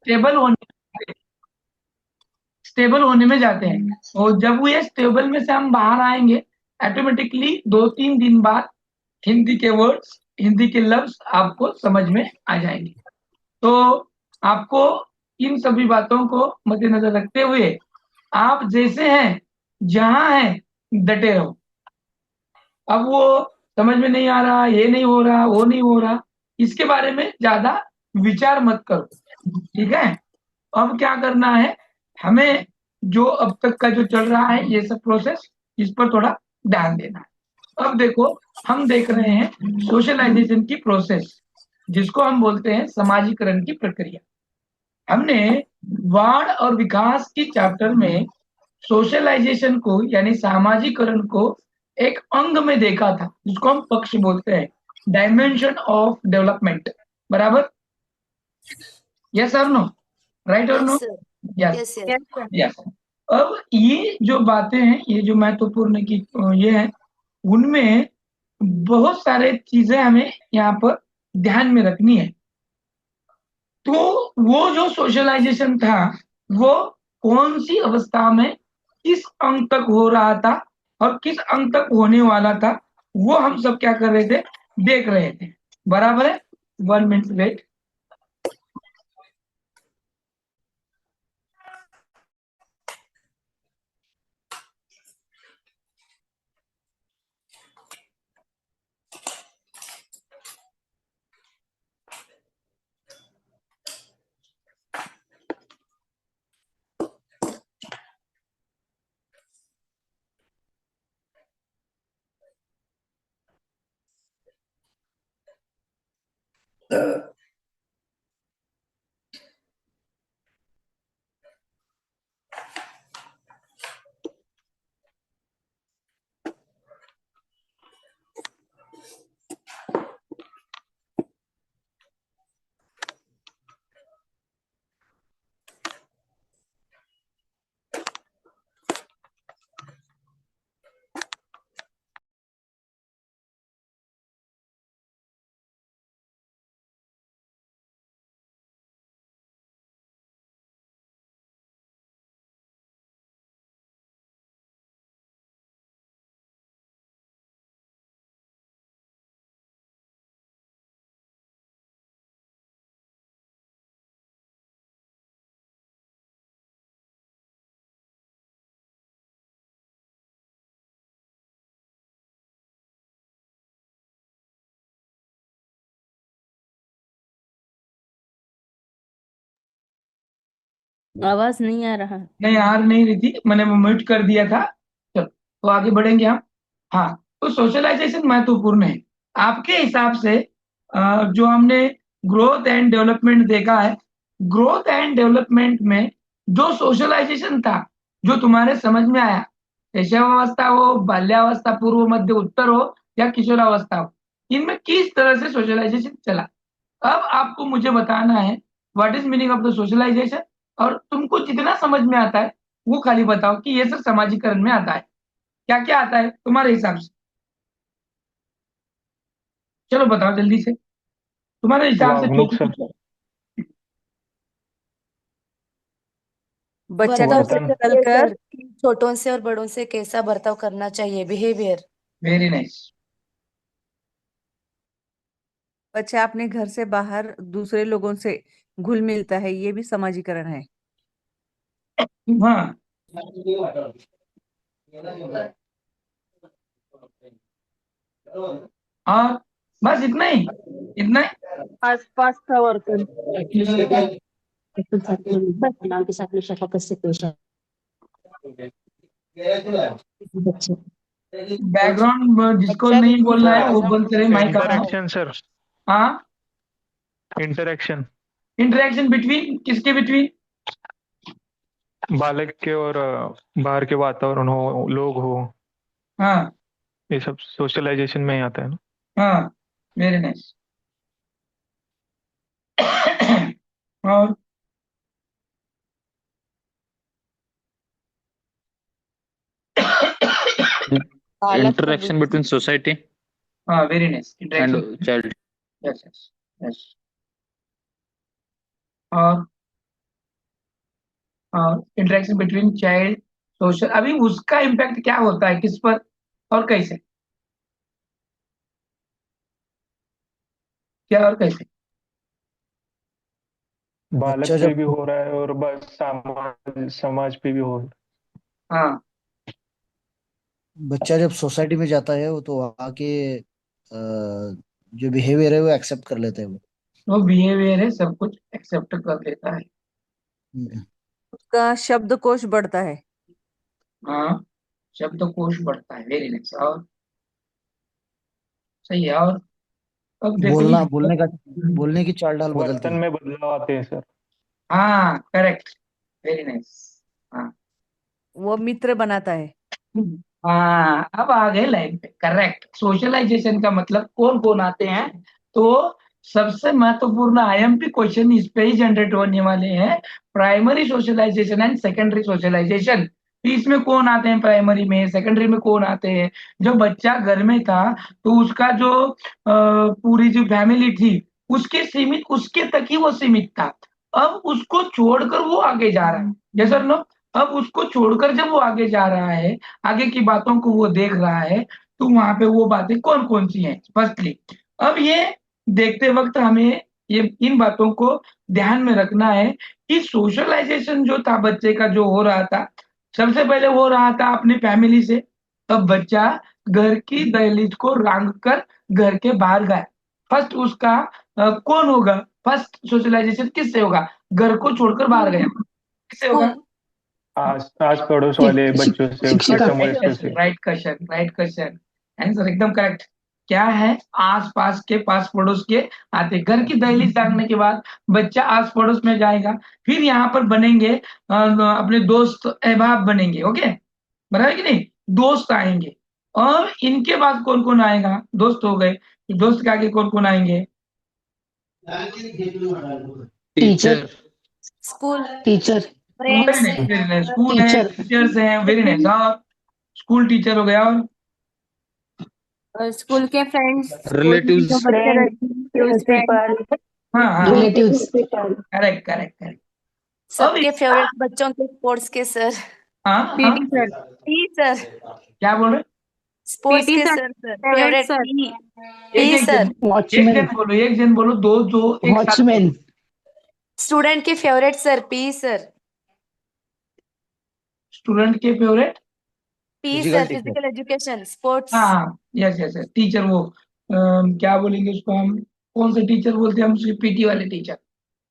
Stable होने में जाते हैं, और जब वो ये स्टेबल में से हम बाहर आएंगे, ऑटोमेटिकली 2-3 दिन बाद हिंदी के वर्ड्स, हिंदी के लफ्ज आपको समझ में आ जाएंगे। तो आपको इन सभी बातों को मद्देनजर रखते हुए आप जैसे हैं, जहां हैं, डटे रहो। अब वो समझ में नहीं आ रहा, ये नहीं हो रहा, वो नहीं हो रहा, इसके बारे में ज्यादा विचार मत करो, ठीक है। अब क्या करना है, हमें जो अब तक का जो चल रहा है ये सब प्रोसेस, इस पर थोड़ा ध्यान देना है। अब देखो, हम देख रहे हैं सोशलाइजेशन की प्रोसेस, जिसको हम बोलते हैं समाजीकरण की प्रक्रिया। हमने वाण और विकास की चैप्टर में सोशलाइजेशन को यानी सामाजिकरण को एक अंग में देखा था, जिसको हम पक्ष बोलते हैं, डायमेंशन ऑफ डेवलपमेंट। बराबर? यस और नो? राइट और no? Yes sir. Yes, yes yes. Yes sir. Yes. अब ये जो बातें हैं, ये जो महत्वपूर्ण की ये है, उनमें बहुत सारे चीजें हमें यहाँ पर ध्यान में रखनी है। तो वो जो सोशलाइजेशन था, वो कौन सी अवस्था में किस अंक तक हो रहा था और किस अंक तक होने वाला था, वो हम सब क्या कर रहे थे, देख रहे थे। बराबर है? 1 मिनट वेट। आवाज नहीं आ रहा। नहीं, आ नहीं रही थी, मैंने म्यूट कर दिया था। चलो, तो आगे बढ़ेंगे हम। हाँ, तो सोशलाइजेशन महत्वपूर्ण है आपके हिसाब से। जो हमने ग्रोथ एंड डेवलपमेंट देखा है, ग्रोथ एंड डेवलपमेंट में जो सोशलाइजेशन था, जो तुम्हारे समझ में आया, शैशवावस्था हो, बाल्यावस्था, पूर्व, मध्य, उत्तर हो, या किशोरावस्था हो, इनमें किस तरह से सोशलाइजेशन चला। अब आपको मुझे बताना है what is meaning of the socialization, और तुमको जितना समझ में आता है वो खाली बताओ कि ये सब सामाजिकरण में आता है। क्या क्या आता है तुम्हारे हिसाब से? चलो बताओ जल्दी से, तुम्हारे हिसाब से वागणुक सर। पूछो। बच्चा का वर्तन वर्तन। चलकर छोटों से और बड़ों से कैसा बर्ताव करना चाहिए, बिहेवियर। Very nice. बच्चा अपने घर से बाहर दूसरे लोगों से घुल मिलता है, ये भी समाजीकरण है। हाँ, और बस इतना ही, इतना ही। आसपास का वर्तन। नाम के साथ में शफा कैसे पेश है बच्चे। बैकग्राउंड जिसको बच्चा नहीं बोलना है वो भाषा बंद करे, माइक अपना। Interaction sir. हाँ, इंटरेक्शन इंटरेक्शन बिटवीन, किसके बिटवीन? बालक के और बाहर के वातावरण हो, लोग हो, हाँ ये सब सोशलाइजेशन में ही आता है ना। हाँ, वेरी नाइस। और Interaction between society हाँ, very nice, and interaction. child. Yes yes yes. और और इंटरेक्शन बिटवीन चाइल्ड सोशल, अभी उसका इम्पैक्ट क्या होता है किस पर और कैसे, क्या और कैसे? बालक बच्चा पे जब भी हो रहा है और बस समाज समाज पे भी हो रहा हाँ, बच्चा जब सोसाइटी में जाता है वो तो वहाँ के जो बिहेवियर है वो एक्सेप्ट कर लेते हैं वो। वो बिहेवियर है सब कुछ एक्सेप्ट कर लेता है। हम्म। उसका शब्दकोश बढ़ता है। हाँ, शब्दकोश बढ़ता है, वेरी नाइस। और सही है। और अब देखो बोलना ये, बोलने का बोलने की चाल ढाल है। बदलती वर्तन है। में बदलाव आते हैं सर। हाँ करेक्ट, वेरी नाइस। हाँ वो मित्र बनाता है। हाँ, अब आ गए लाइन पे। करेक्ट, सोशलाइजेशन का मतलब कौन कौन आते हैं, तो सबसे महत्वपूर्ण आईएमपी क्वेश्चन इस पे ही जनरेट होने वाले हैं। Primary socialization and secondary socialization, इसमें कौन आते हैं, प्राइमरी में सेकेंडरी में कौन आते हैं? जो बच्चा घर में था तो उसका जो पूरी जो फैमिली थी उसके सीमित, उसके तक ही वो सीमित था। अब उसको छोड़कर वो आगे जा रहा है, यस और नो? अब उसको छोड़कर जब वो आगे जा रहा है, आगे की बातों को वो देख रहा है, तो वहां पे वो बातें कौन कौन सी हैं फर्स्टली। अब ये देखते वक्त हमें ये इन बातों को ध्यान में रखना है कि सोशलाइजेशन जो था बच्चे का जो हो रहा था, सबसे पहले हो रहा था अपनी फैमिली से। अब बच्चा घर की दहलीज को रांग कर घर के बाहर गया, फर्स्ट उसका कौन होगा, फर्स्ट सोशलाइजेशन किससे होगा? घर को छोड़कर बाहर गया, किससे होगा? स्कूल। आस आस पड़ोस वाले बच्चों से, उसके शिक्षिका राइट समवयस्कों क्वेश्चन, से। Right question, right question, answer एकदम करेक्ट। क्या है? आस पास के, पास पड़ोस के आते, घर की दहलीज दागने के बाद बच्चा आस पड़ोस में जाएगा, फिर यहाँ पर बनेंगे अपने दोस्त अहबाब बनेंगे, ओके, बराबर है कि नहीं? दोस्त आएंगे, और इनके बाद कौन कौन आएगा? दोस्त हो गए, फिर दोस्त के आगे कौन कौन आएंगे? Teacher teacher. School. Teacher very friends. Nice, very nice, school है, टीचर टीचर्स हैं, वेरी नाइस। और स्कूल टीचर हो गया, और स्कूल के फ्रेंड्स। स्कूल में जो रिलेटिव्स। बच्चे फ्रेंड रहते हैं प्रिंसिपल। प्रिंसिपल हाँ हाँ हाँ, रिलेटिव्स करेक्ट करेक्ट करेक्ट। अब सबके फेवरेट बच्चों के स्पोर्ट्स के सर। हाँ हाँ, पीटी सर पी सर। क्या बोल रहे? स्पोर्ट्स पीटी के sir sir sir favourite favourite sir P. एक पी एक सर। जन, एक वॉचमैन जन बोलो, एक जन बोलो, दो दो एक साथ बोलो। वॉचमैन स्टूडेंट के favourite sir P sir. Student के favourite, P physical sir teacher. Physical education sports. हाँ हाँ, यस यस यस, टीचर वो क्या बोलेंगे उसको हम, कौन से टीचर बोलते हैं हम? पीटी वाले टीचर,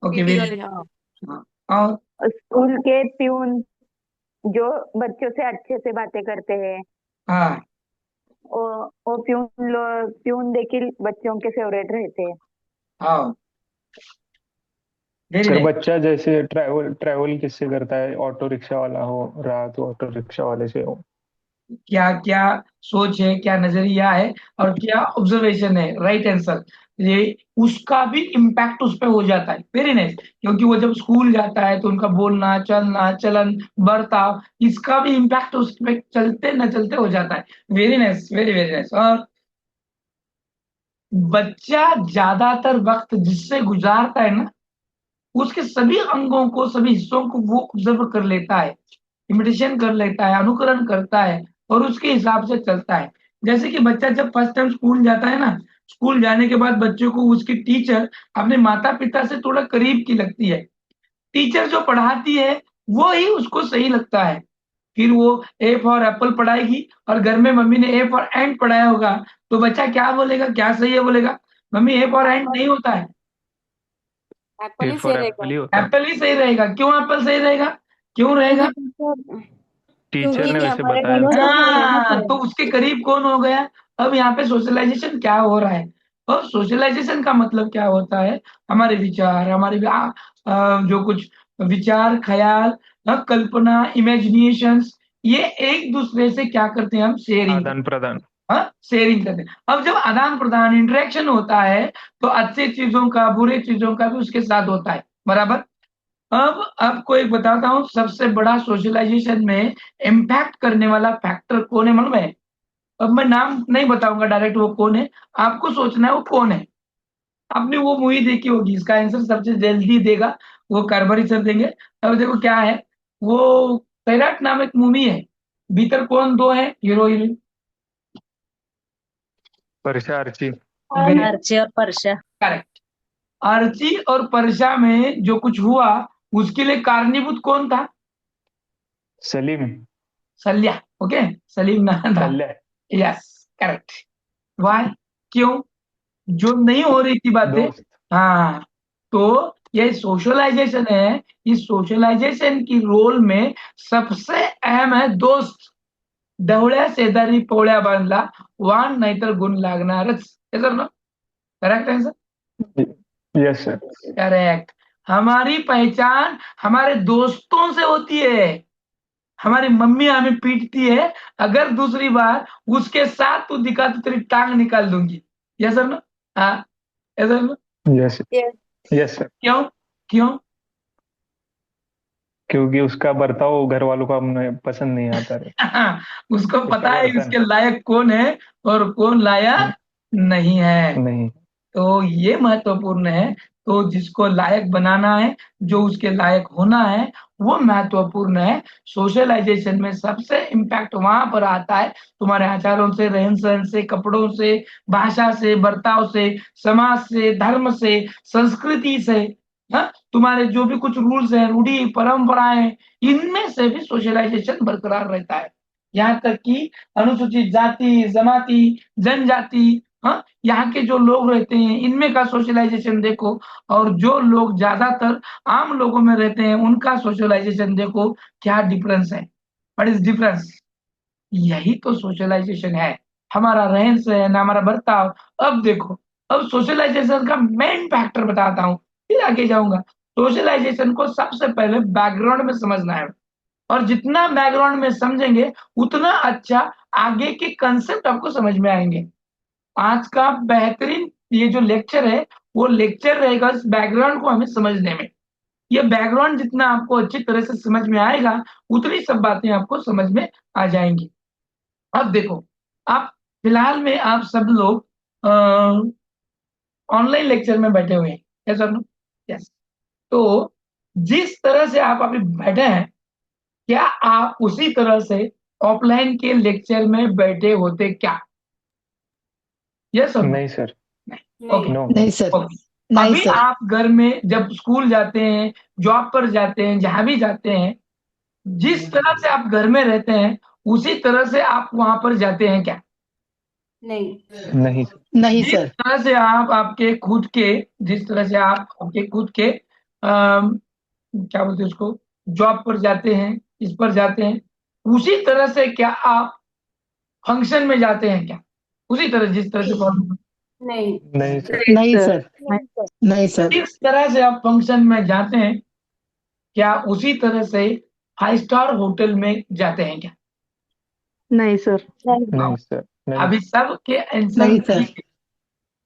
ओके, पीटी वेरी। वाले हाँ। हाँ, और स्कूल के प्यून जो बच्चों से अच्छे से बातें करते हैं हाँ वो प्यून देखिए बच्चों के फेवरेट रहते हैं। हाँ, वेरी सर नाइस। बच्चा जैसे ट्रैवल ट्रैवल किससे करता है, ऑटो रिक्शा वाला हो रहा तो ऑटो रिक्शा वाले से हो। क्या क्या सोच है, क्या नजरिया है, और क्या ऑब्जर्वेशन है, राइट आंसर। ये उसका भी इम्पैक्ट उस पर हो जाता है, वेरी नाइस, क्योंकि वो जब स्कूल जाता है तो उनका बोलना चलना चलन बर्ताव, इसका भी इम्पैक्ट उस पे चलते न चलते हो जाता है। Very nice, very very nice. और बच्चा ज्यादातर वक्त जिससे गुजारता है ना, उसके सभी अंगों को, सभी हिस्सों को वो ऑब्जर्व कर लेता है, इमिटेशन कर लेता है, अनुकरण करता है, और उसके हिसाब से चलता है। जैसे कि बच्चा जब फर्स्ट टाइम स्कूल जाता है ना, स्कूल जाने के बाद बच्चों को उसकी टीचर अपने माता पिता से थोड़ा करीब की लगती है। टीचर जो पढ़ाती है वो ही उसको सही लगता है। फिर वो ए फॉर एप्पल पढ़ाएगी और घर में मम्मी ने ए फॉर एंट पढ़ाया होगा, तो बच्चा क्या बोलेगा, क्या सही है बोलेगा? मम्मी ए फॉर एंट नहीं होता है, एप्पल ए ही सही फॉर एप्पल रहेगा। ही होता है। एप्पल ही सही रहेगा। क्यों एप्पल सही रहेगा, क्यों क्योंकि रहेगा? टीचर, टीचर क्योंकि ने वैसे हमारे बताया बड़ों था। से पढ़े ना हाँ, तो सर। उसके करीब कौन हो गया? अब यहाँ पे सोशलाइजेशन क्या हो रहा है, और सोशलाइजेशन का मतलब क्या होता है? हमारे विचार, हमारे जो कुछ विचार, ख्याल, कल्पना, इमेजिनेशंस, ये एक दूसरे से क्या करते हैं? हम शेयरिंग, आदान प्रदान। हाँ शेयरिंग करते हैं। अब जब आदान प्रदान इंटरेक्शन होता है, तो अच्छी चीजों का, बुरे चीजों का भी उसके साथ होता है, बराबर। अब आपको एक बताता हूँ, सबसे बड़ा सोशलाइजेशन में इम्पैक्ट करने वाला फैक्टर कौन है मालूम है? अब मैं नाम नहीं बताऊंगा डायरेक्ट वो कौन है, आपको सोचना है वो कौन है। आपने वो मूवी देखी होगी, इसका आंसर सबसे जल्दी देगा वो कारभारी सर देंगे। अब देखो क्या है, वो सैराट नाम एक मूवी है, भीतर कौन दो है हीरो हीरोइन? वर्षा अर्ची। अर्ची और परशा। करेक्ट। अर्ची और परशा में जो कुछ हुआ उसके लिए कारणीभूत कौन था? सलीम। सल्या। ओके, सलीम नाम था। सल्ला। Yes, correct. वाई? क्यों? जो नहीं हो रही थी बातें। दोस्त। हाँ, तो ये सोशलाइजेशन है। इस सोशलाइजेशन की रोल में सबसे अहम है दोस्त. ढवळ्या शेजारी पोळ्या बांधला, वाण नाहीतर गुण लागणारच. हे सर ना, correct answer? Yes sir. Correct. हमारी पहचान हमारे दोस्तों से होती है. हमारी मम्मी हमें पीटती है, अगर दूसरी बार उसके साथ तू दिखा तो तेरी टांग निकाल दूंगी. यस सर ना? हाँ, यस सर ना? Yes yes sir. क्यों? क्यों? क्योंकि उसका बर्ताव घर वालों को हमें पसंद नहीं आता रे। उसको उसका पता है बर्तन उसके लायक कौन है और कौन लायक नहीं है. नहीं। तो ये महत्वपूर्ण है. तो जिसको लायक बनाना है, जो उसके लायक होना है, वो महत्वपूर्ण है. सोशलाइजेशन में सबसे इम्पैक्ट वहां पर आता है तुम्हारे आचारों से, रहन सहन से, कपड़ों से, भाषा से, बर्ताव से, समाज से, धर्म से, संस्कृति से. हाँ, तुम्हारे जो भी कुछ रूल्स हैं, रूढ़ी परंपराएं, इनमें से भी सोशलाइजेशन बरकरार रहता है. यहाँ तक कि अनुसूचित जाति, जमाती, जनजाति, हाँ, यहाँ के जो लोग रहते हैं इनमें का सोशलाइजेशन देखो, और जो लोग ज्यादातर आम लोगों में रहते हैं उनका सोशलाइजेशन देखो, क्या डिफरेंस है. What is difference? यही तो सोशलाइजेशन है. हमारा रहन सहन, हमारा बर्ताव. अब देखो, अब सोशलाइजेशन का मेन फैक्टर बताता हूँ, फिर आगे जाऊंगा. सोशलाइजेशन को सबसे पहले बैकग्राउंड में समझना है, और जितना बैकग्राउंड में समझेंगे उतना अच्छा आगे के कंसेप्ट आपको समझ में आएंगे. आज का बेहतरीन ये जो लेक्चर है, वो लेक्चर रहेगा इस बैकग्राउंड को हमें समझने में. ये बैकग्राउंड जितना आपको अच्छी तरह से समझ में आएगा, उतनी सब बातें आपको समझ में आ जाएंगी. अब देखो, आप फिलहाल में आप सब लोग ऑनलाइन लेक्चर में बैठे हुए हैं. यस और नो? यस. तो जिस तरह से आप अभी बैठे हैं, क्या आप उसी तरह से ऑफलाइन के लेक्चर में बैठे होते क्या? यस और नो? नहीं सर। ओके. नो। नहीं सर, ओके. नहीं अभी सर। आप घर में जब स्कूल जाते हैं, जॉब पर जाते हैं, जहां भी जाते हैं, जिस तरह से आप घर में रहते हैं उसी तरह से आप वहां पर जाते हैं क्या? नहीं। नहीं नहीं जिस सर। तरह से आप आपके खुद के, जिस तरह से आप आपके खुद के क्या बोलते हैं उसको, जॉब पर जाते हैं, इस पर जाते हैं, उसी तरह से क्या आप फंक्शन में जाते हैं क्या? उसी तरह, जिस तरह से नहीं। नहीं सर। नहीं सर। नहीं सर। जिस तरह से आप फंक्शन में जाते हैं, क्या उसी तरह से 5 स्टार होटल में जाते हैं क्या? नहीं सर। नहीं सर। नहीं। अभी सबके आंसर नहीं नहीं सर। थे.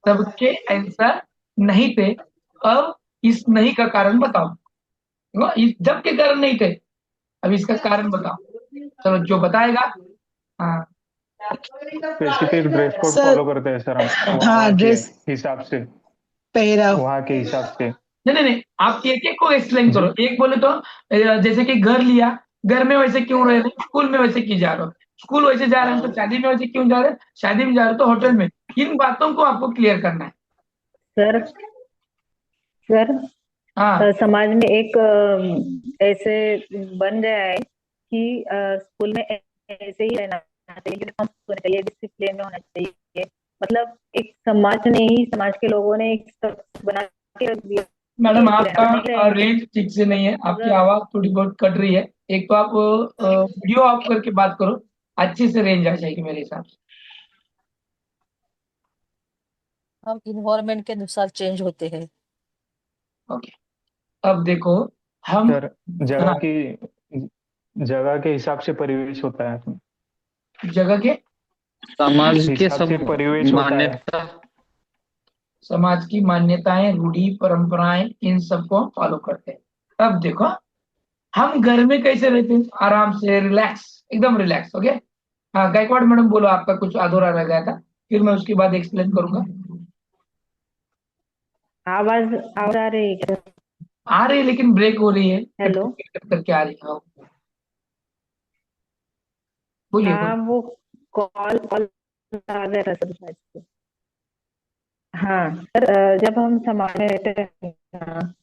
सबके आंसर नहीं थे. अब इस नहीं का कारण बताओ. इस जब के कारण नहीं थे, अब इसका कारण बताओ. चलो, जो बताएगा. हाँ, specific dress code sir, follow करते हैं सर हम, हाँ, वहाँ के ड्रेस हिसाब से। पहराव। वहाँ के हिसाब से। नहीं नहीं नहीं, आप एक एक को एक्सप्लेन जी। करो. एक बोले तो जैसे कि घर लिया, घर में वैसे क्यों रह रहे, स्कूल में वैसे क्यों जा रहे हो, स्कूल वैसे जा रहे हैं तो शादी में वैसे क्यों जा रहे हैं, शादी में जा रहे हो तो होटल में. इन बातों को आपको क्लियर करना है. सर, सर, हाँ, समाज में एक ऐसे बन गया है कि स्कूल में ऐसे ही रहना चाहिए, यूनिफॉर्म होना चाहिए, डिसिप्लिन में होना चाहिए. मतलब एक समाज ने ही, समाज के लोगों ने एक स्ट्रक्चर बना के रख दिया. मैडम ऐसे रहना नहीं आपका रहेंगे. रेंज ठीक से नहीं है, आपकी आवाज थोड़ी बहुत कट रही है. एक तो आप वीडियो ऑफ करके बात करो, अच्छे से रेंज आ जाएगी मेरे हिसाब से. हम इन्वायरमेंट के अनुसार चेंज होते हैं. ओके. अब देखो, हम. सर, जगह हाँ, की, जगह के हिसाब से परिवेश होता है, जगह के समाज के हिसाब सब से परिवेश होता है। मान्यता समाज की मान्यताएं, रूढ़ी परंपराएं, इन सबको हम फॉलो करते हैं. अब देखो, हम घर में कैसे रहते हैं, आराम से, रिलैक्स, एकदम रिलैक्स. ओके. हाँ, गायकवाड़ मैडम बोलो, आपका कुछ अधूरा रह गया था, फिर मैं उसके बाद एक्सप्लेन करूंगा. आवाज आ रही है क्या? आ रही है लेकिन ब्रेक हो रही है, हेलो। कट करके आ रही है। हाँ, बोलिए हाँ, बोलिए। वो कॉल कॉल आ गया था सर शायद से। हाँ सर, जब हम समाज में रहते हैं ना,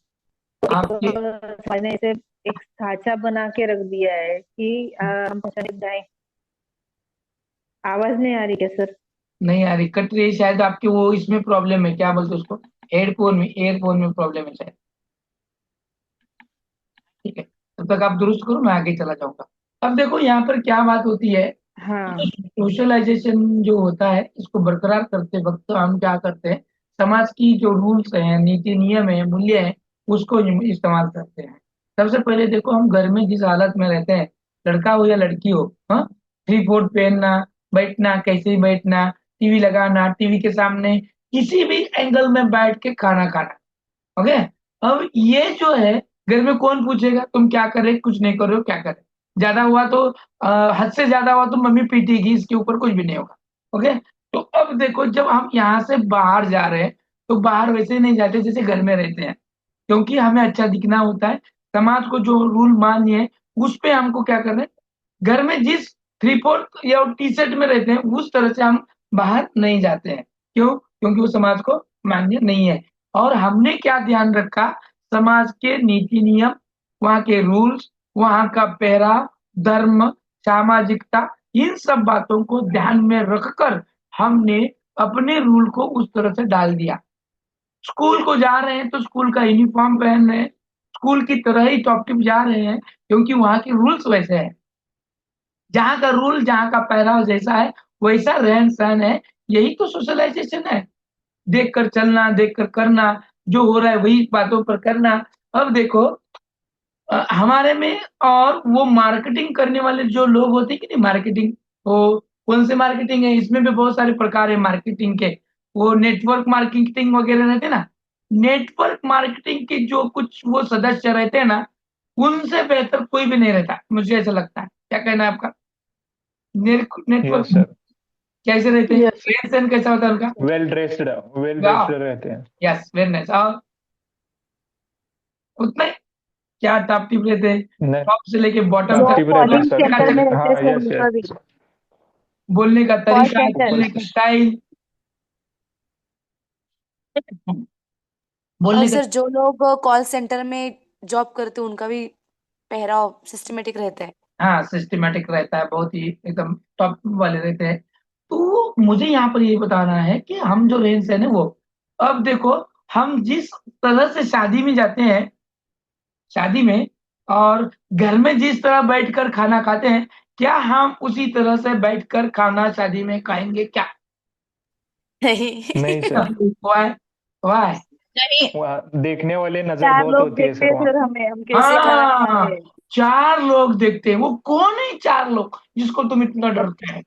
आपके समाज ने इसे एक ढांचा बना के रख दिया है कि हम पहचाने जाए। आवाज नहीं आ रही क्या सर? नहीं आ रही, कट रही है शायद। आपके वो इसमें प्रॉब्लम है, क्या बोलते हैं उसको, हेडफोन में, ईयरफोन में प्रॉब्लम है शायद। ठीक है, तब तक आप दुरुस्त करो, मैं आगे चला जाऊंगा। अब देखो यहाँ पर क्या बात होती है। हाँ। सोशलाइजेशन जो होता है, इसको बरकरार करते वक्त हम क्या करते हैं, समाज की जो रूल्स हैं, नीति नियम है, मूल्य है, उसको इस्तेमाल करते हैं। सबसे पहले देखो, हम घर में जिस हालत में रहते हैं, लड़का हो या लड़की हो, हाँ, 3/4 पहनना, बैठना कैसे ही बैठना, टीवी लगाना, टीवी के सामने किसी भी एंगल में बैठ के खाना खाना। ओके। अब ये जो है, घर में कौन पूछेगा तुम क्या कर रहे, कुछ नहीं कर रहे हो, क्या कर रहे, ज्यादा हुआ तो हद से ज्यादा हुआ तो मम्मी पीटेगी, इसके ऊपर कुछ भी नहीं होगा। ओके। तो अब देखो, जब हम यहाँ से बाहर जा रहे हैं, तो बाहर वैसे ही नहीं जाते जैसे घर में रहते हैं, क्योंकि हमें अच्छा दिखना होता है। समाज को जो रूल मान्य है, उस पे हमको क्या करना है। घर में जिस 3/4 या टी शर्ट में रहते हैं, उस तरह से हम बाहर नहीं जाते हैं। क्यों? क्योंकि वो समाज को मान्य नहीं है। और हमने क्या ध्यान रखा, समाज के नीति नियम, वहाँ के रूल्स, वहाँ का पहराव, धर्म, सामाजिकता, इन सब बातों को ध्यान में रखकर हमने अपने रूल को उस तरह से डाल दिया। स्कूल को जा रहे हैं तो स्कूल का यूनिफॉर्म पहन रहे हैं, स्कूल की तरह ही टॉप टिप जा रहे हैं, क्योंकि वहाँ के रूल्स वैसे हैं। जहाँ का रूल, जहाँ का पहराव जैसा है, वैसा रहन सहन है। यही तो सोशलाइजेशन है। देख कर चलना, देख कर करना, जो हो रहा है वही बातों पर करना। अब देखो, हमारे में और वो मार्केटिंग करने वाले जो लोग होते हैं कि नहीं, मार्केटिंग, वो कौन से मार्केटिंग है, इसमें भी बहुत सारे प्रकार है मार्केटिंग के। वो नेटवर्क मार्केटिंग वगैरह रहते हैं ना, नेटवर्क मार्केटिंग के जो कुछ वो सदस्य रहते हैं ना, उनसे बेहतर कोई भी नहीं रहता, मुझे ऐसा लगता है। क्या कहना है आपका? Network yes sir. कैसे रहते हैं, यस। रहन सहन कैसा होता है उनका? वेल ड्रेस्ड, वेल वाह, ड्रेस्ड रहते हैं। Yes, very nice. और उतने क्या टॉप टिप रहते हैं, नहीं, टॉप से लेके बॉटम टॉप तक, वो टिप रहते हैं कॉलिंग सर। सेंटर में रहते हैं हाँ, सर यस उनका भी। यस। बोलने का कॉल तरीका, सेंटर। बोलने का स्टाइल, और बोलने का। सर जो लोग कॉल सेंटर में जॉब करते हैं उनका भी पहराव सिस्टमेटिक रहता है। हाँ, सिस्टमेटिक रहता है, बहुत ही एकदम टॉप वाले रहते हैं। तो मुझे यहाँ पर ये बताना है कि हम जो रेंज है ना वो, अब देखो, हम जिस तरह से शादी में जाते हैं, शादी में, और घर में जिस तरह बैठकर खाना खाते हैं, क्या हम उसी तरह से बैठकर खाना शादी में खाएंगे क्या? नहीं सर। वाह, वाह। नहीं, वहाँ देखने वाले नजर चार बहुत लोग होती है देखते सर हैं वहाँ। सर हमें, हम कैसे खाना खा हाँ, रहे हैं। 4 लोग देखते हैं, वो कौन है 4 लोग जिसको तुम इतना डरते हैं?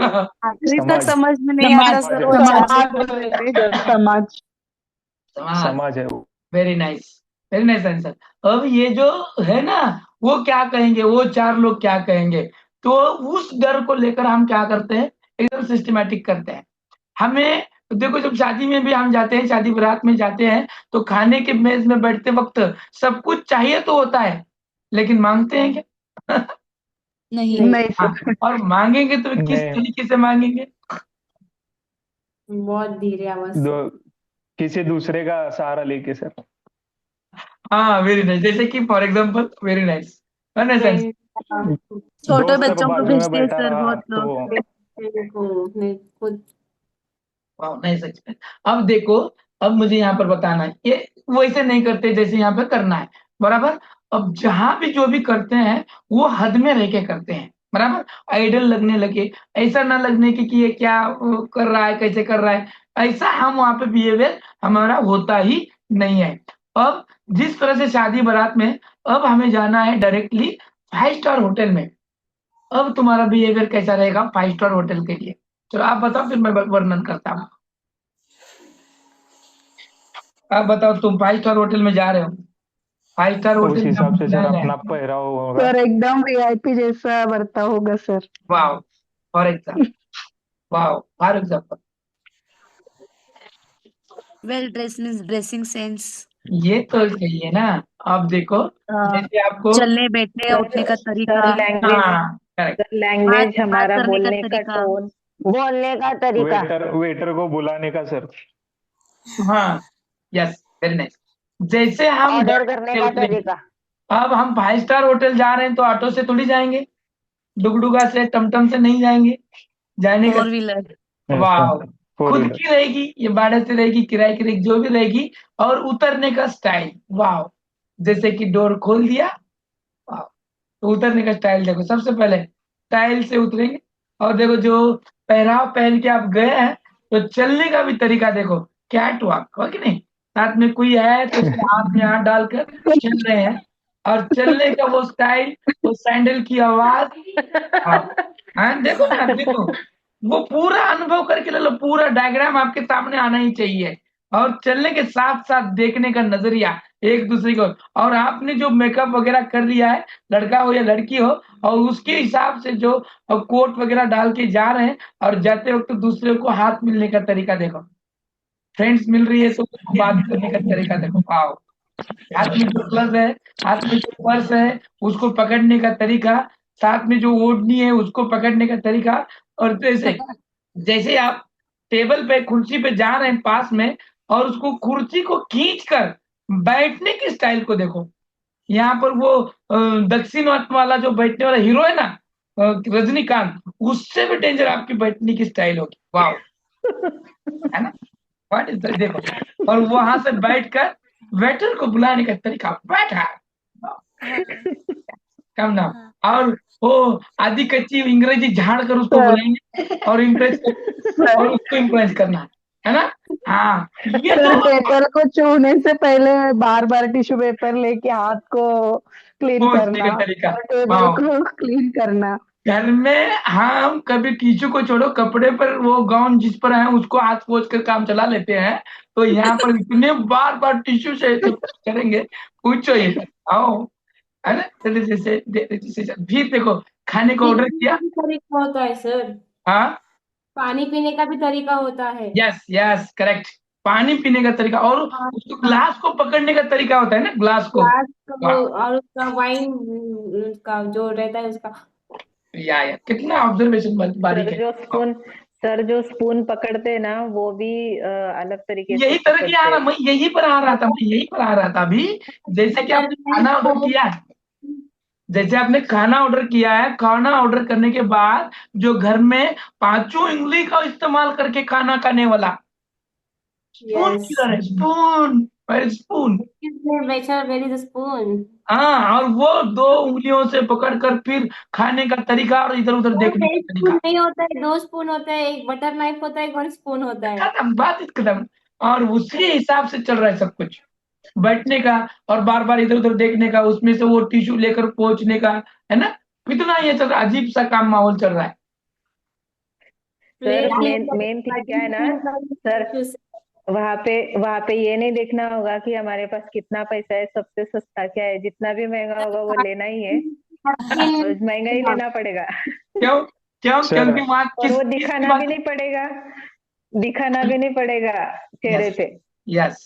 आखिरी तक समाज। समझ में नहीं समाज। आता समाज सर, है वो वो। चार लोग समाज कौन रहते हैं। सर, समाज। समाज। समाज है वो। Very nice, very nice answer. अब ये जो है ना, वो क्या कहेंगे, वो 4 लोग क्या कहेंगे, तो उस डर को लेकर हम क्या करते हैं, एकदम सिस्टमेटिक करते हैं। हमें देखो, जब शादी में भी हम जाते हैं, शादी बारात में जाते हैं, तो खाने के मेज में बैठते वक्त सब कुछ चाहिए तो होता है, लेकिन मांगते हैं क्या? नहीं। नहीं, नहीं हाँ, सर। और मांगेंगे तो किस नहीं, तरीके से मांगेंगे? बहुत धीरे आवाज से। दो किसी दूसरे का सहारा लेके सर। हाँ, वेरी नाइस, जैसे कि for example, very nice, nice. नहीं, हाँ, छोटे दोस्त बच्चों को बाजू में भेजते हैं बैठा सर रहा बहुत लोग। तो। नहीं खुद। वाह, नाइस एक्सपीरियंस। अब देखो, अब मुझे यहाँ पर बताना है, ये वैसे नहीं करते जैसे यहाँ पे करना है, बराबर। अब जहां भी जो भी करते हैं, वो हद में रह के करते हैं, बराबर। आइडल लगने लगे, ऐसा ना लगने की कि ये क्या कर रहा है, कैसे कर रहा है, ऐसा हम वहां पे बिहेवियर हमारा होता ही नहीं है। अब जिस तरह से शादी बारात में, अब हमें जाना है डायरेक्टली 5 स्टार होटल में। अब तुम्हारा बिहेवियर कैसा रहेगा 5 स्टार होटल के लिए? चलो आप बताओ, फिर मैं वर्णन करता हूँ। आप बताओ, तुम 5 स्टार होटल में जा रहे हो, 5 स्टार उस होटल जब हिसाब से सर बुलाया अपना जाए। पहराव होगा। सर एकदम वीआईपी जैसा बर्ताव होगा sir. Wow, for example, wow, for example. Well dress means dressing sense. ये तो सही है ना। आप देखो, जैसे आपको, चलने बैठने सर उठने का तरीका, सर लैंग्वेज हाँ करेक्ट, सर बात लैंग्वेज बात हमारा करने का बोलने का तरीका। टोन बोलने का तरीका वेटर वेटर को बुलाने का सर। हाँ, यस, वेरी नाइस। जैसे हम ऑर्डर गाड़ी करने से का उतरेंगे, तरीका अब हम 5 स्टार होटल जा रहे हैं तो ऑटो से थोड़ी जाएंगे, डुगडुगा से, टमटम से नहीं जाएंगे। जाने का, फोर व्हीलर। Yes sir. वाह, फोर खुद व्हीलर। की रहेगी, ये भाड़े से रहेगी, किराए की रहेगी, जो भी रहेगी। और उतरने का स्टाइल, वाह, जैसे कि डोर खोल दिया, वाह। तो उतरने का स्टाइल देखो, सबसे पहले स्टाइल से उतरेंगे। और देखो, जो पहनाव पहन के आप गए हैं, तो चलने का भी तरीका देखो, कैट वॉक हो कि नहीं। साथ में कोई है तो उसके हाथ में हाथ डालकर चल रहे हैं, और चलने का वो स्टाइल, वो सैंडल की आवाज, हाँ। हाँ, देखो ना, देखो, वो पूरा अनुभव करके ले लो, पूरा डायग्राम आपके सामने आना ही चाहिए। और चलने के साथ साथ देखने का नजरिया एक दूसरे को, और आपने जो मेकअप वगैरह कर लिया है, लड़का हो या लड़की हो, और उसके हिसाब से जो कोट वगैरह डाल के जा रहे हैं, और जाते वक्त तो दूसरे को हाथ मिलने का तरीका देखो, फ्रेंड्स मिल रही है तो उसको बात करने का तरीका देखो, वाओ। हाथ में जो ग्लव्स है, हाथ में जो पर्स है, उसको पकड़ने का तरीका, साथ में जो ओढ़नी है उसको पकड़ने का तरीका। और जैसे जैसे आप टेबल पे, कुर्सी पे जा रहे हैं पास में, और उसको कुर्सी को खींच कर बैठने के स्टाइल को देखो। यहाँ पर वो दक्षिण वाला जो बैठने वाला हीरो है ना, रजनीकांत, उससे भी डेंजर आपकी बैठने की स्टाइल होगी, वाह, है ना। व्हाट इज, देखो, और वहां से बैठकर वेटर को बुलाने का तरीका, बैठा, कम ना। और वो आधी कच्ची अंग्रेजी झाड़ कर उसको सर बुलाएंगे, और इम्प्रेस कर, और सर उसको इम्प्रेस करना है ना। हाँ, ये सर तो टेबल को छूने से पहले बार बार टिश्यू पेपर लेके हाथ को क्लीन पहुंचने करना का तरीका, और टेबल वाह। को क्लीन करना। घर में हम कभी टीचू को छोड़ो, कपड़े पर वो गाउन जिस पर है उसको हाथ पोंछ कर काम चला लेते हैं, तो यहाँ पर इतने बार बार टिश्यू से तो करेंगे, पूछो ही मत। आओ, है ना। जैसे फिर देखो, खाने का ऑर्डर पीने का किया, भी तरीका होता है सर। हाँ, पानी पीने का भी तरीका होता है। यस यस करेक्ट, पानी पीने का तरीका, और और उसको ग्लास को पकड़ने का तरीका होता है ना, ग्लास को, ग्लास को, वाह। और उसका वाइन का जो रहता है उसका। या कितना ऑब्जर्वेशन बारीक सर है। जो स्पून सर जो स्पून पकड़ते हैं ना वो भी अलग तरीके से यही तरह की आ पकड़ते रहा, हैं। मैं यही पर आ रहा था, मैं यही पर आ रहा था अभी। जैसे कि मटर आपने में खाना ऑर्डर फोक। किया है, जैसे आपने खाना ऑर्डर किया है, खाना ऑर्डर करने के बाद जो घर में पांचों उंगली का इस्तेमाल करके खाना खाने वाला, स्पून यस। किधर है, स्पून, वेयर स्पून। बेचा वेर इज स्पून। हाँ, और वो दो उंगलियों से पकड़कर फिर खाने का तरीका, और इधर उधर वो देखने का एक स्पून तरीका, नहीं होता है, दो स्पून होता है, एक बटर नाइफ होता है, एक और स्पून होता है। खत्म, बात ही खत्म। और उसी हिसाब से चल रहा है सब कुछ, बैठने का, और बार बार इधर उधर देखने का, उसमें से वो टिश्यू लेकर पोंछने का, है ना। कितना ये चल रहा है, अजीब सा काम माहौल चल रहा है। Sir plate main main thing क्या है ना सर, वहां पे ये नहीं देखना होगा कि हमारे पास कितना पैसा है, सबसे सस्ता क्या है, जितना भी महंगा होगा वो लेना ही है और महंगा ही लेना पड़ेगा। क्यों, क्यों, सर क्योंकि वहां और वो किस दिखाना भी बात, नहीं पड़ेगा, दिखाना भी नहीं पड़ेगा चेहरे यस पे। यस,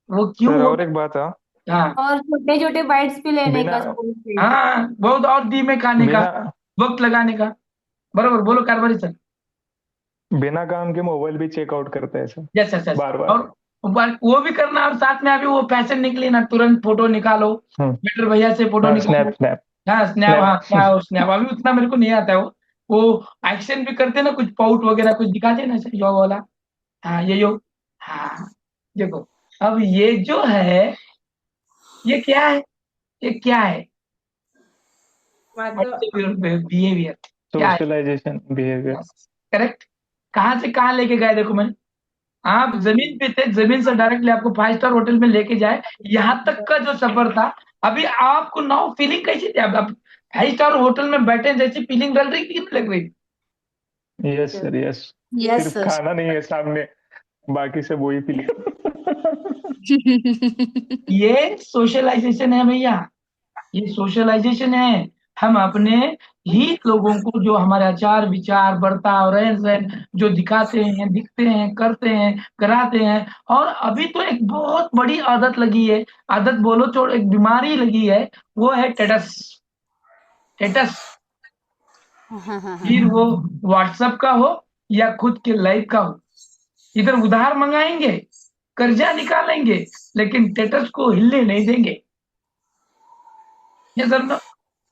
वो क्यों सर वो, और एक बात है। हाँ और छोटे छोटे बाइट्स भी लेने बिना का स्पून से। हाँ, बहुत, और धीमे खाने का, बिना वक्त लगाने का, बरोबर, बोलो कारभारी सर। बिना काम के मोबाइल भी चेकआउट करते हैं सर। यस यस यस, बार और बार। वो भी करना, और साथ में अभी वो फैशन निकली ना, तुरंत फोटो निकालो, हम्म। बेटर भैया से फोटो हाँ, निकालो। स्नैप स्नैप हाँ स्नैप, हाँ स्नैप। स्नैप, स्नैप अभी उतना मेरे को नहीं आता है वो एक्शन भी करते ना, कुछ पाउट वगैरह कुछ दिखाते ना, यो वाला, हाँ ये यो, हाँ, देखो, अब ये जो है, ये क्या है, ये क्या है, मतलब बिहेवियर, क्या है, सोशलाइजेशन बिहेवियर। करेक्ट। कहाँ से कहाँ लेके गए देखो, मैंने, आप जमीन पे थे, जमीन से डायरेक्टली आपको 5 स्टार होटल में लेके जाए, यहाँ तक का जो सफर था, अभी आपको नाउ फीलिंग कैसी थी, अब 5 स्टार होटल में बैठे जैसी फीलिंग डल रही थी कि नहीं लग रही? Yes sir yes. यस सिर्फ सर। खाना नहीं है सामने, बाकी सब वही फीलिंग। ये सोशलाइजेशन है भैया, ये सोशलाइजेशन है। हम अपने ही लोगों को जो हमारे आचार विचार बर्ताव रहन सहन जो दिखाते हैं, दिखते हैं, करते हैं, कराते हैं। और अभी तो एक बहुत बड़ी आदत लगी है, आदत बोलो छोड़, एक बीमारी लगी है, वो है टेटस। टेटस, फिर वो व्हाट्सएप का हो या खुद के लाइफ का हो, इधर उधार मंगाएंगे, कर्जा निकालेंगे, लेकिन टेटस को हिलने नहीं देंगे। ये सर ना,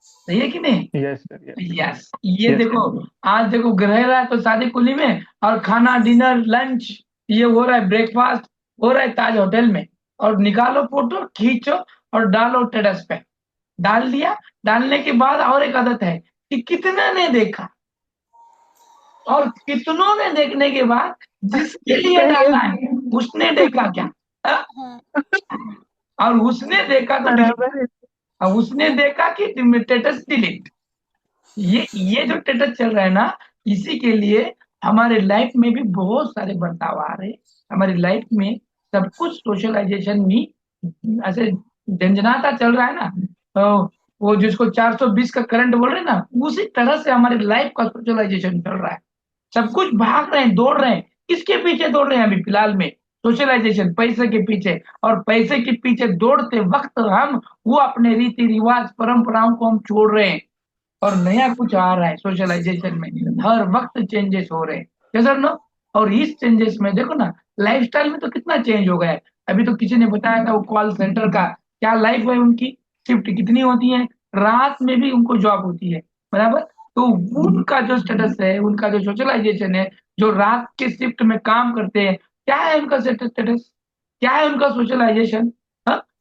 सही है कि नहीं? यस सर, यस यस, ये यस देखो, आज देखो ग्रह रहा है तो शादी कुली में, और खाना डिनर लंच ये हो रहा है, ब्रेकफास्ट हो रहा है ताज होटल में, और निकालो फोटो खींचो और डालो टेटस पे। डाल दिया, डालने के बाद और एक आदत है कि कितने ने देखा, और कितनों ने देखने के बाद जिसके लिए डाला है उसने देखा क्या? हाँ? और उसने देखा तो delete, बराबर है। और उसने देखा कि स्टेटस डिलीट। ये जो स्टेटस चल रहा है ना, इसी के लिए हमारे लाइफ में भी बहुत सारे बदलाव आ रहे हैं। हमारी लाइफ में सब कुछ सोशलाइजेशन में ऐसे झंझनाता चल रहा है ना, तो वो जिसको 420 का करंट बोल रहे हैं ना, उसी तरह से हमारी लाइफ का सोशलाइजेशन चल रहा है। सब कुछ भाग रहे हैं, दौड़ रहे हैं, किसके पीछे दौड़ रहे हैं अभी फिलहाल में? सोशलाइजेशन, पैसे के पीछे। और पैसे के पीछे दौड़ते वक्त हम वो अपने रीति रिवाज परंपराओं को हम छोड़ रहे हैं, और नया कुछ आ रहा है सोशलाइजेशन में। हर वक्त चेंजेस हो रहे हैं, जैसा ना। और इस चेंजेस में देखो ना, लाइफस्टाइल में तो कितना चेंज हो गया है। अभी तो किसी ने बताया था वो कॉल सेंटर का क्या लाइफ है, उनकी शिफ्ट कितनी होती है, रात में भी उनको जॉब होती है, बराबर। तो उनका जो स्टेटस है, उनका जो सोशलाइजेशन है, जो रात के शिफ्ट में काम करते हैं, क्या है उनका स्टेटस, क्या है उनका सोशलाइजेशन,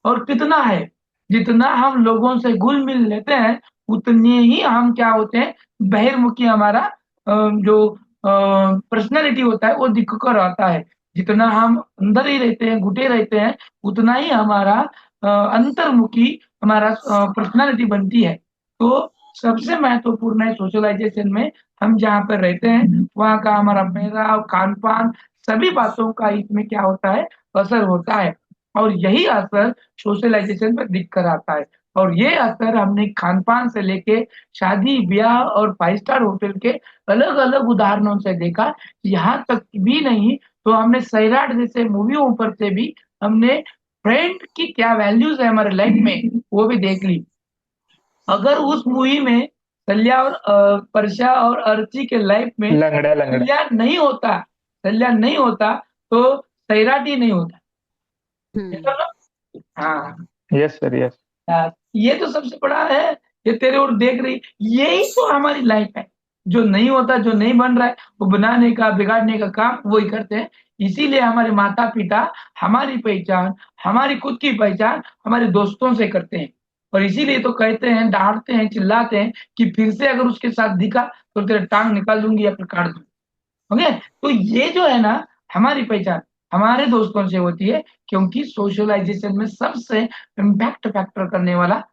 और कितना है? जितना हम लोगों से घुल मिल लेते हैं, उतने ही हम क्या होते हैं, बहिर्मुखी हमारा जो पर्सनैलिटी होता है वो दिख कर आता है। जितना हम अंदर ही रहते हैं, घुटे रहते हैं, उतना ही हमारा अंतर्मुखी हमारा पर्सनैलिटी बनती है। तो सबसे महत्वपूर्ण है सोशलाइजेशन में, हम जहाँ पर रहते हैं वहाँ का हमारा पहनाव, खान पान, सभी बातों का इसमें क्या होता है, असर होता है। और यही असर सोशलाइजेशन पर दिख कर आता है। और ये असर हमने खान पान से लेके शादी ब्याह और 5 स्टार होटल के अलग अलग उदाहरणों से देखा। यहाँ तक भी नहीं तो हमने सैराट जैसे मूवियों पर से भी हमने फ्रेंड की क्या वैल्यूज है हमारे लाइफ में वो भी देख ली। अगर उस मूवी में कल्या और परशा और अर्ची के लाइफ में लंगड़ा लंगड़ा कल्याण नहीं होता, कल्याण नहीं होता, तो सैराट ही नहीं होता। ये तो ना? हाँ, यस सर, यस ये तो सबसे बड़ा है। ये तेरे और देख रही, यही तो हमारी लाइफ है। जो नहीं होता, जो नहीं बन रहा है, वो बनाने का बिगाड़ने का काम वही करते हैं। इसीलिए हमारे माता पिता हमारी पहचान, हमारी खुद की पहचान हमारे दोस्तों से करते हैं। और इसीलिए तो कहते हैं, डांटते हैं, चिल्लाते हैं कि फिर से अगर उसके साथ दिखा तो तेरे टांग निकाल दूंगी या फिर काट दूंगी। ओके, तो ये जो है ना, हमारी पहचान हमारे दोस्तों से होती है, क्योंकि सोशलाइजेशन में सबसे इम्पैक्ट फैक्टर करने वाला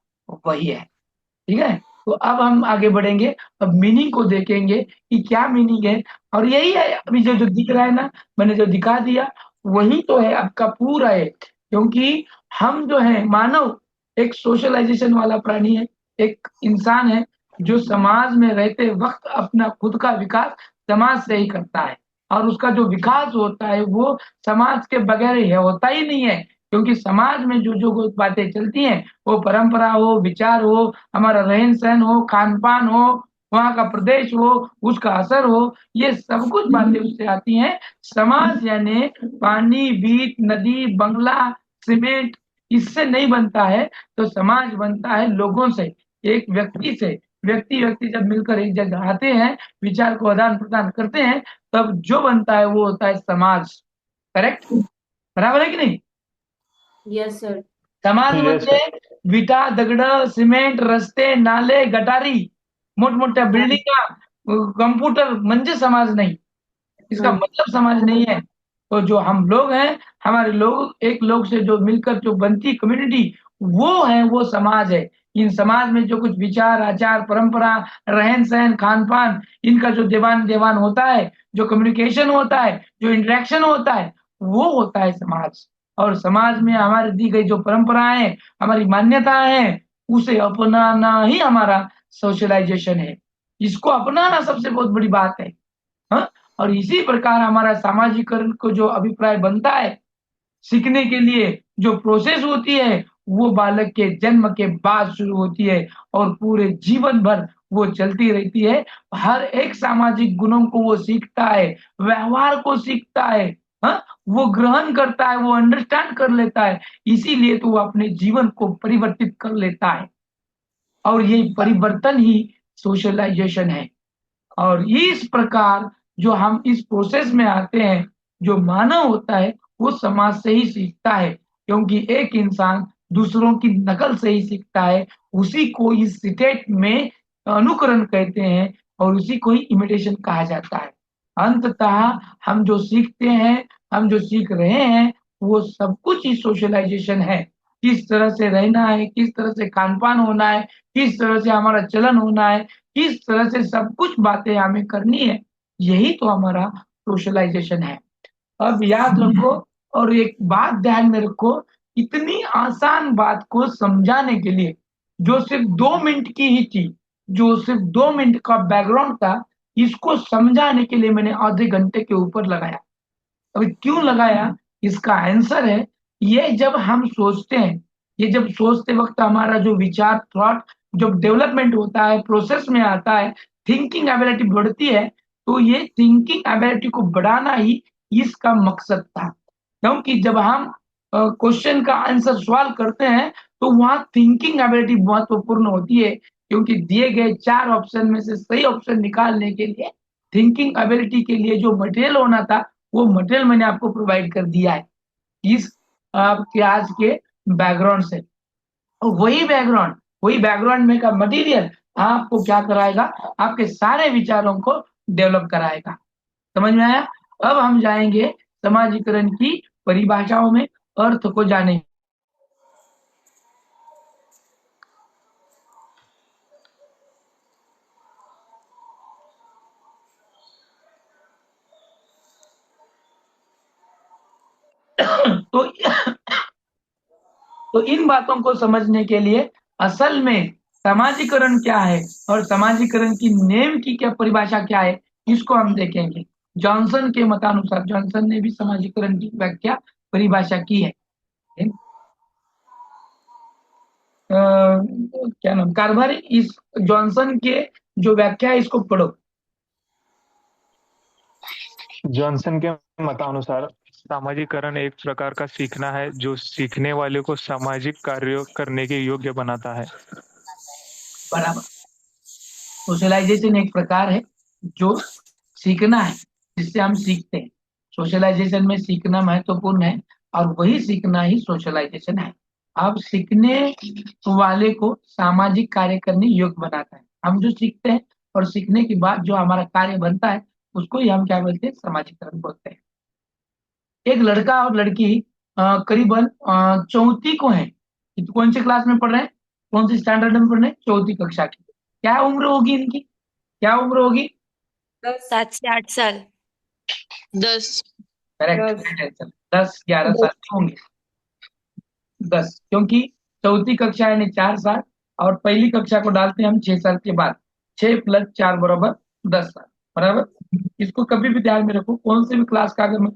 वही है। ठीक है, तो अब हम आगे बढ़ेंगे, अब मीनिंग को देखेंगे कि क्या मीनिंग है। और यही है अभी जो जो दिख रहा है ना, मैंने जो दिखा दिया वही तो है आपका पूरा है। क्योंकि हम जो है मानव एक सोशलाइजेशन वाला प्राणी है, एक इंसान है जो समाज में रहते वक्त अपना खुद का विकास समाज से ही करता है। और उसका जो विकास होता है वो समाज के बगैर ही होता ही नहीं है। क्योंकि समाज में जो जो बातें चलती हैं, वो परंपरा हो, विचार हो, हमारा रहन सहन हो, खान पान हो, वहाँ का प्रदेश हो, उसका असर हो, ये सब कुछ बातें उससे आती हैं। समाज यानी पानी, बीच, नदी, बंगला, सीमेंट, इससे नहीं बनता है। तो समाज बनता है लोगों से, एक व्यक्ति से। व्यक्ति व्यक्ति जब मिलकर एक जगह आते हैं, विचार को आदान प्रदान करते हैं, तब जो बनता है वो होता है समाज। करेक्ट, बराबर है कि नहीं? Yes sir. समाज Yes, म्हणजे विटा, दगड, सिमेंट, रस्ते, नाले, गटारी, मोठमोठ्या बिल्डिंगा, कम्प्युटर म्हणजे समाज नहीं। इसका मतलब समाज नहीं है। तो जो हम लोग हैं, हमारे लोग, एक लोग से जो मिलकर जो बनती कम्युनिटी, वो है, वो समाज है। इन समाज में जो कुछ विचार, आचार, परंपरा, रहन सहन, खान पान, इनका जो देवान देवान होता है, जो कम्युनिकेशन होता है, जो इंटरेक्शन होता है, वो होता है समाज। और समाज में हमारी दी गई जो परंपराएं, हमारी मान्यताएं हैं, उसे अपनाना ही हमारा सोशलाइजेशन है। इसको अपनाना सबसे बहुत बड़ी बात है। हाँ, और इसी प्रकार हमारा सामाजिकरण को जो अभिप्राय बनता है, सीखने के लिए जो प्रोसेस होती है, वो बालक के जन्म के बाद शुरू होती है और पूरे जीवन भर वो चलती रहती है। हर एक सामाजिक गुणों को वो सीखता है, व्यवहार को सीखता है, हाँ, वो ग्रहण करता है, वो अंडरस्टैंड कर लेता है, इसीलिए तो वो अपने जीवन को परिवर्तित कर लेता है। और ये परिवर्तन ही सोशलाइजेशन है। और इस प्रकार जो हम इस प्रोसेस में आते हैं, जो मानव होता है वो समाज से ही सीखता है, क्योंकि एक इंसान दूसरों की नकल से ही सीखता है। उसी को इस स्टेट में अनुकरण कहते हैं और उसी को ही इमिटेशन कहा जाता है। अंततः हम जो सीखते हैं, हम जो सीख रहे हैं, वो सब कुछ ही सोशलाइजेशन है। किस तरह से रहना है, किस तरह से खान-पान होना है, किस तरह से हमारा चलन होना है, किस तरह से सब कुछ बातें हमें करनी है, यही तो हमारा सोशलाइजेशन है। अब याद रखो और एक बात ध्यान में रखो, इतनी आसान बात को समझाने के लिए जो सिर्फ 2 मिनट की ही थी, जो सिर्फ 2 मिनट का बैकग्राउंड था, इसको समझाने के लिए मैंने आधे घंटे के ऊपर लगाया। अभी क्यों लगाया, इसका आंसर है, ये जब हम सोचते हैं, ये जब सोचते वक्त हमारा जो विचार थॉट जब डेवलपमेंट होता है, प्रोसेस में आता है, थिंकिंग एबिलिटी बढ़ती है, तो ये थिंकिंग एबिलिटी को बढ़ाना ही इसका मकसद था। क्योंकि जब हम क्वेश्चन का आंसर सवाल करते हैं, तो वहाँ थिंकिंग एबिलिटी महत्वपूर्ण होती है, क्योंकि दिए गए 4 ऑप्शन में से सही ऑप्शन निकालने के लिए थिंकिंग एबिलिटी के लिए जो मटेरियल होना था, वो मटेरियल मैंने आपको प्रोवाइड कर दिया है इस आपके आज के बैकग्राउंड से। और वही बैकग्राउंड में का मटेरियल आपको क्या कराएगा, आपके सारे विचारों को डेवलप कराएगा। समझ में आया? अब हम जाएंगे समाजीकरण की परिभाषाओं में, अर्थ को जानेंगे। तो तो इन बातों को समझने के लिए असल में समाजीकरण क्या है और समाजीकरण की नेम की क्या परिभाषा क्या है, इसको हम देखेंगे। जॉनसन के मतानुसार, जॉनसन ने भी समाजीकरण की व्याख्या परिभाषा की है। क्या नाम कारभारी, इस जॉनसन के जो व्याख्या है इसको पढ़ो। जॉनसन के मतानुसार सामाजिकरण एक प्रकार का सीखना है जो सीखने वाले को सामाजिक कार्य करने के योग्य बनाता है। बराबर। सोशलाइजेशन एक प्रकार है जो सीखना है, जिससे हम सीखते हैं। सोशलाइजेशन में सीखना महत्वपूर्ण है और वही सीखना ही सोशलाइजेशन है। अब सीखने वाले को सामाजिक कार्य करने योग्य बनाता है। हम जो सीखते हैं और सीखने के बाद जो हमारा कार्य बनता है, उसको ही हम क्या बोलते हैं, समाजीकरण बोलते हैं। एक लड़का और लड़की करीबन चौथी को है, कौन सी क्लास में पढ़ रहे हैं, कौन सी स्टैंडर्ड में पढ़ रहे हैं, चौथी कक्षा की। क्या उम्र होगी इनकी, क्या उम्र होगी? 7 से 8 साल। 10। करेक्ट। 10-11 साल के होंगे। 10, क्योंकि चौथी कक्षा यानी 4 साल और पहली कक्षा को डालते हैं हम 6 साल के बाद। 6 + 4 बराबर 10 साल। बराबर। इसको कभी भी ध्यान में रखो, कौन से भी क्लास का अगर मैं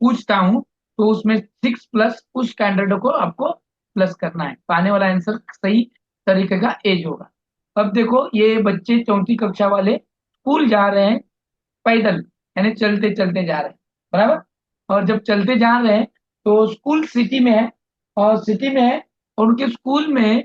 पूछता हूँ तो उसमें 6+ उस स्टैंडर्ड को आपको प्लस करना है, तो आने वाला आंसर सही तरीके का एज होगा। अब देखो, ये बच्चे चौथी कक्षा वाले स्कूल जा रहे हैं पैदल, यानी चलते चलते जा रहे हैं। बराबर। और जब चलते जा रहे हैं तो स्कूल सिटी में है, और सिटी में है और उनके स्कूल में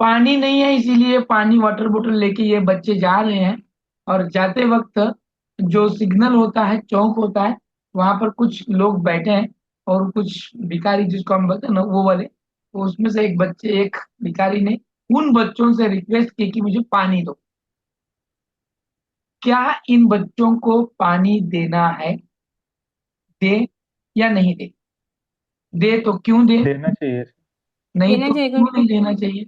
पानी नहीं है, इसीलिए पानी वाटर बोतल लेके ये बच्चे जा रहे हैं। और जाते वक्त जो सिग्नल होता है, चौक होता है, वहां पर कुछ लोग बैठे हैं और कुछ भिखारी, जिसको हम बोलते हैं ना, वो वाले। तो उसमें से एक भिखारी ने उन बच्चों से रिक्वेस्ट की कि मुझे पानी दो। क्या इन बच्चों को पानी देना है? दे या नहीं दे? दे तो क्यों दे, देना चाहिए। नहीं देना तो चाहिए क्यों क्योंकि नहीं देना चाहिए?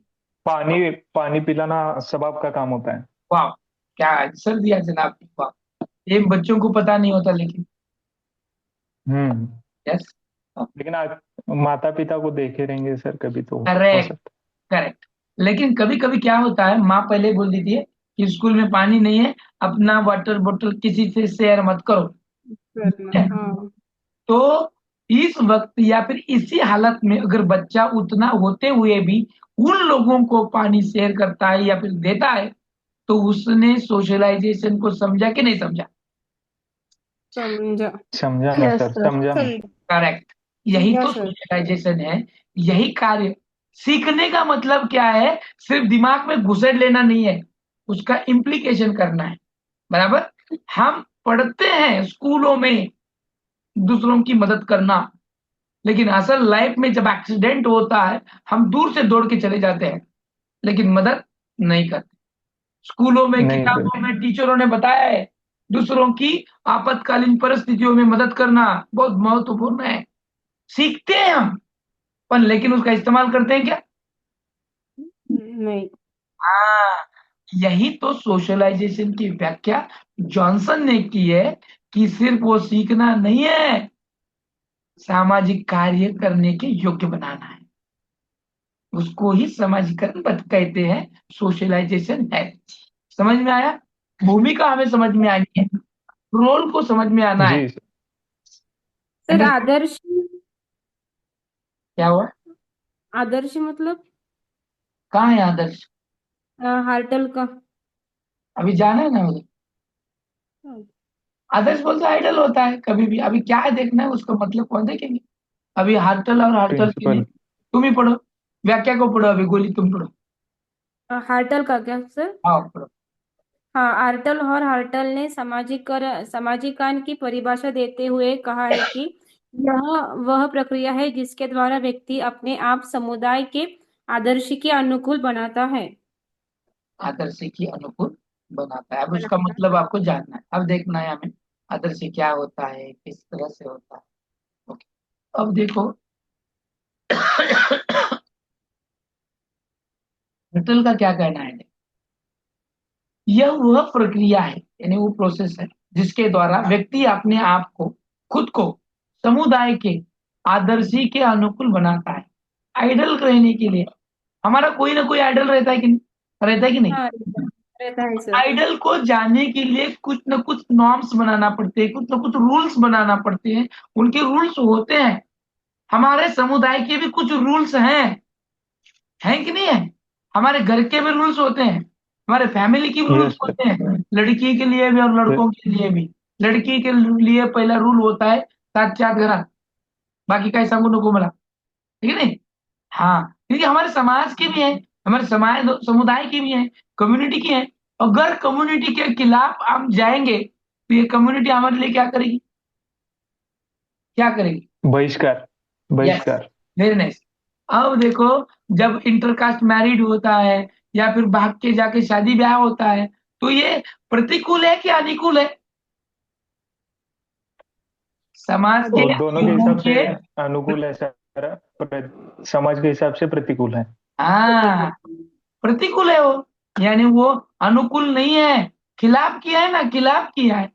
पानी पानी पिलाना सब आपका काम होता है। वाह, क्या आंसर दिया जनाब, वाह। ये बच्चों को पता नहीं होता, लेकिन हम्म। यस, लेकिन आप माता पिता को देखे रहेंगे सर, कभी तो हो करेक्ट सकता करेक्ट। लेकिन कभी कभी क्या होता है, माँ पहले बोल देती है कि स्कूल में पानी नहीं है, अपना वाटर बोतल किसी से शेयर मत करो। करना, हाँ। तो इस वक्त या फिर इसी हालत में अगर बच्चा उतना होते हुए भी उन लोगों को पानी शेयर करता है या फिर देता है, तो उसने सोशलाइजेशन को समझा कि नहीं समझा? समझा। समझा ना यस सर, सर। समझा मैं। करेक्ट। यही तो यस सर। सोशलाइजेशन है। यही कार्य। सीखने का मतलब क्या है? सिर्फ दिमाग में घुसेड़ लेना नहीं है, उसका इम्प्लीकेशन करना है। बराबर। हम पढ़ते हैं स्कूलों में दूसरों की मदद करना, लेकिन असल लाइफ में जब एक्सीडेंट होता है हम दूर से दौड़ के चले जाते हैं, लेकिन मदद नहीं करते। स्कूलों में नहीं सर। किताबों में टीचरों ने बताया है दूसरों की आपातकालीन परिस्थितियों में मदद करना बहुत महत्वपूर्ण है। सीखते हैं हम, पर लेकिन उसका इस्तेमाल करते हैं क्या? नहीं। हाँ। यही तो सोशलाइजेशन की व्याख्या जॉनसन ने की है कि सिर्फ वो सीखना नहीं है, सामाजिक कार्य करने के योग्य बनाना है। उसको ही सामाजिकरण कहते हैं, सोशलाइजेशन है। समझ में आया? भूमिका हमें समझ में आनी है, रोल को समझ में आना है। जी सर। सर आदर्श, क्या हुआ? आदर्श मतलब कहाँ है आदर्श? हार्टल का। अभी जाना है ना मुझे। आदर्श बोलते आइडल होता है कभी भी। अभी क्या है देखना है, उसका मतलब कौन देखेंगे? अभी हर्टल और हर्टल के लिए प्रिंसिपल। तुम ही पढ़ो, व्याख्या को पढ़ो, अभी गोली तुम पढ़ो। हार्टल का क्या सर? हाँ पढ़ो। हाँ, आर्टल और हार्टल ने सामाजिकरण की परिभाषा देते हुए कहा है कि यह वह प्रक्रिया है जिसके द्वारा व्यक्ति अपने आप समुदाय के आदर्श के अनुकूल बनाता है। आदर्श के अनुकूल बनाता है। अब उसका बनाता मतलब आपको जानना है, अब देखना है हमें आदर्श क्या होता है, किस तरह से होता है। ओके। अब देखो हर्टल का क्या कहना है। यह वह प्रक्रिया है, यानी वो प्रोसेस है जिसके द्वारा व्यक्ति अपने आप को, खुद को समुदाय के आदर्शी के अनुकूल बनाता है। आइडल रहने के लिए हमारा कोई ना कोई आइडल रहता है कि नहीं? रहता है कि नहीं? हाँ, रहता है सर। आइडल को जानने के लिए कुछ ना कुछ नॉर्म्स बनाना पड़ते हैं, कुछ ना कुछ रूल्स बनाना पड़ते हैं। उनके रूल्स होते हैं। हमारे समुदाय के भी कुछ रूल्स हैं कि नहीं है? हमारे घर के भी रूल्स होते हैं, हमारे फैमिली के रूल्स यस सर। होते हैं, लड़की के लिए भी और लड़कों के लिए भी। लड़की के लिए पहला रूल होता है सात चार घरा, बाकी का सांगू नको मला। ठीक है नहीं? हाँ, क्योंकि हमारे समाज के भी हैं, हमारे समाज समुदाय की भी हैं, कम्युनिटी की हैं। अगर कम्युनिटी के खिलाफ हम जाएंगे तो ये कम्युनिटी हमारे लिए क्या करेगी? क्या करेगी? बहिष्कार। यस, बहिष्कार। Very nice. अब देखो, जब इंटरकास्ट मैरिड होता है या फिर भाग के जाके शादी ब्याह होता है, तो ये प्रतिकूल है कि अनुकूल है? समाज के और दोनों के लोगों हिसाब से के। अनुकूल है सर, समाज के हिसाब से प्रतिकूल है। हाँ, प्रतिकूल है वो, यानी वो अनुकूल नहीं है। खिलाफ किया है ना, खिलाफ किया है,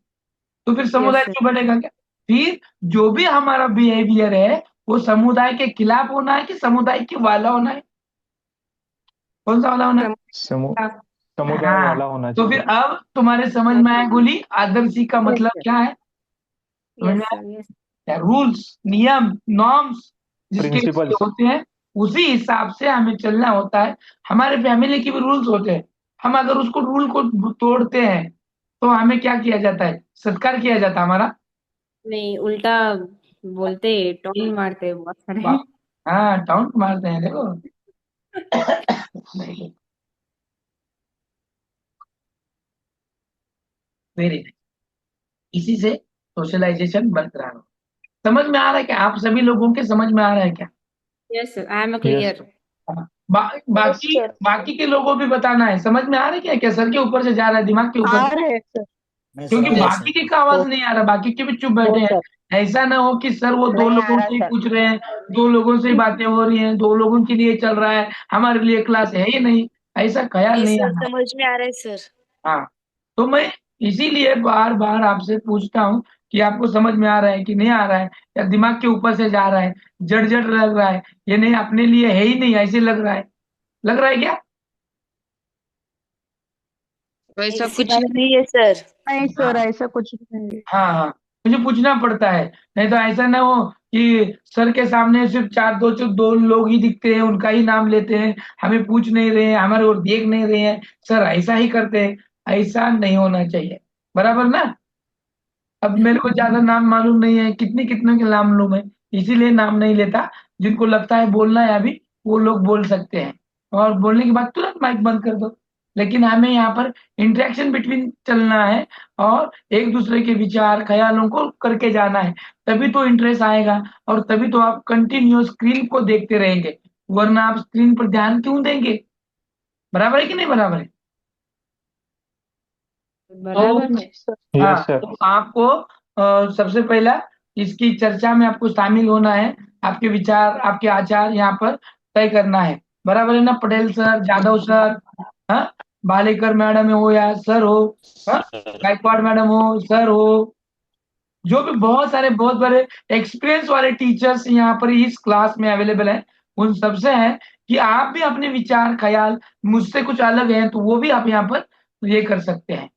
तो फिर समुदाय यस सर। क्यों बनेगा क्या? फिर जो भी हमारा बिहेवियर है वो समुदाय के खिलाफ होना है कि समुदाय के वाला होना है? कौन सा वाला होना है? समु समुदाय हाँ। वाला होना तो फिर चाहिए। अब तुम्हारे समझ में आया गोली, आदर्शी का यस मतलब सर। क्या है? समझ में यस सर। यस। आया? रूल्स, नियम, नॉर्म्स जिसके लिए प्रिंसिपल्स। होते हैं, उसी हिसाब से हमें चलना होता है। हमारे फैमिली के भी रूल्स होते हैं। हम अगर उसको रूल को तोड़ते हैं तो हमें क्या किया जाता है? सत्कार किया जाता है हमारा। नहीं, उल्टा बोलते, टोन मारते बहुत सारे। वाह। हाँ, टाउन मारते हैं देखो। नहीं, वेरी नाइस। इसी से सोशलाइजेशन बरकरार हो। समझ में आ रहा है क्या? आप सभी लोगों के समझ में आ रहा है क्या? Yes sir, I am yes clear. Sir. हाँ। यस बाकी सर। बाकी के लोगों भी बताना है, समझ में आ रहा है क्या? क्या सर के ऊपर से जा रहा है, दिमाग के ऊपर आ से? रहे हैं सर। नहीं सर, क्योंकि आ रहा है बाकी सर। के का आवाज हो नहीं आ रहा, बाकी के भी चुप बैठे हो हैं। सर। ऐसा ना हो कि सर वो दो नहीं आ लोगों रहा से ही सर। पूछ रहे हैं, दो लोगों से ही बातें हो रही हैं, दो लोगों के लिए चल रहा है, हमारे लिए क्लास है ही नहीं। ऐसा ख्याल जी नहीं सर, आना। समझ में आ रहा है सर। हाँ। तो मैं इसीलिए बार बार आपसे पूछता हूँ कि आपको समझ में आ रहा है कि नहीं आ रहा है, या दिमाग के ऊपर से जा रहा है, जड़ जड़ लग रहा है, ये नहीं अपने लिए है ही नहीं, ऐसे लग रहा है? लग रहा है क्या? वैसा ऐसी कुछ बात नहीं है सर। नहीं सर, हाँ ऐसा कुछ नहीं है। हाँ हाँ, मुझे पूछना पड़ता है, नहीं तो ऐसा ना हो कि सर के सामने सिर्फ दो लोग ही दिखते हैं, उनका ही नाम लेते हैं, हमें पूछ नहीं रहे हैं, हमारे और देख नहीं रहे हैं, सर ऐसा ही करते हैं। ऐसा नहीं होना चाहिए, बराबर ना। अब मेरे को ज्यादा नाम मालूम नहीं है, कितने कितने के नाम लूं मैं, इसीलिए नाम नहीं लेता। जिनको लगता है बोलना है अभी, वो लोग बोल सकते हैं, और बोलने के बाद तुरंत माइक बंद कर दो। लेकिन हमें यहाँ पर इंटरेक्शन बिटवीन चलना है, और एक दूसरे के विचार ख्यालों को करके जाना है, तभी तो इंटरेस्ट आएगा, और तभी तो आप कंटिन्यू स्क्रीन को देखते रहेंगे, वरना आप स्क्रीन पर ध्यान क्यों देंगे। बराबर है कि नहीं बराबर है। तो बराबर है। हाँ, यस सर। तो आपको सबसे पहला इसकी चर्चा में आपको शामिल होना है, आपके विचार आपके आचार यहाँ पर तय करना है। बराबर है ना, पटेल सर, जादव सर, हाँ, बालेकर मैडम हो या सर हो, हाँ, गायकवाड़ मैडम हो, सर हो, जो भी बहुत सारे बहुत बड़े एक्सपीरियंस वाले टीचर्स यहाँ पर इस क्लास में अवेलेबल हैं, उन सबसे है कि आप भी अपने विचार ख्याल मुझसे कुछ अलग हैं तो वो भी आप यहाँ पर ये कर सकते हैं।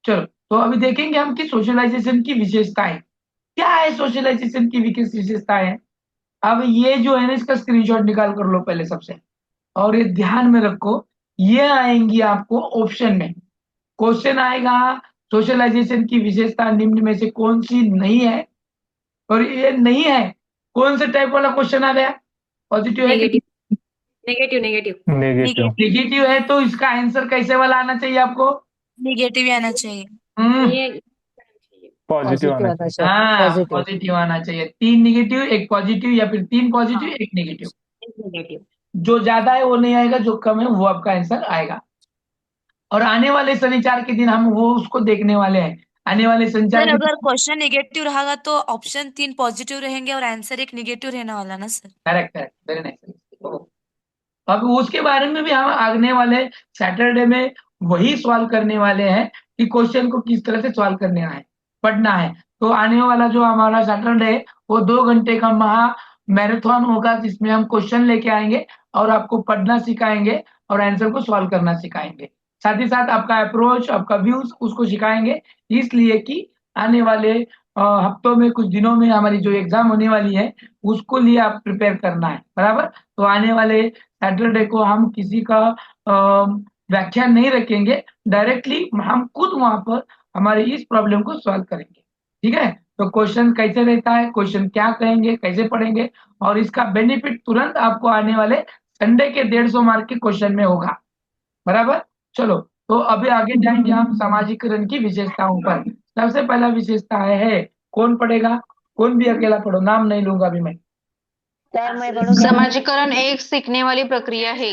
चलो, तो अभी देखेंगे हम कि सोशलाइजेशन की विशेषताएं क्या है। सोशलाइजेशन की विशेषताएं हैं, अब ये जो है ना, इसका स्क्रीनशॉट निकाल कर लो पहले सबसे, और ये ध्यान में रखो, ये आएंगी आपको ऑप्शन में। क्वेश्चन आएगा, सोशलाइजेशन की विशेषता निम्न में से कौन सी नहीं है, और ये नहीं है, कौन से टाइप वाला क्वेश्चन आ गया, पॉजिटिव है कि negative negative negative negative. Negative. Negative है, तो इसका आंसर कैसे वाला आना चाहिए आपको। निगेटिव ही आना चाहिए। हम्म, ये पॉजिटिव पॉजिटिव आना आना चाहिए। चाहिए, हाँ, पॉजिटिव। पॉजिटिव आना चाहिए। 3 नेगेटिव 1 पॉजिटिव, या फिर 3 पॉजिटिव हाँ 1 नेगेटिव। नेगेटिव। जो ज्यादा है वो नहीं आएगा, जो कम है वो आपका आंसर आएगा। और आने वाले शनिवार के दिन हम वो उसको देखने वाले हैं, आने वाले शनिवार सर के अगर दिन। क्वेश्चन निगेटिव रहेगा तो ऑप्शन 3 पॉजिटिव रहेंगे और आंसर एक निगेटिव रहने वाला ना sir. Correct correct, very nice. अब उसके बारे में भी हम आगने वाले सैटरडे में वही सवाल करने वाले हैं कि क्वेश्चन को किस तरह से सॉल्व करने है, पढ़ना है। तो आने वाला जो हमारा सैटरडे है, वो 2 घंटे का महा मैराथन होगा, जिसमें हम क्वेश्चन लेके आएंगे और आपको पढ़ना सिखाएंगे और आंसर को सॉल्व करना सिखाएंगे। साथ ही साथ आपका अप्रोच, आपका व्यूज उसको सिखाएंगे, इसलिए कि आने वाले हफ्तों में, कुछ दिनों में हमारी जो एग्जाम होने वाली है, उसको लिए आप प्रिपेयर करना है। बराबर, तो आने वाले सैटरडे को हम किसी का व्याख्यान नहीं रखेंगे, डायरेक्टली हम खुद वहां पर हमारे इस प्रॉब्लम को सॉल्व करेंगे। ठीक है, तो क्वेश्चन कैसे रहता है, क्वेश्चन क्या कहेंगे, कैसे पढ़ेंगे, और इसका बेनिफिट तुरंत आपको आने वाले संडे के 150 मार्क के क्वेश्चन में होगा। बराबर, चलो, तो अभी आगे जाएंगे हम सामाजिकरण की विशेषताओं पर। सबसे पहला विशेषता है, कौन पढ़ेगा, कौन भी अकेला पढ़ो, नाम नहीं लूंगा अभी मैं। सर मैं पढ़ूँ क्या? समाजीकरण एक सीखने वाली प्रक्रिया है।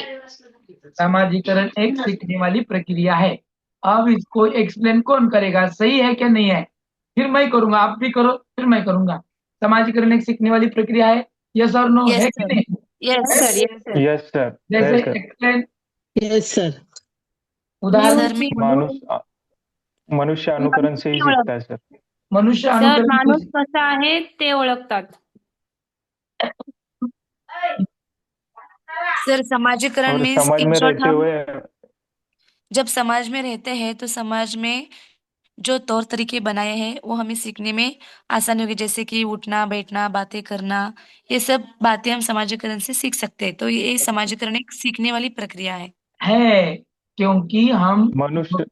सामाजिकरण एक सीखने वाली प्रक्रिया है। अब इसको एक्सप्लेन कौन करेगा, सही है क्या नहीं है, फिर मैं करूंगा, आप भी करो, फिर मैं करूंगा। सामाजिकरण एक सीखने वाली प्रक्रिया है, यस और नो, यस है कि सर। नहीं। Yes yes. Sir yes sir. Yes sir. जैसे है सर। Explain, yes sir. उदाहरण, सर मैं बोलूं? मनुष्य अनुकरण से ही माणूस सीखता है सर। मनुष्य सर अनुकरण माणूस कसा आहे ते ओळखतात। सर समाजीकरण और मीन्स समाज इन में शॉर्ट रहते हम हुए जब समाज में रहते हैं तो समाज में जो तौर तरीके बनाए हैं वो हमें सीखने में आसानी होगी, जैसे कि उठना बैठना बातें करना, ये सब बातें हम समाजीकरण से सीख सकते हैं। तो ये समाजीकरण एक सीखने वाली प्रक्रिया है। है, क्योंकि हम, मनुष्य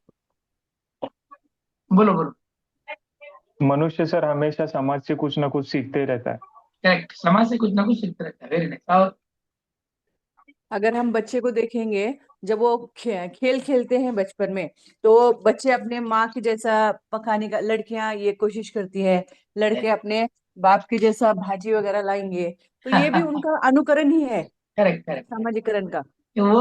बोलो बोलो। मनुष्य सर हमेशा समाज से कुछ ना कुछ सीखते ही रहता है। करेक्ट, समाज से कुछ ना कुछ सीखते रहता है, वेरी नाइस। और अगर हम बच्चे को देखेंगे, जब वो खेल खेलते हैं बचपन में, तो बच्चे अपने माँ के जैसा पकाने का, लड़कियां ये कोशिश करती है, लड़के अपने बाप के जैसा भाजी वगैरह लाएंगे, तो ये भी उनका अनुकरण ही है, करेक्ट करेक्ट, सामाजिकरण का। वो,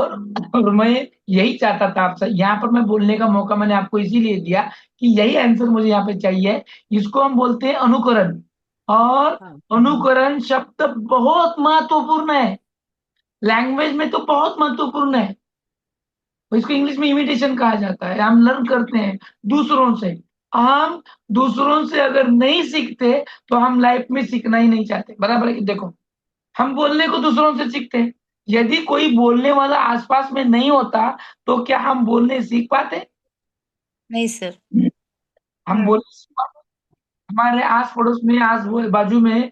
और मैं यही चाहता था आपसे, यहाँ पर मैं बोलने का मौका मैंने आपको इसीलिए दिया कि यही आंसर मुझे यहाँ पे चाहिए। इसको हम बोलते हैं अनुकरण, और हाँ। अनुकरण शब्द बहुत महत्वपूर्ण है, लैंग्वेज में तो बहुत महत्वपूर्ण है। इसको इंग्लिश में इमिटेशन कहा जाता है, हम लर्न करते हैं दूसरों से। हम दूसरों से अगर नहीं सीखते तो हम लाइफ में सीखना ही नहीं चाहते। बराबर है कि देखो, हम बोलने को दूसरों से सीखते हैं, यदि कोई बोलने वाला आसपास में नहीं होता तो क्या हम बोलने सीख पाते। नहीं सर। हम बोले हमारे आस पड़ोस में बाजू में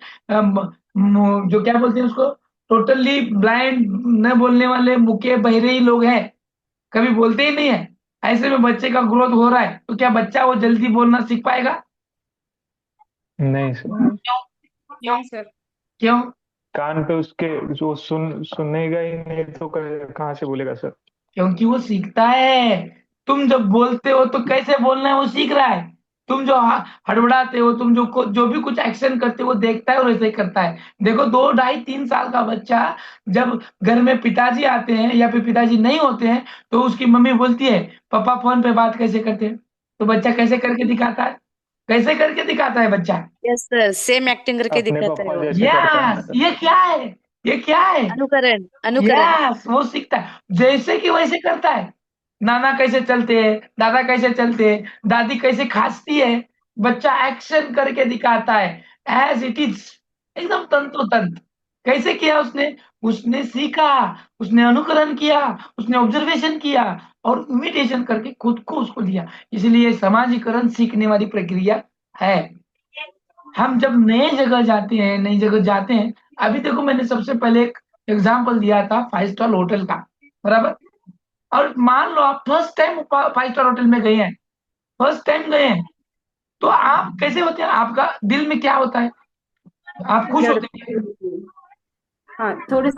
जो क्या बोलते हैं उसको, टोटली ब्लाइंड न बोलने वाले मुके बहिरे ही लोग हैं, कभी बोलते ही नहीं है। ऐसे में बच्चे का ग्रोथ हो रहा है, तो क्या बच्चा वो जल्दी बोलना सीख पाएगा? नहीं सर। क्यों? क्यों? नहीं सर। क्यों? कान पे उसके जो सुनेगा ही नहीं तो कहाँ से बोलेगा सर? क्योंकि वो सीखता है। तुम जब बोलते हो तो कैसे बोलना है वो सीख रहा है। तुम जो हड़बड़ाते हो, तुम जो भी कुछ एक्शन करते हो वो देखता है और वैसे ही करता है। देखो 2 ढाई 3 साल का बच्चा जब घर में पिताजी आते हैं या फिर पिताजी नहीं होते हैं, तो उसकी मम्मी बोलती है पापा फोन पे बात कैसे करते हैं, तो बच्चा कैसे करके दिखाता है? कैसे करके दिखाता है बच्चा? यस सर, सेम एक्टिंग करके अपने दिखाता है पापा वो। जैसे करता है ना यस, सर। ये क्या है? ये क्या है? अनुकरण, अनुकरण। यस, वो सीखता है जैसे कि वैसे करता है। नाना कैसे चलते हैं, दादा कैसे चलते हैं, दादी कैसे खांसती है, बच्चा एक्शन करके दिखाता है एज इट इज, एकदम तंतोतंत। कैसे किया उसने? उसने सीखा, उसने अनुकरण किया, उसने ऑब्जर्वेशन किया और इमिटेशन करके खुद को उसको दिया। इसलिए समाजीकरण सीखने वाली प्रक्रिया है। हम जब नई जगह जाते हैं, अभी देखो मैंने सबसे पहले एक एग्जांपल दिया था 5 स्टार होटल का, बराबर? और मान लो आप फर्स्ट टाइम 5 स्टार होटल में गए हैं, फर्स्ट टाइम गए हैं, तो आप कैसे होते हैं? आपका दिल में क्या होता है? आप खुश होते हैं, हाँ, थोड़ी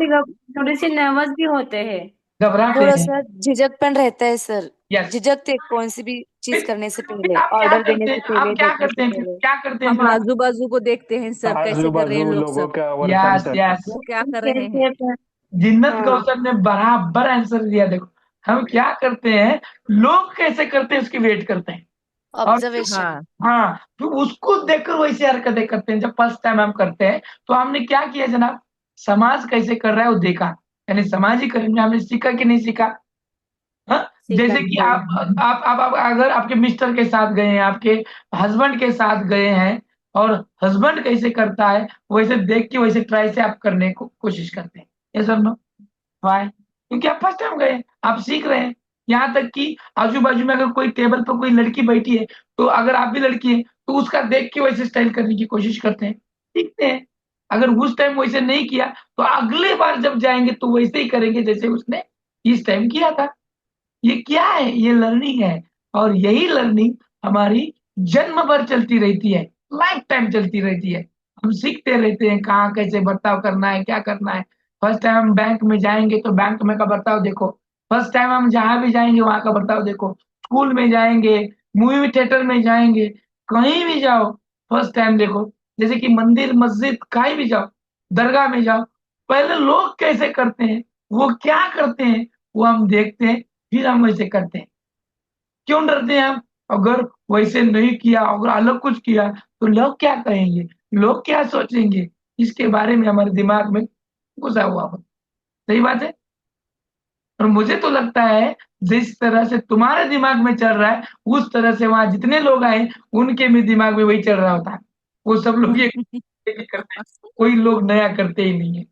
सी नर्वस भी होते हैं। घबराते थोड़ा हैं? सा झिझकपन रहता है सर। यस। झिझकते कौन सी भी चीज फिर करने से फिर पहले, आप क्या ऑर्डर देने करते से हैं? आप पहले, क्या देखने से करते हैं फिर? पहले। क्या करते हैं हम फिर आप? आजू बाजू को देखते हैं सर, कैसे आजू कर रहे हैं बाजू लोग लोगों सब, का वर्तन यस सर। यस। वो क्या कर रहे हैं। कैसे जिन्नत हाँ। कौसर ने बराबर आंसर दिया। देखो हम क्या करते हैं, लोग कैसे करते हैं उसकी वेट करते हैं। और ऑब्जर्वेशन। हाँ। हाँ, तो उसको देखकर वैसे हरकतें करते हैं। जब फर्स्ट टाइम हम करते हैं तो हमने क्या किया जनाब, समाज कैसे कर रहा है वो देखा, यानी समाजीकरण में हमने सीखा कि नहीं सीखा? हाँ, सीखा जैसे कि सर। आप अगर आपके मिस्टर के साथ गए हैं, आपके हस्बैंड के साथ गए हैं, और हस्बैंड कैसे करता है वैसे देख के वैसे ट्राई से आप करने को कोशिश करते हैं। ये सब नो वाई, क्योंकि आप फर्स्ट टाइम गए हैं, आप सीख रहे हैं। यहाँ तक कि आजू बाजू में अगर कोई टेबल पर कोई लड़की बैठी है, तो अगर आप भी लड़की है तो उसका देख के वैसे स्टाइल करने की कोशिश करते हैं, सीखते हैं। अगर उस टाइम वैसे नहीं किया तो अगले बार जब जाएंगे तो वैसे ही करेंगे जैसे उसने इस टाइम किया था। ये क्या है? ये लर्निंग है। और यही लर्निंग हमारी जन्म भर चलती रहती है, लाइफ टाइम चलती रहती है। हम सीखते रहते हैं कहाँ कैसे बर्ताव करना है, क्या करना है। फर्स्ट टाइम हम बैंक में जाएंगे तो बैंक में का बर्ताव देखो, फर्स्ट टाइम हम जहां भी जाएंगे वहां का बर्ताव देखो, स्कूल में जाएंगे, मूवी थिएटर में जाएंगे, कहीं भी जाओ फर्स्ट टाइम देखो। जैसे कि मंदिर मस्जिद कहीं भी जाओ, दरगाह में जाओ, पहले लोग कैसे करते हैं, वो क्या करते हैं, वो हम देखते हैं, फिर हम वैसे करते हैं। क्यों डरते हैं हम? अगर वैसे नहीं किया, अगर अलग कुछ किया तो लोग क्या कहेंगे, लोग क्या सोचेंगे, इसके बारे में हमारे दिमाग में घुसा हुआ हो। सही बात है। और मुझे तो लगता है जिस तरह से तुम्हारे दिमाग में चल रहा है, उस तरह से वहां जितने लोग आए उनके भी दिमाग में वही चल रहा होता है। वो सब लोग ये करते हैं, कोई लोग नया करते ही नहीं है।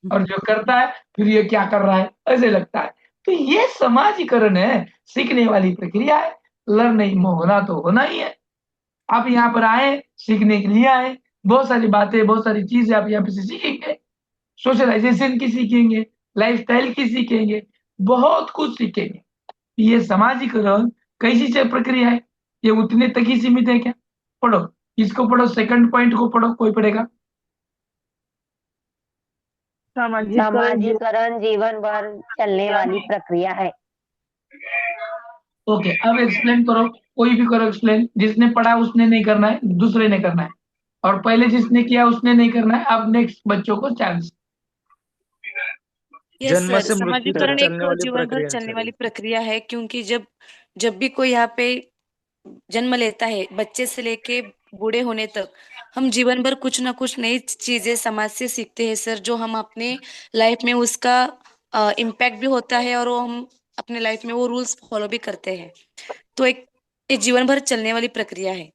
और जो करता है फिर ये क्या कर रहा है ऐसे लगता है। तो ये समाजीकरण है, सीखने वाली प्रक्रिया है। लर्निंग होना तो होना ही है। आप यहाँ पर आए, सीखने के लिए आए, बहुत सारी बातें, बहुत सारी चीजें आप यहाँ पे से सीखेंगे, सोशलाइजेशन की सीखेंगे, लाइफस्टाइल की सीखेंगे, बहुत कुछ सीखेंगे। ये समाजीकरण कैसी से प्रक्रिया है? ये उतने तक ही सीमित है क्या? पढ़ो, इसको पढ़ो, सेकंड पॉइंट को पढ़ो, कोई पढ़ेगा? सामाजिकरण समाजीकरण जीवन भर चलने वाली प्रक्रिया है। ओके, अब एक्सप्लेन करो, कोई भी करो एक्सप्लेन। जिसने पढ़ा उसने नहीं करना है, दूसरे ने करना है। और पहले जिसने किया उसने नहीं करना है। अब नेक्स्ट बच्चों को चांस। यस जन्म सर, से मृत्यु तक समाजीकरण एक चलने वाली जीवन भर प्रक्रिया है चलने सर वाली ये। प्रक्रिया है, क्योंकि जब जब भी कोई यहाँ पे जन्म लेता है, बच्चे से लेके बूढ़े होने तक, हम जीवन भर कुछ ना कुछ नई चीजें समाज से सीखते हैं सर, जो हम अपने लाइफ में उसका इम्पैक्ट भी होता है, और वो हम अपने लाइफ में वो रूल्स फॉलो भी करते हैं। तो एक ये जीवन भर चलने वाली प्रक्रिया है।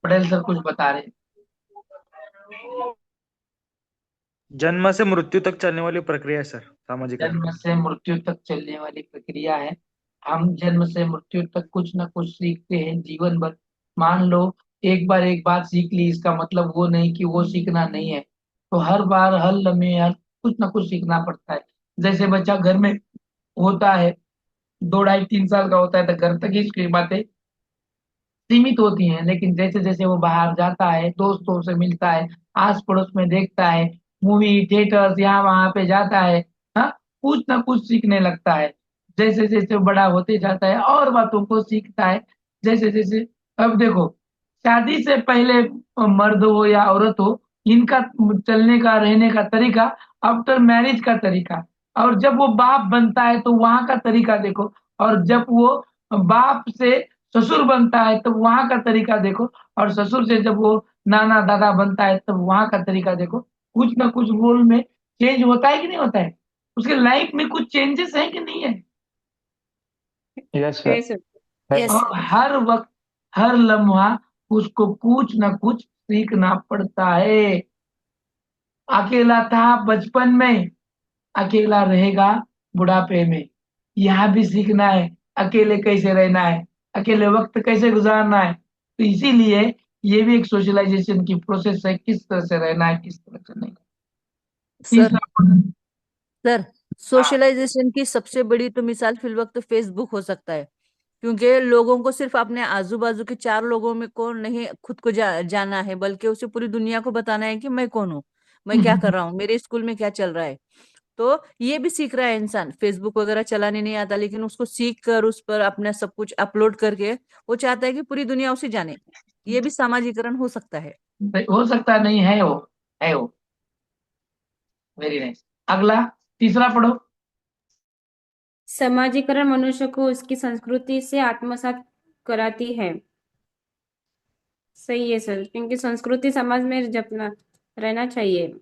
पटेल सर कुछ बता रहे हैं। जन्म से मृत्यु तक चलने वाली प्रक्रिया है सर सामाजिकरण। जन्म से मृत्यु तक चलने वाली प्रक्रिया है। हम जन्म से मृत्यु तक कुछ ना कुछ सीखते हैं जीवन भर। मान लो एक बार एक बात सीख ली, इसका मतलब वो नहीं कि वो सीखना नहीं है। तो हर बार हर लम्हे हर कुछ ना कुछ सीखना पड़ता है। जैसे बच्चा घर में होता है, 2 ढाई 3 साल का होता है, तो घर तक ही उसकी बातें सीमित होती हैं। लेकिन जैसे जैसे वो बाहर जाता है, दोस्तों से मिलता है, आस पड़ोस में देखता है, मूवी थिएटर्स यहाँ वहां पे जाता है, हाँ, कुछ ना कुछ सीखने लगता है। जैसे जैसे वो बड़ा होते जाता है और बातों को सीखता है। जैसे जैसे अब देखो, शादी से पहले मर्द हो या औरत हो, इनका चलने का रहने का तरीका, आफ्टर मैरिज का तरीका, और जब वो बाप बनता है तो वहां का तरीका देखो, और जब वो बाप से ससुर बनता है तो वहां का तरीका देखो, और ससुर से जब वो नाना दादा बनता है तब वहां का तरीका देखो। कुछ ना कुछ रोल में चेंज होता है कि नहीं होता है? उसके लाइफ में कुछ चेंजेस है कि नहीं है? यस है सर। सर। है। यस और हर वक्त हर लम्हा उसको कुछ ना कुछ सीखना पड़ता है। अकेला था बचपन में, अकेला रहेगा बुढ़ापे में। यहाँ भी सीखना है अकेले कैसे रहना है, अकेले वक्त कैसे गुजारना है। तो इसीलिए ये भी एक सोशलाइजेशन की प्रोसेस है, किस तरह से रहना है किस तरह से नहीं। सर तीसरा, सर हाँ, सोशलाइजेशन की सबसे बड़ी तो मिसाल फिल वक्त फेसबुक हो सकता है, क्योंकि लोगों को सिर्फ अपने आजू बाजू के 4 लोगों में को नहीं खुद को जाना है, बल्कि उसे पूरी दुनिया को बताना है कि मैं कौन हूँ, मैं क्या कर रहा हूँ, मेरे स्कूल में क्या चल रहा है। तो ये भी सीख रहा है इंसान। फेसबुक वगैरह चलाने नहीं आता, लेकिन उसको सीख कर उस पर अपना सब कुछ अपलोड करके वो चाहता है कि पूरी दुनिया उसे जाने। ये भी सामाजिकरण हो सकता है। हो सकता नहीं है वो, है वो। Very nice. अगला, तीसरा पढ़ो। समाजीकरण मनुष्य को उसकी संस्कृति से आत्मसात कराती है। सही है सर, क्योंकि संस्कृति समाज में जपना रहना चाहिए।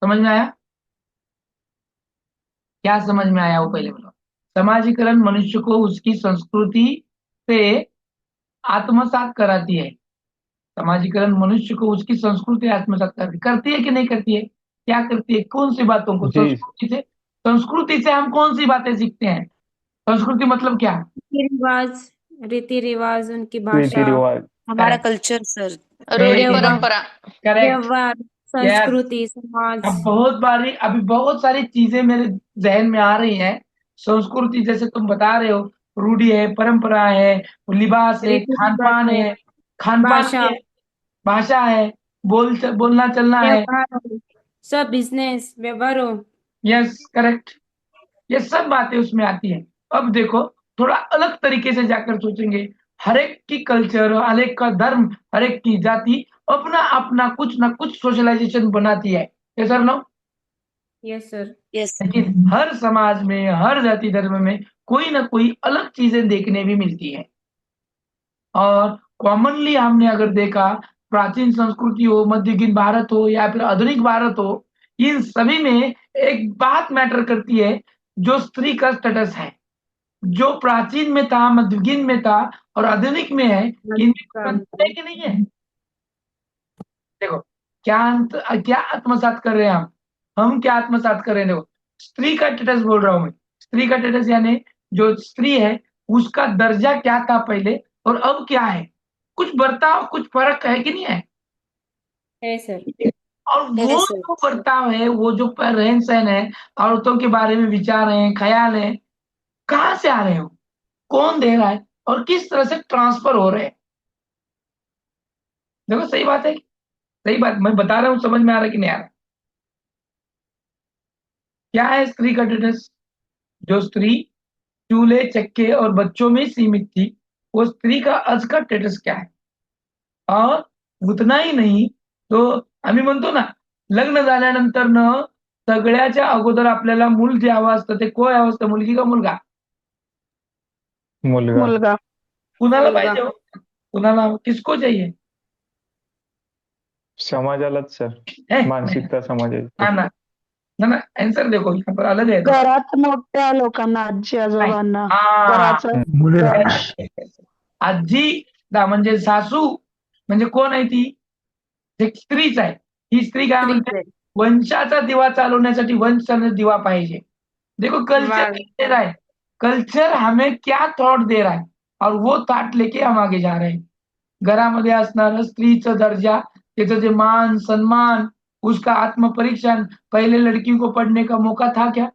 समझ में आया? क्या समझ में आया वो पहले बोलो। समाजीकरण मनुष्य को उसकी संस्कृति से आत्मसात कराती है। समाजीकरण मनुष्य को उसकी संस्कृति आत्मसात करती है कि नहीं करती है? क्या करती है? कौन सी बातों को? जी। संस्कृति से हम कौन सी बातें सीखते हैं? संस्कृति मतलब क्या? रीति रिवाज, उनकी रीति भाषा, रिवाज। हमारा करेक्ट। Culture sir. रूढ़ि व्यवहार, परंपरा। करेक्ट। व्यवहार, यस। संस्कृति, समाज। अब बहुत बारी अभी बहुत सारी चीजें मेरे जहन में आ रही हैं। संस्कृति जैसे तुम बता रहे हो, रूढ़ी है, परंपरा है, लिबास है, रीति खान रिवाज पान है, है, खान पान भाषा, की भाषा है, बोलना चलना है। व्यवहार हो, सब बिजनेस व्यवहार हो। Yes, correct. ये सब बातें उसमें आती हैं। अब देखो, थोड़ा अलग तरीके से जाकर सोचेंगे। हर एक की कल्चर, हर एक का धर्म, हर एक की जाति अपना अपना कुछ ना कुछ सोशलाइजेशन बनाती है। ये sir no. Yes sir. Yes. लेकिन हर समाज में, हर जाति धर्म में कोई ना कोई अलग चीजें देखने भी मिलती हैं। और कॉमनली हमने अगर देखा, प्राचीन संस्कृति हो, मध्ययुगीन भारत हो या फिर आधुनिक भारत हो, इन सभी में एक बात मैटर करती है, जो स्त्री का स्टेटस है। जो प्राचीन में था, मध्ययुगीन में था और आधुनिक में है, इनमें कोई अंतर है कि नहीं है? देखो, क्या आत्मसात कर रहे हैं हम क्या आत्मसात कर रहे हैं? देखो, स्त्री का स्टेटस बोल रहा हूं मैं। स्त्री का स्टेटस यानी जो स्त्री है उसका दर्जा क्या था पहले और अब क्या है। कुछ बर्ताव, कुछ फर्क है कि नहीं है? है सर। और है वो सर। जो बर्ताव है, वो जो रहन सहन है, औरतों के बारे में विचार है, ख्याल है, कहाँ से आ रहे हो, कौन दे रहा है और किस तरह से ट्रांसफर हो रहे हैं? देखो, सही बात है, सही बात मैं बता रहा हूँ, समझ में आ रहा है कि नहीं आ रहा? क्या है स्त्री का स्टेटस? जो स्त्री चूल्हे चक्के और बच्चों में सीमित थी, वो स्त्री का आज का स्टेटस क्या है? और उतना ही नाही, तो आम्ही म्हणतो ना, लग्न झाल्यानंतर न सगळ्याच्या अगोदर आपल्याला मूल जे हवं असतं ते कोण हवं असतं, मुलगी का मुलगा? मुलगा। मुलगा. कुणाला मुलगा पाहिजे हो? कुणाला किसको चाहिए? समाजालाच सर, है मानसिकता समाजाची. ना ना ना ना, आन्सर देखो यहाँ पर अलग है थोड़ा. घरात मोठ्या लोकांना, आजी नाही. आजोबांना, हा घराचं वंश. आजी म्हणजे सासू म्हणजे कोण आहे ती? एक स्त्रीच आहे. ही स्त्री काय स्त्रीच म्हणते? आहे. वंशाचा दिवा चालवण्यासाठी वंश चालवण्याचा दिवा पाहिजे. देखो कल्चर वाह! क्या दे रहा है, कल्चर हमें क्या थॉट दे रहा है और वो थॉट लेके हम आगे जा रहे हैं. घरामध्ये असणारं स्त्रीचं दर्जा, त्याचं जे मान सन्मान, उसका आत्मपरीक्षण. पहले लड़की को पढ़ने का मौका था क्या?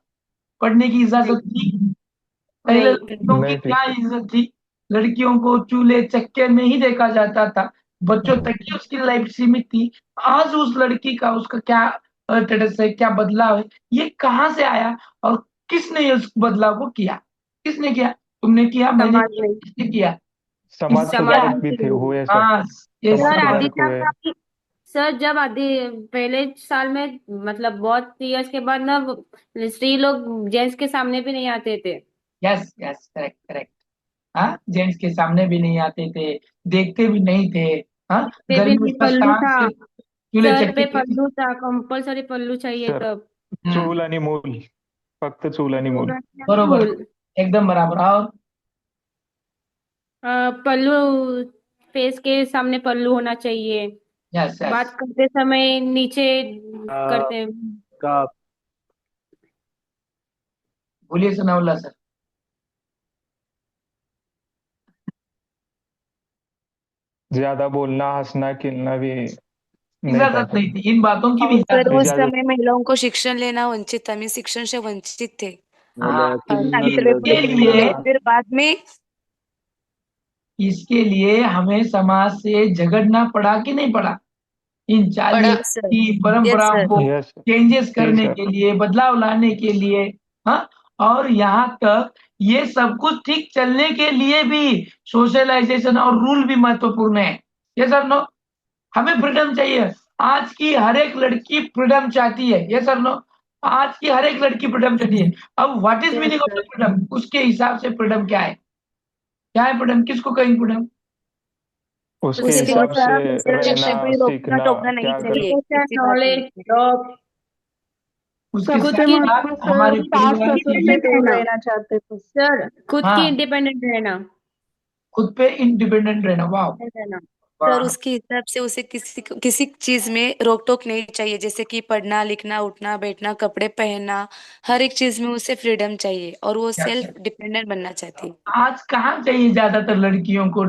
पढ़ने की इजाजत थी? पहले नहीं. लड़कियों की नाही थे. क्या इज्जत थी? लड़कियों को चूल्हे चक्के में ही देखा जाता था. बच्चों तक ही उसकी लाइफ सीमित थी. आज उस लड़की का उसका क्या स्टेटस है, क्या बदलाव है, ये कहाँ से आया और किसने उस बदलाव को किया? किसने किया? तुमने किया, मैंने समाज किया, में किसने किया? समाज इससे क्या समाज है? सुधारक में भी थे, शुरू हुए हुई. सर. हाँ, ये समाज सर समाज. अभी सुधारक तक हुए. काफी सर जब आदि पहले साल में मतलब बहुत इयर्स के बाद ना स्त्री लोग जेंट्स के सामने भी नहीं आते थे. Yes yes, correct correct. हाँ, जेंट्स के सामने भी नहीं आते थे, देखते भी नहीं थे. हाँ, पे घर भी में नहीं, उसका पल्लू स्थान था, सिर्फ चूल्हे सर चक्की पे पे. पल्लू था, कंपल्सरी पल्लू चाहिए सर, तब. चूल आणि मूल, फक्त चूल आणि मूल. बरोबर, फूल एकदम बराबर. और पल्लू फेस के सामने पल्लू होना चाहिए. Yes yes. बात करते समय नीचे करते हैं. का बोलिए सनाउल्ला सर. ज्यादा बोलना, हंसना, खेलना भी नहीं था इजाजत सर. नहीं थी, इन बातों की भी और सर इजाजत. उस इजाजत. समय महिलाओं को शिक्षण लेना वंचित था, मैं शिक्षण से वंचित थे. हाँ, और सावित्रीबाई इसके फुले जी लिए बोले, फिर बाद में इसके लिए हमें समाज से झगड़ना पड़ा कि नहीं पड़ा? इन चालीस यस सर. की यस परंपराओं सर. को यस सर. चेंजेस जी करने सर. के लिए, बदलाव लाने के लिए. हाँ, और यहाँ तक ये सब कुछ ठीक चलने के लिए भी सोशलाइजेशन और रूल भी महत्वपूर्ण है. ये सर नो, हमें फ्रीडम चाहिए. आज की हर एक लड़की फ्रीडम चाहती है. ये सर नो, आज की हर एक लड़की फ्रीडम चाहती है. अब what is yes meaning of the sir. Freedom? उसके हिसाब से फ्रीडम क्या है? क्या है फ्रीडम? किसको कहेंगे फ्रीडम? उसके उसके हिसाब बहुत से सारा फैसिलिटी रहना, है, कोई रोकना सीखना, टोकना नहीं क्या कर. चाहिए, एजुकेशन, ऐसी बात नहीं नॉलेज, है. जॉब. उसके सबसे साथ साथ महत्व हमारे सास परिवार ससुर से की. इंडिपेंडेंट दूर रहना. रहना चाहते थे. सर खुद की हाँ, इंडिपेंडेंट रहना. खुद पे इंडिपेंडेंट रहना. वाह रहना. सर वाह. उसके हिसाब से उसे किसी किसी चीज में रोक टोक नहीं चाहिए, जैसे कि पढ़ना लिखना उठना बैठना कपड़े पहनना, हर एक चीज में उसे फ्रीडम चाहिए और वो Yes, सेल्फ sir. डिपेंडेंट बनना चाहती है. आज कहाँ चाहिए ज्यादातर लड़कियों को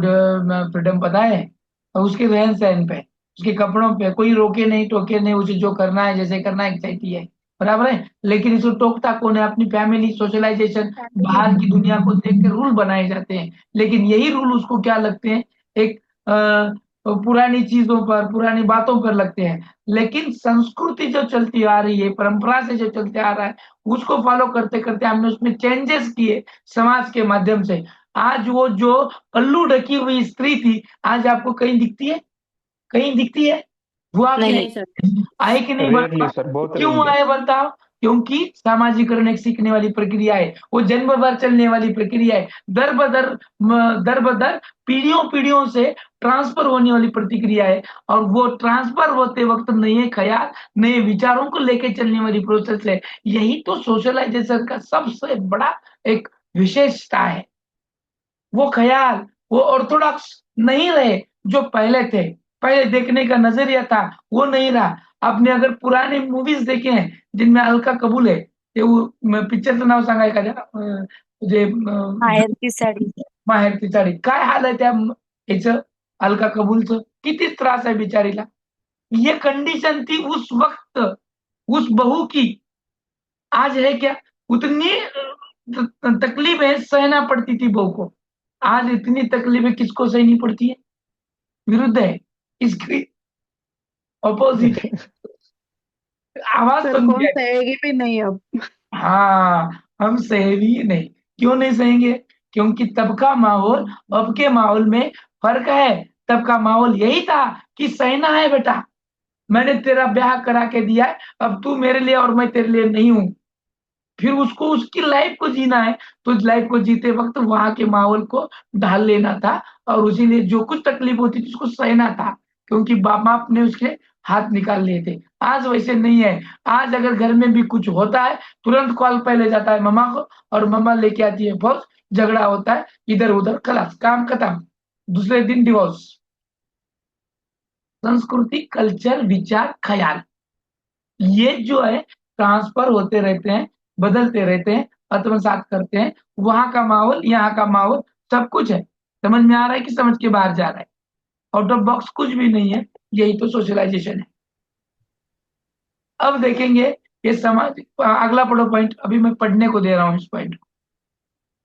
फ्रीडम? पता है? और उसके रहन सहन पे, उसके कपड़ों पे कोई रोके नहीं टोके नहीं, उसे जो करना है जैसे करना है चाहती है. बराबर है. लेकिन इसको टोकता कौन है? अपनी फैमिली, सोशलाइजेशन, बाहर की दुनिया को देख के रूल बनाए जाते हैं. लेकिन यही रूल उसको क्या लगते हैं? एक पुरानी चीजों पर, पुरानी बातों पर लगते हैं. लेकिन संस्कृति जो चलती आ रही है, परंपरा से जो चलते आ रहा है, उसको फॉलो करते करते हमने उसमें चेंजेस किए समाज के माध्यम से. आज वो जो पल्लू ढकी हुई स्त्री थी, आज आपको कहीं दिखती है? कहीं दिखती है? हुआ कि नहीं. नहीं सर. नहीं? आए कि नहीं रेयरली बदलाव? सर, बहुत क्यों रेयरली. आए बदलाव? क्योंकि सामाजिकरण एक सीखने वाली प्रक्रिया है. वो जन्म भर चलने वाली प्रक्रिया है. दर बदर पीढ़ियों पीढ़ियों से ट्रांसफर होने वाली प्रतिक्रिया है. और वो ट्रांसफर होते वक्त नए ख्याल, नए विचारों को लेके चलने वाली प्रोसेस है. यही तो सोशलाइजेशन का सबसे बड़ा एक विशेषता है. वो ख्याल, वो ऑर्थोडॉक्स नहीं रहे जो पहले थे. पहले देखने का नजरिया था, वो नहीं रहा. आपने अगर पुराने मूवीज देखे हैं जिनमें अलका कबूल है, ते वो पिक्चरचं नाव सांगा एखाद्या, जे माहेरची साडी. माहेरची साडी. काय हाल आहे त्या ह्याचं, अलका कबूलचं? किती त्रास आहे बिचारीला. ये कंडीशन थी उस वक्त उस बहू की. आज है क्या? उतनी तकलीफें सहना पड़ती थी बहू को. आज इतनी तकलीफें किसको सहनी पड़ती है? विरुद्ध है, इसकी अपोजिट है. आवाज सर सुन कौन के. सहेगी भी नहीं अब. हाँ, हम सहेंगे ही नहीं. क्यों नहीं सहेंगे? क्योंकि तब का माहौल अब के माहौल में फर्क है. तब का माहौल यही था कि सहना है बेटा, मैंने तेरा ब्याह करा के दिया है, अब तू मेरे लिए और मैं तेरे लिए नहीं हूं. फिर उसको उसकी लाइफ को जीना है, तो लाइफ को जीते वक्त वहां के माहौल को ढाल लेना था, और उसीलिए जो कुछ तकलीफ होती थी उसको सहना था, क्योंकि बाप बाप ने उसके हाथ निकाल लिए थे। आज वैसे नहीं है। आज अगर घर में भी कुछ होता है, तुरंत कॉल पहले जाता है मम्मा को, और मम्मा लेके आती है बॉस, झगड़ा होता है इधर उधर, खलास काम खत्म, दूसरे दिन डिवोर्स। संस्कृति, कल्चर, विचार, ख्याल, ये जो है ट्रांसफर होते रहते हैं, बदलते रहते हैं, आत्मसात करते हैं। वहां का माहौल, यहाँ का माहौल, सब कुछ है। समझ में आ रहा है कि समझ के बाहर जा रहा है? आउट ऑफ बॉक्स कुछ भी नहीं है। यही तो सोशलाइजेशन है। अब देखेंगे ये समाज, अगला पढ़ो पॉइंट, अभी मैं पढ़ने को दे रहा हूँ इस पॉइंट को।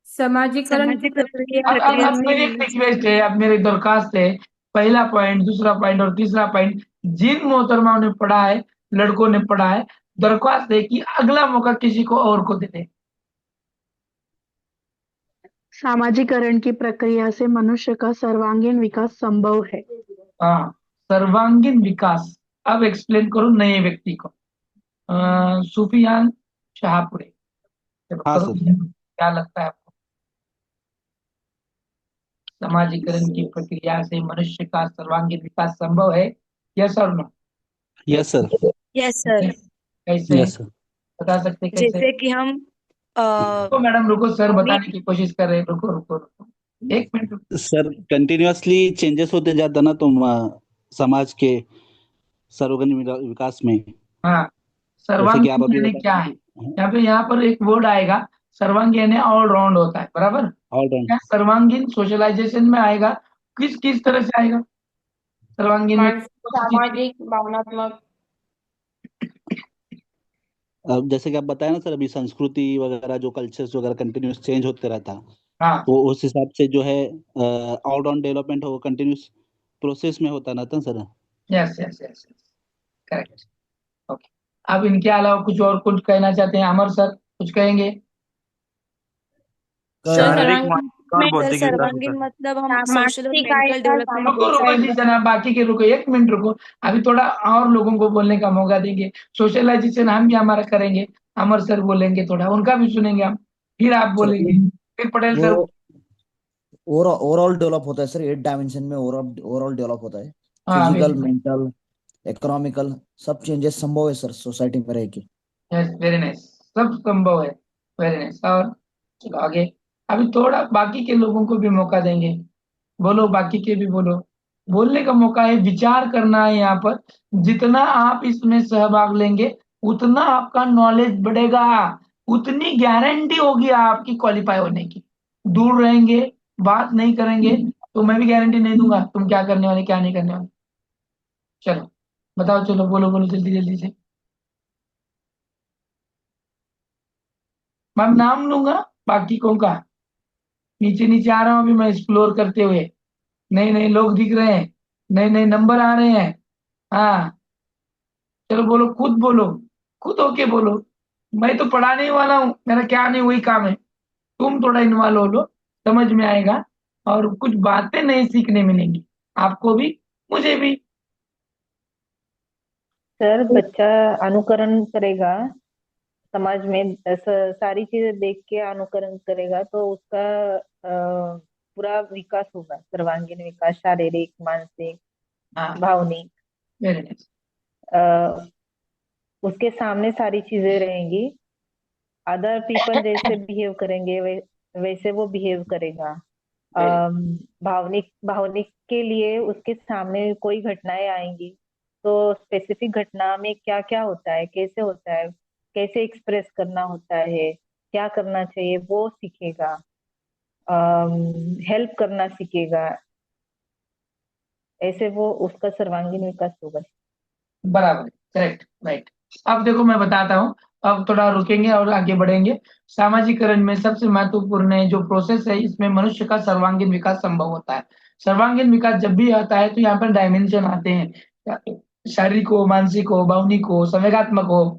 समाजीकरण की प्रक्रिया अब मेरी एक रिक्वेस्ट है, अब मेरी दरखास्त है, पहला पॉइंट, दूसरा पॉइंट और तीसरा पॉइंट जिन मोहतरमाओं ने पढ़ा है, लड़कों ने पढ़ा है, दरख्वास्त है कि अगला मौका किसी को और को दे दे। सामाजिकरण की प्रक्रिया से मनुष्य का सर्वांगीण विकास संभव है। हाँ, सर्वांगीण विकास। अब एक्सप्लेन करो नए व्यक्ति को। सुफियान शाहपुरे, चलो हाँ करो, सर। क्या लगता है आपको? समाजीकरण की प्रक्रिया से मनुष्य का सर्वांगीण विकास संभव है? यस और no? Yes sir. Yes sir. कैसे? Yes sir. बता सकते कैसे? जैसे कि हम रुको मैडम, रुको, सर अपनी बताने की कोशिश कर रहे हैं, रुको रुको रुको, एक मिनट रुको। सर कंटिन्यूअसली चेंजेस होते जाता ना तो समाज के सर्वांगीण विकास में, हाँ, जैसे कि आप सर्वांगीण अभी यानी बता क्या है? यहाँ पर एक वर्ड आएगा, सर्वांगीण यानी ऑल राउंड होता है, बराबर? ऑलराउंड। क्या सर्वांगीण सोशलाइजेशन में आएगा? किस किस तरह से आएगा सर्वांगीण में? मानसिक, सामाजिक, भावनात्मक। अब जैसे कि आप बताए ना सर, अभी संस्कृति वगैरह जो कल्चर्स वगैरह कंटिन्यूस चेंज होते रहता, हाँ, तो उस हिसाब से जो है ऑलराउंड डेवलपमेंट हो कंटिन्यूस प्रोसेस में होता ना था sir. Yes yes yes, correct. Okay, अब इनके अलावा कुछ कहना चाहते हैं अमर सर? कुछ कहेंगे? सर शारीरिक, सर्वांगीण मानसिक और सर बौद्धिक विकास होता सर्वांगीण है। मतलब हम सोशल और मानसिक मेंटल आएगा, डेवलपमेंट रुको बोल रुको सकते जी हैं। जना, बाकी के रुको, एक मिनट रुको। अभी थोड़ा और लोगों को बोलने का मौका देंगे। सोशलाइजेशन हम भी हमारा करेंगे, अमर सर बोलेंगे, थोड़ा उनका भी सुनेंगे हम, फिर आप सर बोलेंगे, फिर पटेल वो सर। ओवरऑल डेवलप होता है सर, 8 डायमेंशन में ओवरऑल डेवलप होता है। हाँ, अभी फिजिकल, मेंटल, इकोनॉमिकल, सब चेंजेस संभव है सर सोसाइटी में रह के। यस, वेरी नाइस, सब संभव है, वेरी नाइस। और चलो आगे, अभी थोड़ा बाकी के लोगों को भी मौका देंगे। बोलो, बाकी के भी बोलो, बोलने का मौका है, विचार करना है यहाँ पर। जितना आप इसमें सहभाग लेंगे उतना आपका नॉलेज बढ़ेगा, उतनी गारंटी होगी आपकी क्वालिफाई होने की। दूर रहेंगे, बात नहीं करेंगे, तो मैं भी गारंटी नहीं दूंगा तुम क्या करने वाले क्या नहीं करने वाले। चलो बताओ, चलो बोलो बोलो जल्दी जल्दी से। मैं नाम लूंगा बाकी को का, नीचे नीचे आ रहा हूँ अभी मैं एक्सप्लोर करते हुए। नए नए लोग दिख रहे हैं, नए नए नंबर आ रहे हैं। हाँ, चलो बोलो, खुद बोलो, खुद होके बोलो। मैं तो पढ़ाने ही वाला हूँ, मेरा क्या नहीं वही काम है। तुम थोड़ा इन्वॉल्व हो लो, समझ में आएगा, और कुछ बातें नई सीखने मिलेंगी आपको भी, मुझे भी। सर बच्चा अनुकरण करेगा, समाज में सारी चीजें देख के अनुकरण करेगा तो उसका पूरा विकास होगा, सर्वांगीण विकास, शारीरिक, मानसिक, हाँ, भावनिक। Very nice. अ, उसके सामने सारी चीजें रहेंगी, अदर पीपल जैसे बिहेव करेंगे वैसे वो बिहेव करेगा। भावनिक भावनिक के लिए उसके सामने कोई घटनाएं आएंगी तो स्पेसिफिक घटना में क्या क्या होता है, कैसे होता है, कैसे एक्सप्रेस करना होता है, क्या करना चाहिए वो सीखेगा, हेल्प करना सीखेगा। ऐसे वो उसका सर्वांगीण विकास होगा। बराबर, करेक्ट, राइट। अब देखो मैं बताता हूँ, अब थोड़ा रुकेंगे और आगे बढ़ेंगे। सामाजिकरण में सबसे महत्वपूर्ण है जो प्रोसेस है, इसमें मनुष्य का सर्वांगीण विकास संभव होता है। सर्वांगीण विकास जब भी आता है तो यहाँ पर डायमेंशन आते हैं, शारीरिक हो, मानसिक हो, भावनिक हो, संवेगात्मक हो,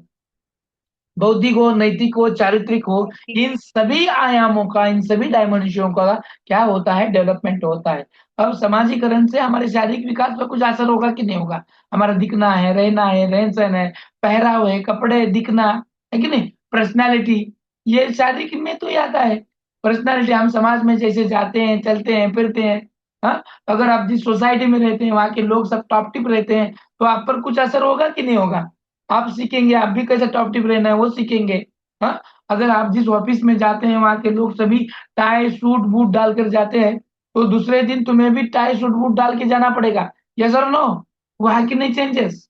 बौद्धिक हो, नैतिक हो, चारित्रिक हो। इन सभी आयामों का, इन सभी डायमेंशनों का क्या होता है, डेवलपमेंट होता है। अब समाजीकरण से हमारे शारीरिक विकास पर कुछ असर होगा कि नहीं होगा? हमारा दिखना है, रहना है, रहन सहन है, पहराव है, कपड़े, दिखना है कि नहीं, पर्सनैलिटी, ये शारीरिक में तो ही आता है। पर्सनालिटी, हम समाज में जैसे जाते हैं, चलते हैं, फिरते हैं, हाँ, अगर आप जिस सोसाइटी में रहते हैं वहाँ के लोग सब टॉप टिप रहते हैं तो आप पर कुछ असर होगा कि नहीं होगा? आप सीखेंगे, आप भी कैसे टॉप टिप रहना है वो सीखेंगे। हाँ, अगर आप जिस ऑफिस में जाते हैं वहाँ के लोग सभी टाई सूट बूट डाल कर जाते हैं तो दूसरे दिन तुम्हें भी टाई सूट बूट डाल के जाना पड़ेगा। यस और नो? वहाँ की नहीं चेंजेस,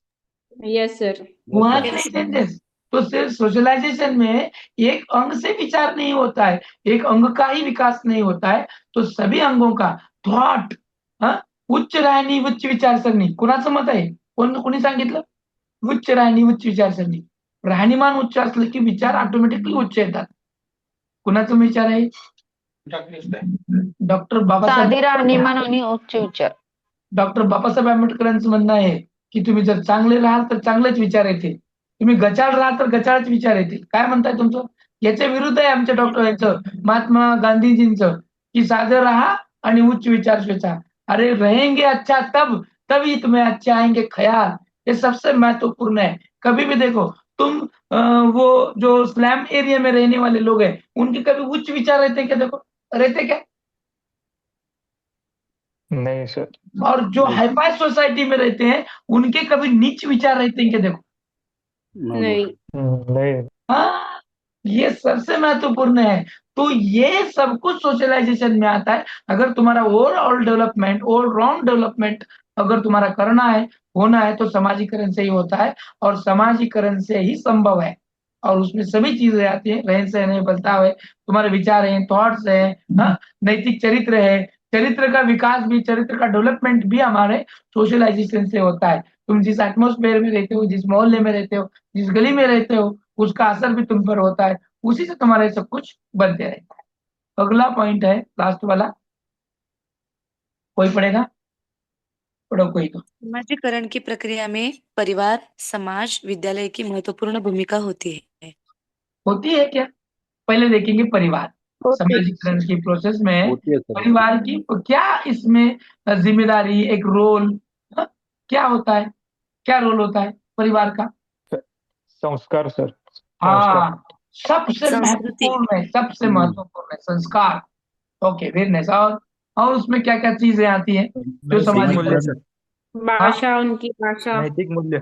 यस सर। वहाँ के Yes. नहीं चेंजेस। तो सिर्फ सोशलाइजेशन में एक अंग से विचार नहीं होता है, एक अंग का ही विकास नहीं होता है, तो सभी अंगों का थॉट, उच्च राहणी उच्च विचारसरणी कुणाचं मत आहे? कोणी सांगितलं? उच्च राहणी उच्च विचारसरणी. राहणीमान उच्च असलं की विचार ऑटोमॅटिकली उच्च येतात. कुणाचा विचार आहे? डॉक्टर बाबासाहेब साधी राहणीमान आणि उच्च विचार. डॉक्टर बाबासाहेब आंबेडकरांचं म्हणणं आहे की तुम्ही जर चांगले राहाल तर चांगलेच विचार येतील, तुम्ही गचाळ राहाल तर गचाळच विचार येतील. काय म्हणताय तुमचं? याच्या विरुद्ध आहे आमच्या डॉक्टर यांचं, महात्मा गांधीजींचं, की साधं राहा आणि उच्च विचार स्वेच्छा. अरे रहेंगे अच्छा तभी तुम्हें अच्छे आएंगे ख्याल, ये सबसे महत्वपूर्ण है. कभी भी देखो तुम वो जो स्लैम एरिया में रहने वाले लोग हैं उनके कभी उच्च विचार रहते हैं क्या? देखो रहते क्या? नहीं सर। और जो हाईफाई सोसाइटी में रहते हैं उनके कभी नीच विचार रहते हैं क्या? देखो नहीं। नहीं। हाँ, ये सबसे महत्वपूर्ण है। तो ये सब कुछ सोशलाइजेशन में आता है। अगर तुम्हारा overall development, all round development अगर तुम्हारा करना है, होना है तो समाजीकरण से ही होता है और समाजीकरण से ही संभव है। और उसमें सभी चीजें आती हैं, रहन-सहन है, बर्ताव है, तुम्हारे विचार हैं, थॉट्स हैं, नैतिक चरित्र है। चरित्र का विकास भी, चरित्र का डेवलपमेंट भी हमारे सोशलाइजेशन से होता है। तुम जिस एटमॉस्फेयर में रहते हो, जिस मोहल्ले में रहते हो, जिस गली में रहते हो, उसका असर भी तुम पर होता है, उसी से तुम्हारे सब कुछ बनते रहता है। अगला पॉइंट है लास्ट वाला, कोई पढ़ेगा? पढ़ो कोई तो। समाजीकरण की प्रक्रिया में परिवार, समाज, विद्यालय की महत्वपूर्ण भूमिका होती है। होती है क्या? पहले देखेंगे परिवार। होती समाजीकरण की प्रोसेस में होती है सर। परिवार की क्या इसमें जिम्मेदारी, एक रोल, क्या होता है? क्या रोल होता है परिवार का? संस्कार सर। संस्कार। हाँ, सबसे संस्कृति। महत्वपूर्ण है, सबसे महत्वपूर्ण है संस्कार। Okay, very nice. और उसमें क्या क्या चीजें आती हैं जो नैतिक मूल्य समाजीकरण? सर. भाषा, उनकी भाषा। नैतिक मूल्य.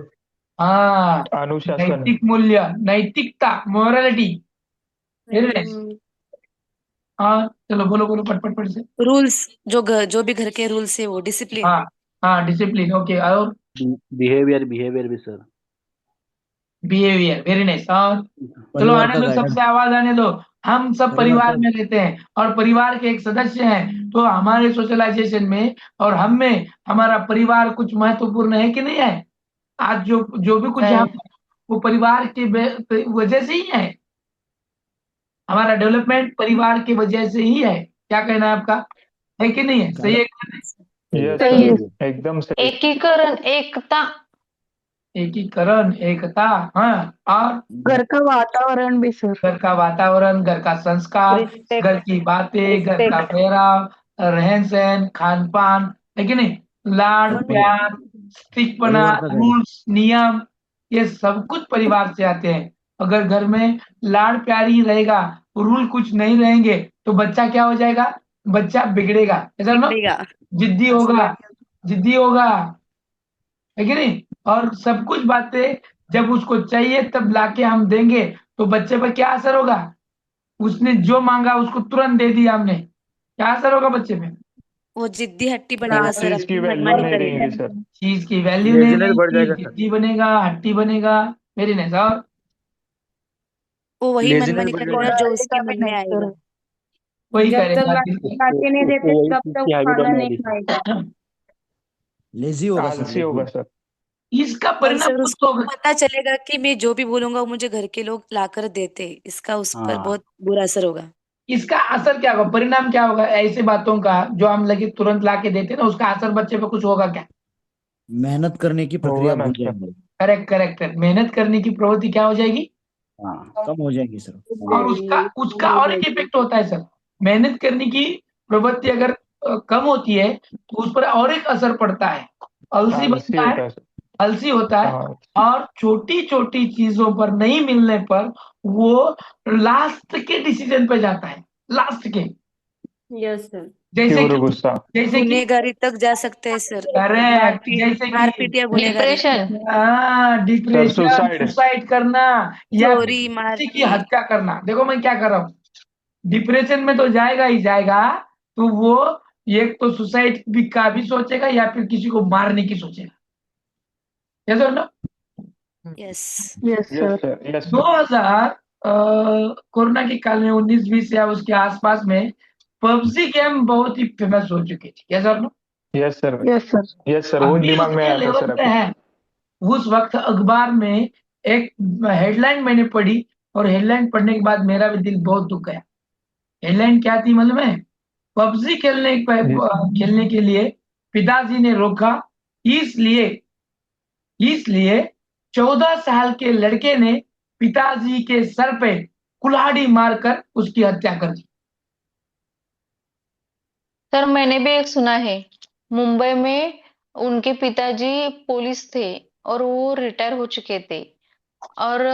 हाँ, अनुशासन। नैतिक मूल्य, नैतिकता, मोरालिटी। Very nice. हम्म, हाँ, चलो बोलो बोलो पट पट से। रूल्स, जो भी घर के रूल्स है वो डिसिप्लिन। हाँ हाँ, डिसिप्लिन। ओके, और बिहेवियर भी सर। Behaviour, very nice. और चलो परिवार आने का दो, गाइडेंस। सबसे आवाज आने दो। हम सब परिवार परिवार का में रहते हैं और परिवार के एक सदस्य हैं, तो हमारे सोशलाइजेशन में और हम में हमारा परिवार कुछ महत्वपूर्ण है कि नहीं है? आज जो जो भी कुछ है है। वो परिवार की वजह से ही है। हमारा डेवलपमेंट परिवार की वजह से ही है। क्या कहना है आपका? है कि नहीं है? सही है कि नहीं? यस सही है। सर, एकदम सही। एकीकरण, एकता. एकीकरण, एकता, हाँ। और घर का वातावरण भी सर। घर का वातावरण, घर का संस्कार, घर रिस्पेक्ट. की बातें, घर का रिस्पेक्ट. पहराव, रहन-सहन, खान-पान, है कि नहीं? लाड, प्यार, स्टिकपना, परिवार का गाइडेंस। रूल्स, नियम, ये सब कुछ परिवार से आते हैं। अगर घर में लाड प्यार ही रहेगा, रूल कुछ नहीं रहेंगे, तो बच्चा क्या हो जाएगा? बच्चा बिगड़ेगा। ऐसा ना? बिगड़ेगा। जिद्दी होगा, जिद्दी होगा, है कि नहीं? और सब कुछ बातें जब उसको चाहिए तब लाके हम देंगे तो बच्चे पर क्या असर होगा? उसने जो मांगा उसको तुरंत दे दिया हमने, क्या असर होगा बच्चे पे? वो जिद्दी हट्टी बनेगा उस सर, चीज की अपनी वैल्यू मनमानी नहीं करेगा। रहेंगी सर। चीज की वैल्यू नहीं लेजीनेस बढ़ रहेगी, जाएगा सर. जिद्दी बनेगा, हट्टी बनेगा। Very nice. और वो वही लेजीनेस मनमानी बढ़ करेगा जाएगा. जो पढ़ाई उसके का भी मन में नहीं आएगा। सर। वही जब तक करेगा लाके नहीं देते वही तब चीज तक की हैबिट खाना बनने नहीं वाली सर। खाएगा। लेजी होगा सर, आलसी लेजी। होगा सर। इसका और परिणाम सर कुछ उसको होगा। पता चलेगा कि मैं जो भी बोलूंगा वो मुझे घर के लोग लाकर देते, इसका उस पर हाँ बहुत बुरा असर होगा। इसका असर क्या होगा? परिणाम क्या होगा ऐसी बातों का जो हम लगे तुरंत लाके देते हैं ना, उसका असर बच्चे पे कुछ होगा क्या? मेहनत करने की होगा प्रक्रिया ना भूल सर। जाएंगे। Correct correct correct. मेहनत करने की प्रवृत्ति क्या हो जाएगी? हाँ कम हो जाएगी सर। हो और जाएगी, उसका हो और एक जाएगी। इफेक्ट होता है सर। मेहनत करने की प्रवृत्ति अगर कम होती है तो उस पर और एक असर पड़ता है, आलसी आलसी बनता है, होता है सर। आलसी होता है। हाँ। और छोटी छोटी चीजों पर नहीं मिलने पर वो लास्ट के डिसीजन पे जाता है, लास्ट के। Yes sir. जैसे तीव्र कि गुस्सा। जैसे कि गुनहगारी तक जा सकते हैं सर। करेक्ट, जैसे कि मारपीट या गुनहगारी। डिप्रेशन। Depression, suicide. सुसाइड करना, या फिर चोरी किसी की मारपीट। हत्या करना। देखो मैं क्या कर रहा हूँ, डिप्रेशन में तो जाएगा ही जाएगा, तो वो एक तो सुसाइड भी का भी सोचेगा या फिर किसी को मारने की सोचेगा। यस और no? Yes. Yes yes sir. Sir, yes sir. 2000 corona के काल में 19-20 या उसके आसपास में पबजी गेम बहुत ही फेमस हो चुकी थी। यस और no? Yes sir, yes sir. Yes sir, वो अभी दिमाग में उसके आया था लेवल सर पे अभी। है। उस वक्त अखबार में एक हेडलाइन मैंने पढ़ी, और हेडलाइन पढ़ने के बाद मेरा भी दिल बहुत दुख गया। हेडलाइन क्या थी मालूम है? पबजी खेलने के लिए पिताजी ने रोका, इसलिए इसलिए 14 साल के लड़के ने पिताजी के सर पे कुल्हाड़ी मारकर उसकी हत्या कर दी। सर मैंने भी एक सुना है, मुंबई में उनके पिताजी पुलिस थे और वो रिटायर हो चुके थे, और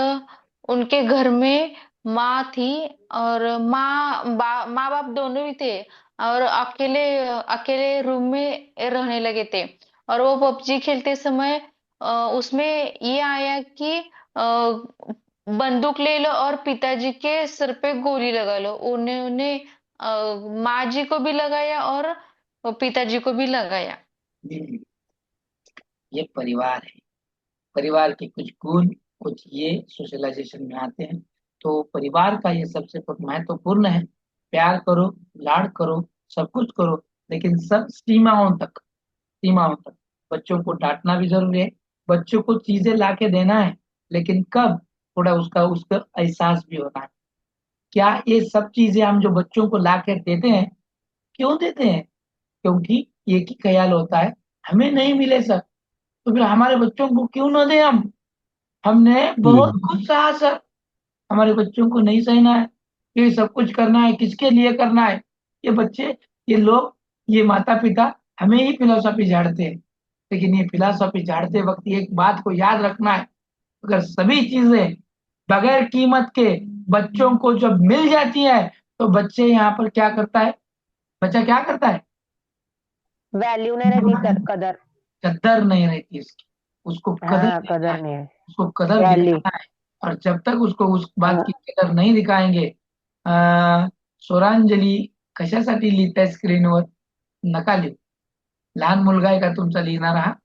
उनके घर में माँ थी, और माँ बाप दोनों ही थे, और अकेले अकेले रूम में रहने लगे थे। और वो पबजी खेलते समय उसमें ये आया कि बंदूक ले लो और पिताजी के सिर पे गोली लगा लो। उन्हें उन्हें माँ जी को भी लगाया और पिताजी को भी लगाया। ये परिवार है, परिवार के कुछ गुण, कुछ ये सोशलाइजेशन में आते हैं। तो परिवार का ये सबसे महत्वपूर्ण है। प्यार करो, लाड करो, सब कुछ करो, लेकिन सब सीमाओं तक, सीमाओं तक। बच्चों को डांटना भी जरूरी है, बच्चों को चीजें ला के देना है, लेकिन कब, थोड़ा उसका उसका एहसास भी होना है। क्या ये सब चीजें हम जो बच्चों को ला के देते हैं, क्यों देते हैं? क्योंकि एक ही ख्याल होता है, हमें नहीं मिले सर, तो फिर हमारे बच्चों को क्यों ना दें हम। हमने बहुत कुछ सहा सर, हमारे बच्चों को नहीं सहना है। ये सब कुछ करना है, किसके लिए करना है? ये बच्चे, ये लोग, ये माता पिता हमें ही फिलोसॉफी झाड़ते हैं। लेकिन ये फिलोसॉफी झाड़ते वक्त एक बात को याद रखना है, अगर सभी चीजें बगैर कीमत के बच्चों को जब मिल जाती है, तो बच्चे यहाँ पर क्या करता है, बच्चा क्या करता है? वैल्यू नहीं रहती, कदर। कदर नहीं रहती इसकी, उसको कदर हाँ, दिखाना कदर है, नहीं है। उसको कदर वैल्यू। दिखाना है। और जब तक उसको उस बात की कदर नहीं दिखाएंगे, स्वरांजली कशासाठी लिहिताय स्क्रीनवर? नका लिहू, लहान मुलगा आहे का तुमचा लिहिणारा हा?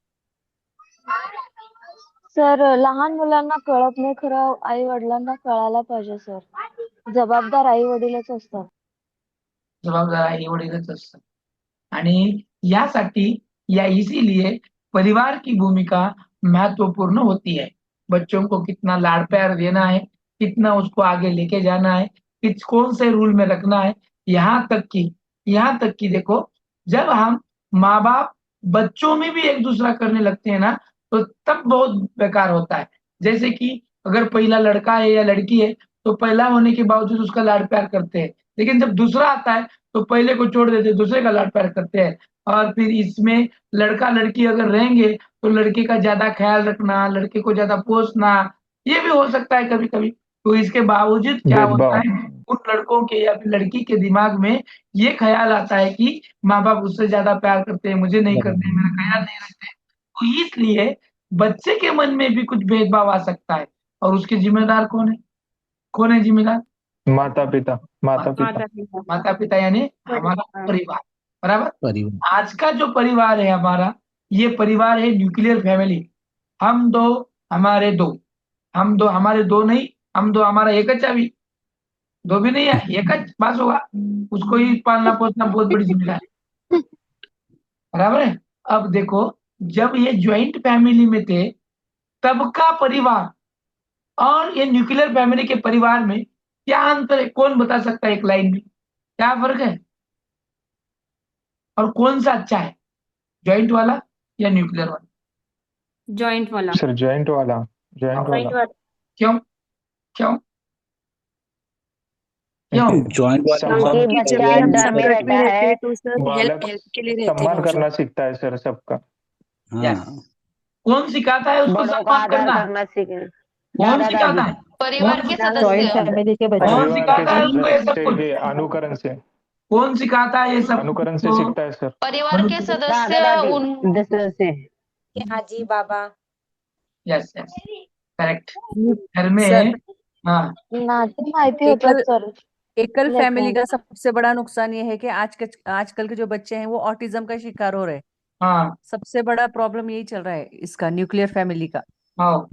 सर लहान मुलांना कळत नाही, खरं आई वडिलांना कळायला पाहिजे सर. जबाबदार आई वडीलच असतात. जबाबदार आई वडीलच असतात। आणि यासाठी, या इसीलिए परिवार की भूमिका महत्वपूर्ण होती है। बच्चों को कितना लाड़ प्यार देना है, कितना उसको आगे लेके जाना है, किस कौन से रूल में रखना है, यहाँ तक कि देखो, जब हम माँ बाप बच्चों में भी एक दूसरा करने लगते हैं ना, तो तब बहुत बेकार होता है। जैसे कि अगर पहला लड़का है या लड़की है, तो पहला होने के बावजूद उसका लाड़ प्यार करते हैं, लेकिन जब दूसरा आता है तो पहले को छोड़ देते, दूसरे का लाड प्यार करते हैं। और फिर इसमें लड़का लड़की अगर रहेंगे, तो लड़के का ज्यादा ख्याल रखना, लड़के को ज्यादा पोसना, ये भी हो सकता है कभी कभी। तो इसके बावजूद क्या होता भेदभाव। है, उन लड़कों के या फिर लड़की के दिमाग में ये ख्याल आता है कि माँ बाप उससे ज्यादा प्यार करते हैं, मुझे नहीं करते, मेरा ख्याल नहीं रखते। तो इसलिए बच्चे के मन में भी कुछ भेदभाव आ सकता है, और उसके जिम्मेदार कौन है? कौन है जिम्मेदार? माता पिता, माता पिता। माता पिता। माता पिता यानी हमारा परिवार। परिवार, बराबर। परिवार। आज का जो परिवार है हमारा, ये परिवार है न्यूक्लियर फैमिली। हम दो, हमारे दो, हम दो हमारे दो नहीं, हम दो हमारा एक अच्छा भी, दो भी नहीं है, एक पास होगा। उसको ही पालना पोसना बहुत बड़ी जिम्मेदारी, बराबर है। अब देखो, जब ये ज्वाइंट फैमिली में थे, तब का परिवार और ये न्यूक्लियर फैमिली के परिवार में क्या अंतर है? कौन बता सकता है एक लाइन में क्या फर्क है, और कौन सा अच्छा है, ज्वाइंट वाला या न्यूक्लियर वाला? जॉइंट वाला। सर जॉइंट वाला, जॉइंट वाला। जॉइंट वाला। क्यों? क्यों? क्यों? जॉइंट वाला क्योंकि क्योंकि सब बच्चा हम डर में सेपरेट भी रहता रहते है। हैं तो सर हेल्प बालक हेल्प के लिए रहते हैं सम्मान हम सब। करना सीखता है सर सबका। यस। हाँ, कौन सिखाता है उसको बड़ों का सम्मान आदर करना? करना सीखे। कौन दादा सिखाता दादी। है? परिवार के जॉइंट सदस्य फैमिली के बच्चे। कौन परिवार सिखाता है के उसको ये सब सदस्य कुछ? के अनुकरण से कौन सिखाता है ये सब अनुकरण से उसको? सीखता है सर। परिवार के मनुष्य। दादा सदस्य दादी जैसे से आजी बाबा। Yes yes, correct. घर सर में। हाँ, नाते माहिती होतात एकल सर एकल फैमिली का लेकरांना. सबसे बड़ा नुकसान ये है कि आजकल के जो बच्चे हैं वो ऑटिज्म का शिकार हो रहे हैं। हाँ, सबसे बड़ा प्रॉब्लम यही चल रहा है इसका, न्यूक्लियर फैमिली का। हाँ।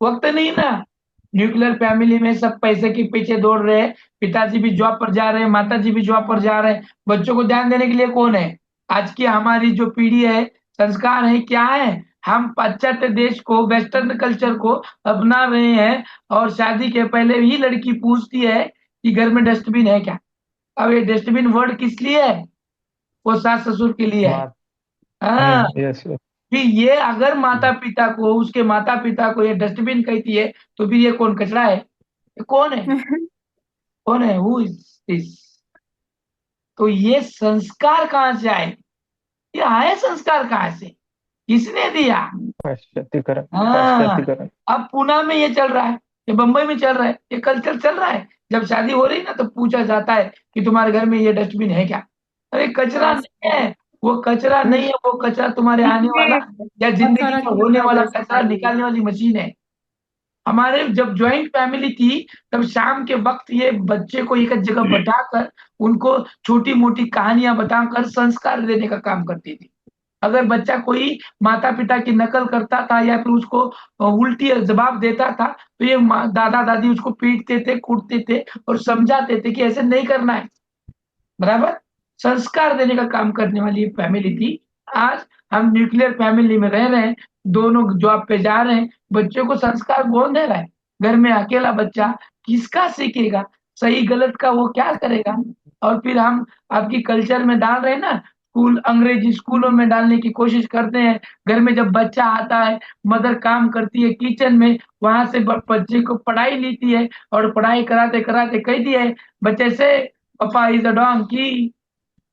वक्त नहीं ना। न्यूक्लियर फैमिली में सब पैसे के पीछे दौड़ रहे हैं। पिताजी भी जॉब पर जा रहे हैं, माताजी भी जॉब पर जा रहे हैं। बच्चों को ध्यान देने के लिए कौन है? आज की हमारी जो पीढ़ी है, संस्कार है, क्या है? हम पाश्चात्य देश को, वेस्टर्न कल्चर को अपना रहे हैं। और शादी के पहले ही लड़की पूछती है कि घर में डस्टबिन है क्या? अब ये डस्टबिन वर्ड किस लिए है? वो सास ससुर के लिए है। हाँ। Yes yes. फिर ये अगर माता पिता को, उसके माता पिता को ये डस्टबिन कहती है, तो फिर ये कौन कचरा है? ये कौन है? कौन है? Who is this? तो ये संस्कार कहाँ से आए? ये आए संस्कार कहाँ से? किसने दिया? पाश्चात्यकरण हाँ। पाश्चात्यकरण। अब पुणे में ये चल रहा है, ये बंबई में चल रहा है, ये कल्चर चल रहा है। जब शादी हो रही ना, तो पूछा जाता है कि तुम्हारे घर में ये डस्टबिन है क्या? अरे कचरा नहीं है, वो कचरा नहीं है, वो कचरा तुम्हारे आने वाला या बहुत जिंदगी सारा में चीज होने वाला progress कचरा कर रही है। निकालने वाली मशीन है। हमारे जब जॉइंट फैमिली थी, तब शाम के वक्त ये बच्चे को एक जगह बैठाकर उनको छोटी मोटी कहानियां बताकर संस्कार देने का काम करती थी। अगर बच्चा कोई माता पिता की नकल करता था या फिर उसको उल्टी जवाब देता था, तो ये दादा दादी उसको पीटते थे, कूटते थे और समझाते थे कि ऐसे नहीं करना है। बराबर संस्कार देने का काम करने वाली ये फैमिली थी। आज हम न्यूक्लियर फैमिली में रह रहे हैं, दोनों जॉब पे जा रहे हैं। बच्चों को संस्कार कौन दे रहा है? घर में अकेला बच्चा किसका सीखेगा? सही गलत का वो क्या करेगा? और फिर हम आपकी कल्चर में डाल रहे हैं ना, स्कूल, अंग्रेजी स्कूलों में डालने की कोशिश करते हैं। घर में जब बच्चा आता है, मदर काम करती है किचन में, वहां से बच्चे को पढ़ाई लेती है और पढ़ाई कराते कराते कहती है बच्चे से, पापा इज अ डोंकी।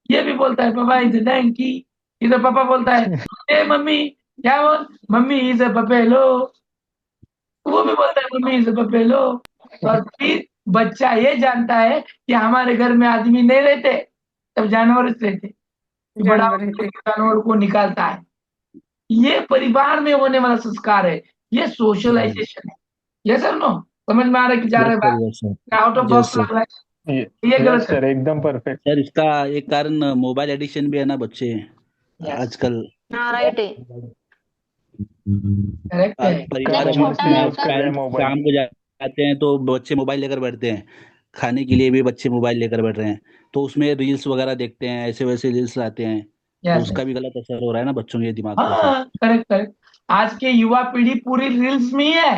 ये भी बोलता है पापा इज अ डोंकी। इधर पापा बोलता है ए मम्मी, क्या बोल? Mummy is a buffalo. वो भी बोलता है मम्मी इज अ बफेलो। और फिर बच्चा ये जानता है कि हमारे घर में आदमी नहीं रहते, तब जानवर रहते। कि बड़ा जानवर होकर रहते। के जानवर को निकालता है। ये परिवार में होने वाला संस्कार है, ये सोशलाइजेशन है। ये सर नो समझ में आ रहा है कि जा रहा है बात? Yes sir. Out of yes box sir. लग रहा है? ये यस गलत है। सर, एकदम परफेक्ट। सर इसका एक कारण मोबाइल एडिक्शन भी है ना बच्चे यस, आजकल। हाँ राइट है। करेक्ट है। परिवार जब में छोटा है तब पेरेंट्स मोबाइल। शाम को जाते हैं तो बच्चे मोबाइल लेकर बैठते हैं। खाने के लिए भी बच्चे मोबाइल लेकर बैठ रहे हैं, तो उसमें रील्स वगैरह देखते हैं, ऐसे वैसे रील्स आते हैं, तो यस उसका भी गलत असर हो रहा है ना बच्चों के दिमाग पर सर। हाँ, करेक्ट करेक्ट। आज के युवा पीढ़ी पूरी रील्स में ही है।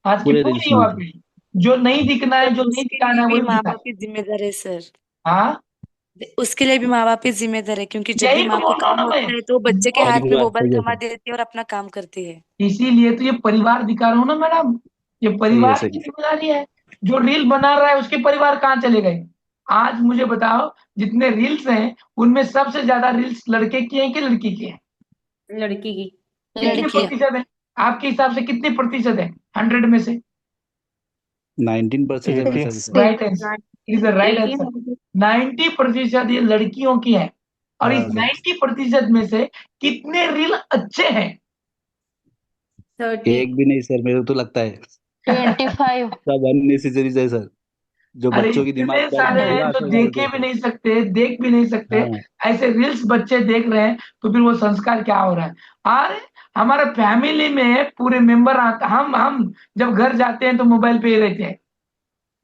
आज की पूरे रील्स पूरी में। युवा पीढ़ी जो नहीं दिखना है, सर जो नहीं उसके लिए दिखाना है, भी वही माँ दिखा है। बाप ही जिम्मेदार है सर। हाँ, उसके लिए भी माँ बाप ही जिम्मेदार है, क्योंकि जब भी यही तो माँ को बोल रहा हूँ काम ना मैं। होता है तो वो बच्चे के बहुत हाथ में परिवार मोबाइल सही है थमा सर। देती है और अपना काम करती है। इसीलिए तो ये परिवार दिखा रहा हूँ ना मैडम, ये सही है परिवार सही की है। जिम्मेदारी है। जो रील बना रहा है उसके परिवार कहाँ चले गए? आज मुझे बताओ, जितने रील्स हैं उनमें सबसे ज्यादा रील्स लड़के की हैं कि लड़की की हैं? लड़की की। कितने लड़कियां। प्रतिशत है? आपके हिसाब से कितने प्रतिशत है 100 में से? 19% है 80। Sir. Right answer is the right answer. 18 90% ये लड़कियों की है। और इस हाँ सर। 90% में से कितने रील अच्छे हैं? 30। एक भी नहीं सर, मेरे को तो लगता है 25। सब अननेसेसरीज है सर, जो अरे बच्चों की दिमाग इतने पर सारे हैं बुरा जो असर डालते देखे हैं भी सर। नहीं सकते, देख भी नहीं सकते। हाँ। ऐसे रील्स बच्चे देख रहे हैं, तो फिर वो संस्कार क्या हो रहा है? अरे हमारे फैमिली में पूरे मेंबर हम जब घर जाते हैं तो मोबाइल पे ही रहते हैं।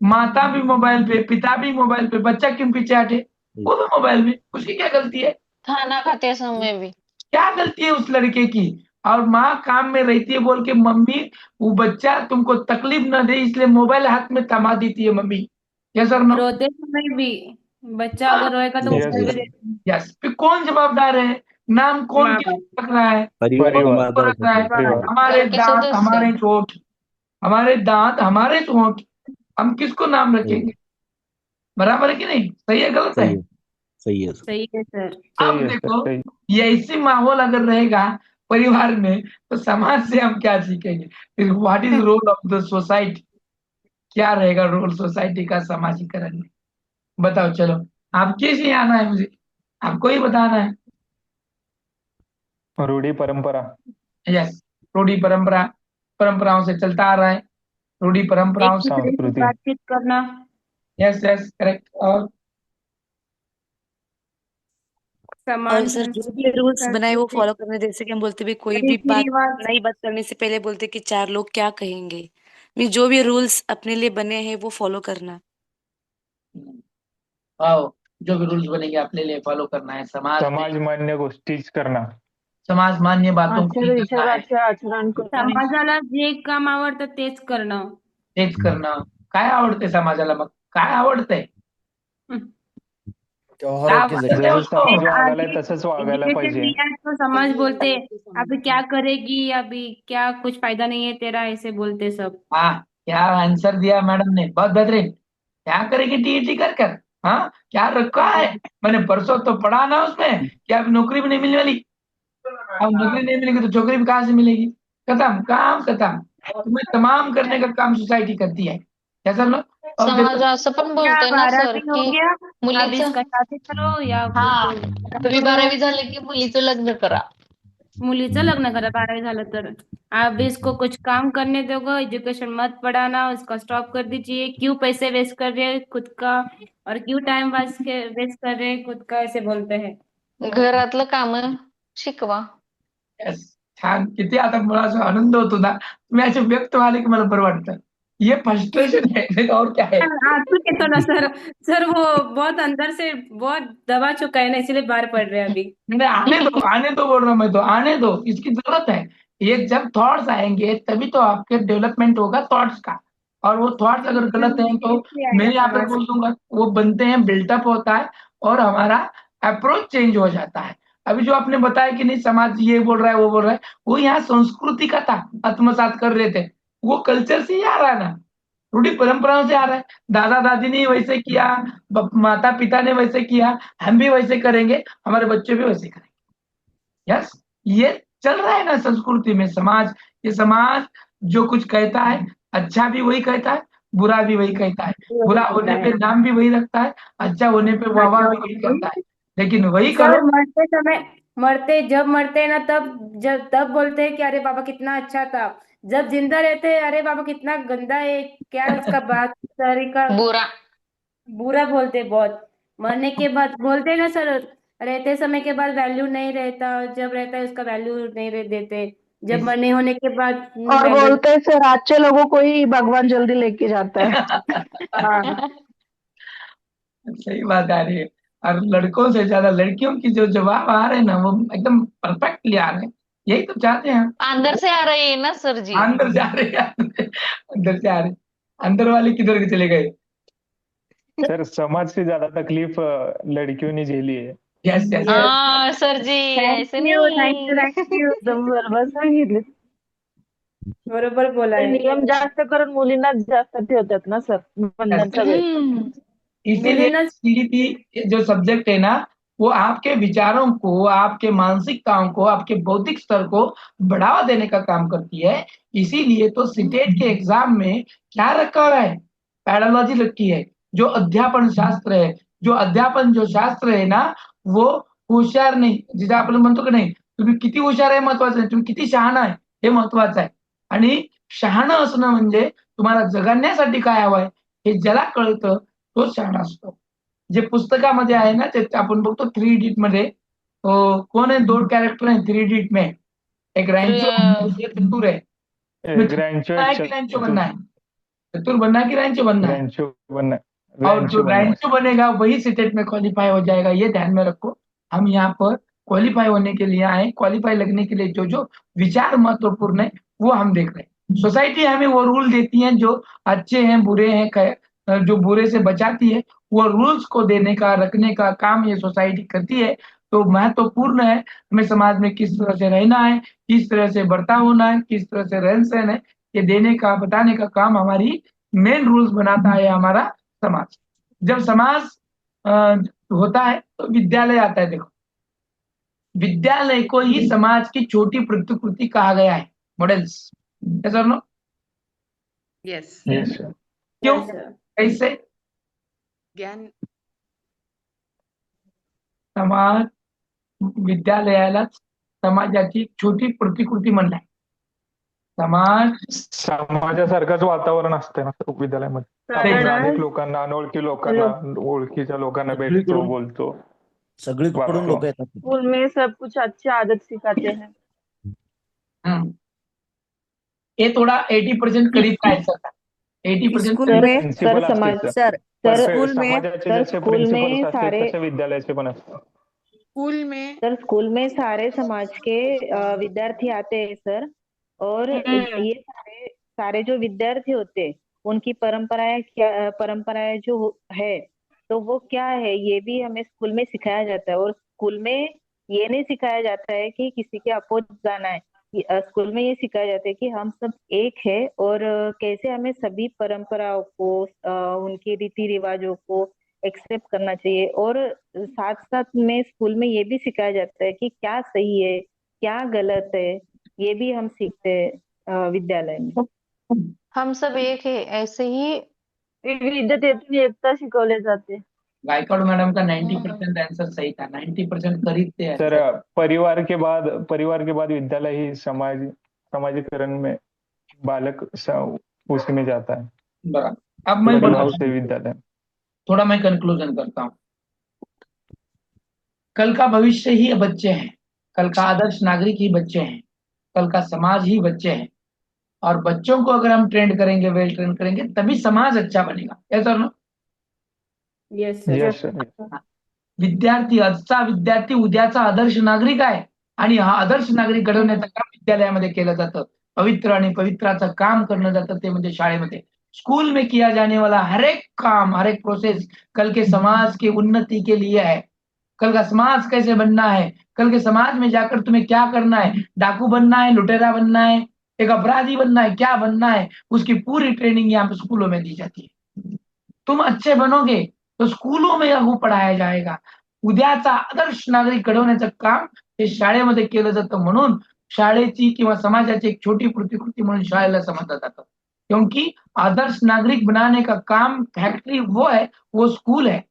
माता भी मोबाइल पे, पिता भी मोबाइल पे, बच्चा क्यों पीछे हटे? वो भी मोबाइल में, उसकी क्या गलती है? खाना खाते समय भी। क्या गलती है उस लड़के की? और माँ काम में रहती है बोल के मम्मी, वो बच्चा तुमको तकलीफ न दे इसलिए मोबाइल हाथ में थमा देती है मम्मी। यस और नो? रोते समय भी बच्चा अगर रोएगा तो यस मोबाइल भी यस। देते हैं। यस, फिर कौन जवाबदार है? नाम कौन माँ क्या बाप। रख रहा है? परिवार कौन परिवार किसको जिम्मेदार है रख रहा है? सर। परिवार। हमारे घर के दांत सदस्य। हमारे चोट, हमारे दांत हमारे चोट, हम किसको नाम सही रखेंगे? बराबर है कि नहीं? सही है गलत है? सही है। सही है सर। सही है सर। सही अब है सर, देखो, सही। ये ऐसे माहौल अगर रहेगा परिवार में, तो समाज से हम क्या सीखेंगे? What is role of the society? क्या रहेगा रोल सोसाइटी का समाजीकरण में? बताओ, चलो आप कैसे आना है, मुझे आपको ही बताना है। रूढ़ी परंपरा। यस, रूढ़ी परंपरा, परंपराओं से चलता आ रहा है, रूढ़ी एक परंपराओं से। दूसरे से संस्कृति। बातचीत करना, यस यस, करेक्ट। और और समान सर जो भी रूल्स बनाए वो संस्कृति, फॉलो करने, जैसे कि हम बोलते भी कोई भी रीति बात, रिवाज। नई बात करने से पहले बोलते कि चार लोग क्या कहेंगे। जो भी रूल्स अपने लिए बने हैं वो फॉलो करना। वाओ, जो भी रूल्स बनेंगे अपने लिए फॉलो करना है, समाज में समाज मान्य गोष्टीच करना। समाज मान्य बातों को ही करना है, आश्चर्याचे आचरण करून समाजाला जे काम आवडतं तेच करणं. तेच करणं. काय आवडते समाजाला, मग काय आवडतंय? त्योहारों क्या के पसंद है जरिए जसं उसको? समाज वागायला आगे तसंच वागायला एजुकेशन पाहिजे. दिया है तो समाज बोलते अभी क्या करेगी, अभी क्या, कुछ फायदा नहीं है तेरा, ऐसे बोलते सब. हाँ, क्या आंसर दिया मैडम ने, बहुत बेहतरीन। क्या करेगी टीईटी कर कर? हाँ, क्या रखा है? मैंने परसों तो पढ़ा ना उसमें कि अब नौकरी भी नहीं मिलने वाली। अब नौकरी नहीं मिलेगी तो छोकरी भी कहाँ से मिलेगी? खत्म, काम खत्म। तुम्हें तमाम करने का काम सोसाइटी करती है, क्या समझ लो? अब समाज देखो, असं पण क्या बोलतोय ना सर 12वीं हो की गया, अब मुलीचं, इसका शादी करो या हा, कुछ तुम्ही करो. 12वी झाले की मुलीचं लग्न करा. मुलीचं लग्न करा 12वीं झालं तर. अब इसको कुछ काम करने दोगे, एजुकेशन मत पढ़ाना, उसका स्टॉप कर दीजिए. क्यों पैसे वेस्ट कर रहे हैं खुद का, और क्यों टाइम वेस्ट कर रहे हैं खुद का, ऐसे बोलते हैं. घरातलं काम शिकवा. येस, छान. किती आता मला असं आनंद होतो ना, तुम्ही असे व्यक्त व्हाले की मला बरं वाटतं. ये फ्रस्ट्रेशन है, नहीं तो और क्या है? आंसू के तो ना सर, सर वो बहुत अंदर से बहुत दबा चुका है ना, इसलिए बाहर पड़ रहे हैं अभी. नहीं, आने दो बोल रहा हूँ मैं तो, आने दो, इसकी जरूरत है। ये जब थॉट्स आएंगे तभी तो आपके डेवलपमेंट होगा थॉट्स का। और वो थॉट्स अगर गलत हैं तो इसलिए आएगा मैं यहाँ पे समाज. बोल दूंगा, वो बनते हैं, बिल्टअप होता है और हमारा अप्रोच चेंज हो जाता है। अभी जो आपने बताया कि नहीं समाज ये बोल रहा है वो बोल रहा है, वो यहाँ संस्कृति का था, आत्मसात कर रहे थे, वो कल्चर से ही आ रहा है ना, रूढ़ी परंपराओं से आ रहा है। दादा दादी ने वैसे किया, माता पिता ने वैसे किया, हम भी वैसे करेंगे, हमारे बच्चे भी वैसे करेंगे। यस, ये चल रहा है ना संस्कृति में। समाज, ये समाज जो कुछ कहता है, अच्छा भी वही कहता है, बुरा भी वही कहता है। बुरा होने पे नाम भी वही रखता है, अच्छा होने पे वाह भी वही करता है। लेकिन वही सर करो। मरते समय, जब मरते हैं ना, तब बोलते हैं कि अरे बाबा कितना अच्छा था. जब जिंदा रहते हैं, अरे बाबा कितना गंदा है, क्या उसका बात तरीका, बुरा. बुरा बोलते हैं बहुत. मरने के बाद बोलते हैं ना सर, रहते समय के बाद वैल्यू नहीं रहता, जब रहता है उसका वैल्यू नहीं देते, जब मरने होने के बाद और वैल्यू. बोलते हैं सर अच्छे लोगों को ही भगवान जल्दी लेके जाता है। हाँ, सही बात आ रही है। और लड़कों से ज्यादा लड़कियों की जो जवाब आ रहे हैं ना, वो एकदम परफेक्टली आ रहे हैं। यही तो चाहते हैं हम। अंदर से आ रही है ना सर जी. अंदर जा रहे हैं, अंदर से आ रहे हैं। अंदर वाले किधर के चले गए? सर समाज से ज्यादा तकलीफ लड़कियों ने झेली है. Yes yes yes. हाँ सर जी, थँक ऐसे यू, थँक यू, नहीं. Thank you. एकदम बरोबर सांगितले. बरोबर बोला ते है. नियम जास्त करून मुलींना जास्त ठेवतात ना सर, बंधन सगळे. हम्म. इसीलिए मुलींना सीडीपी जो सब्जेक्ट है ना, वो आपके विचारों को, आपके मानसिकताओं को, आपके बौद्धिक स्तर को बढ़ावा देने का काम करती है। इसीलिए तो सीटेट के एग्जाम में क्या रखा हुआ है? पैडोलॉजी रखी है, जो अध्यापन शास्त्र है, जो अध्यापन जो शास्त्र आहे ना, वो हुशार नाही, जिथे आपण म्हणतो की नाही तुम्ही किती हुशार आहे महत्वाचं नाही, तुम्ही किती शहाणा आहे हे महत्वाचं आहे. आणि शहाणं असणं म्हणजे तुम्हाला जगण्यासाठी काय हवंय हे ज्याला कळतं तोच शहाणा असतो. जे पुस्तकामध्ये आहे ना, ते आपण बघतो थ्री इडियट मध्ये, कोण आहे, दोन कॅरेक्टर आहे थ्री इडियट में, एक रैंचो है, एक चतुर है। तुम्हें चतुर ग्रँचो बनना है कि रैंचो बनना है? चतुर बनना है कि रैंचो बनना है? ग्रँचो बनना और जो ग्रँचो बनना है. रैंचो बनेगा वही सीटेट में क्वालिफाई हो जाएगा, ये ध्यान में रखो। हम यहाँ पर क्वालिफाई होने के लिए आए, क्वालिफाई लगने के लिए जो जो विचार महत्वपूर्ण है वो हम देख रहे हैं। सोसाइटी हमें वो रूल देती है जो अच्छे हैं बुरे हैं, जो बुरे से बचाती है, वो रूल्स को देने का रखने का काम ये सोसाइटी करती है। तो महत्वपूर्ण है हमें समाज में किस तरह से रहना है, किस तरह से बर्ताव होना है, किस तरह से रहन सहन है, ये देने का बताने का काम हमारी मेन रूल्स बनाता है हमारा समाज। जब समाज अ, होता है तो विद्यालय आता है। देखो, विद्यालय को ही समाज की छोटी प्रतिकृति कहा गया है, models, no? Yes. Yes sir. क्यों? Yes, sir. कैसे? ज्ञान समाज विद्यालयालाच समाजाची छोटी प्रतिकृती म्हणलाय. समाज समाजासारखंच वातावरण असते ना विद्यालयामध्ये. आपण कारण अनेक लोकांना, अनोळखी लोकांना, ओळखीच्या लोकांना भेटतो, सगळीकडून बोलतो, सगळीकडून वागतो. लोक येतात. स्कूल में सब कुछ अच्छी आदत सिखाते हैं। हम्म. हे थोडा 80% करीत राहायचं आता. 80% स्कूल करीत में प्रिन्सिपल असते समाज सर. सर स्कूल में समाजाचे सर जसे स्कूल में प्रिन्सिपल्स असते सारे तसे विद्यालयाचे पण असतात. स्कूल में सर स्कूल में सारे समाज के विद्यार्थी आते हैं सर, और ये सारे सारे जो विद्यार्थी होते हैं उनकी परंपराएं जो है तो वो क्या है ये भी हमें स्कूल में सिखाया जाता है। और स्कूल में ये नहीं सिखाया जाता है कि किसी के अपोजिट जाना है। स्कूल में ये सिखाया जाता है कि हम सब एक है, और कैसे हमें सभी परंपराओं को उनके रीति रिवाजों को एक्सेप्ट करना चाहिए। और साथ साथ में स्कूल में ये भी सिखाया जाता है कि क्या सही है क्या गलत है, ये भी हम सीखते हैं विद्यालय में। हम सब एक है, ऐसे ही विविधतेतून एकता शिकवले जाते। गायकवाड मैडम का 90% आंसर सही था. 90% करीब थे सर आंसर. परिवार के बाद विद्यालय ही समाजीकरण में बालक उसी में जाता है. बराबर. अब मैं परिवार से विद्यालय. थोड़ा मैं कंक्लूजन करता हूँ. कल का भविष्य ही बच्चे हैं, कल का आदर्श नागरिक ही बच्चे हैं, कल का समाज ही बच्चे हैं. और बच्चों को अगर हम ट्रेंड करेंगे, वेल ट्रेंड करेंगे, तभी समाज अच्छा बनेगा. ऐसा ना? Yes, sir. Yes, sir. विद्यार्थी, आजचा विद्यार्थी उद्याचा आदर्श नागरिक आहे, आणि हा आदर्श नागरिक घडवण्याचं काम विद्यालयामध्ये केलं जातं. पवित्र आणि पवित्राचं काम करणं जातं ते म्हणजे शाळेमध्ये. स्कूल में किया जाने वाला हर एक काम, हर एक प्रोसेस कल के समाज की उन्नति के लिए है. कल का समाज कैसे बनना है, कल के समाज में जाकर तुम्हें क्या करना है, डाकू बनना है, लुटेरा बनना है, एक अपराधी बनना है, क्या बनना है, उसकी पूरी ट्रेनिंग यहाँ पे स्कूलों में दी जाती है. तुम अच्छे बनोगे तो स्कूलों में वो पढ़ाया जाएगा. उद्याचा आदर्श नागरिक घडवण्याचं काम हे शाळेमध्ये केलं जातं. म्हणून शाळेची किंवा समाजाची एक छोटी प्रतिकृती म्हणून शाळेला समजलं जातं. क्योंकि आदर्श नागरिक बनाने का काम फैक्ट्री वो है, वो स्कूल है.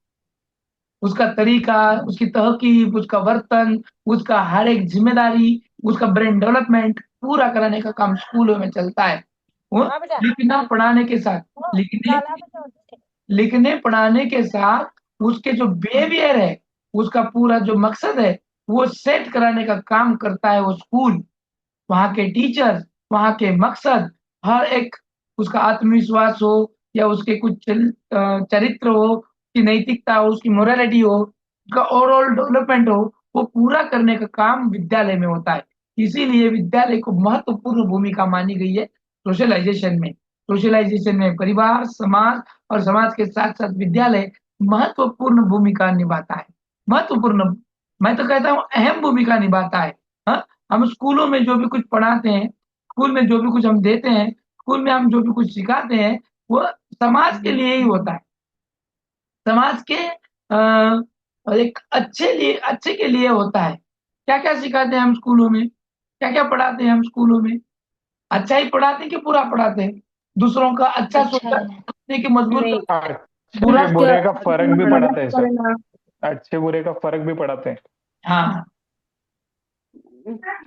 उसका तरीका, उसकी तहकीब, उसका वर्तन, उसका हर एक जिम्मेदारी, उसका ब्रेन डेवलपमेंट पूरा कराने का काम स्कूलों में चलता है. वो लिखना पढ़ाने के साथ लिखने पढ़ाने के साथ उसके जो बिहेवियर है, उसका पूरा जो मकसद है वो सेट कराने का काम करता है वो स्कूल. वहाँ के टीचर्स, वहाँ के मकसद, हर एक उसका आत्मविश्वास हो या उसके कुछ चरित्र हो, उसकी नैतिकता हो, उसकी मोरालिटी हो, उसका ओवरऑल डेवलपमेंट हो, वो पूरा करने का काम विद्यालय में होता है. इसीलिए विद्यालय को महत्वपूर्ण भूमिका मानी गई है सोशलाइजेशन में. सोशलाइजेशन में परिवार, समाज और समाज के साथ साथ विद्यालय महत्वपूर्ण भूमिका निभाता है. महत्वपूर्ण, मैं तो कहता हूँ अहम भूमिका निभाता है. हाँ, हम स्कूलों में जो भी कुछ पढ़ाते हैं, स्कूल में जो भी कुछ हम देते हैं, स्कूल में हम जो भी कुछ सिखाते हैं, वो समाज के लिए ही होता है. समाज के एक अच्छे के लिए होता है. क्या क्या सिखाते हैं हम स्कूलों में, क्या क्या पढ़ाते हैं हम स्कूलों में? अच्छा ही पढ़ाते हैं कि बुरा पढ़ाते हैं? दूसरों का अच्छा सोचने की मजबूर नहीं. बुरा अच्छे बुरे का फर्क भी पड़ाते हैं सर. करना. अच्छे बुरे का फर्क भी पड़ाते हैं. हाँ,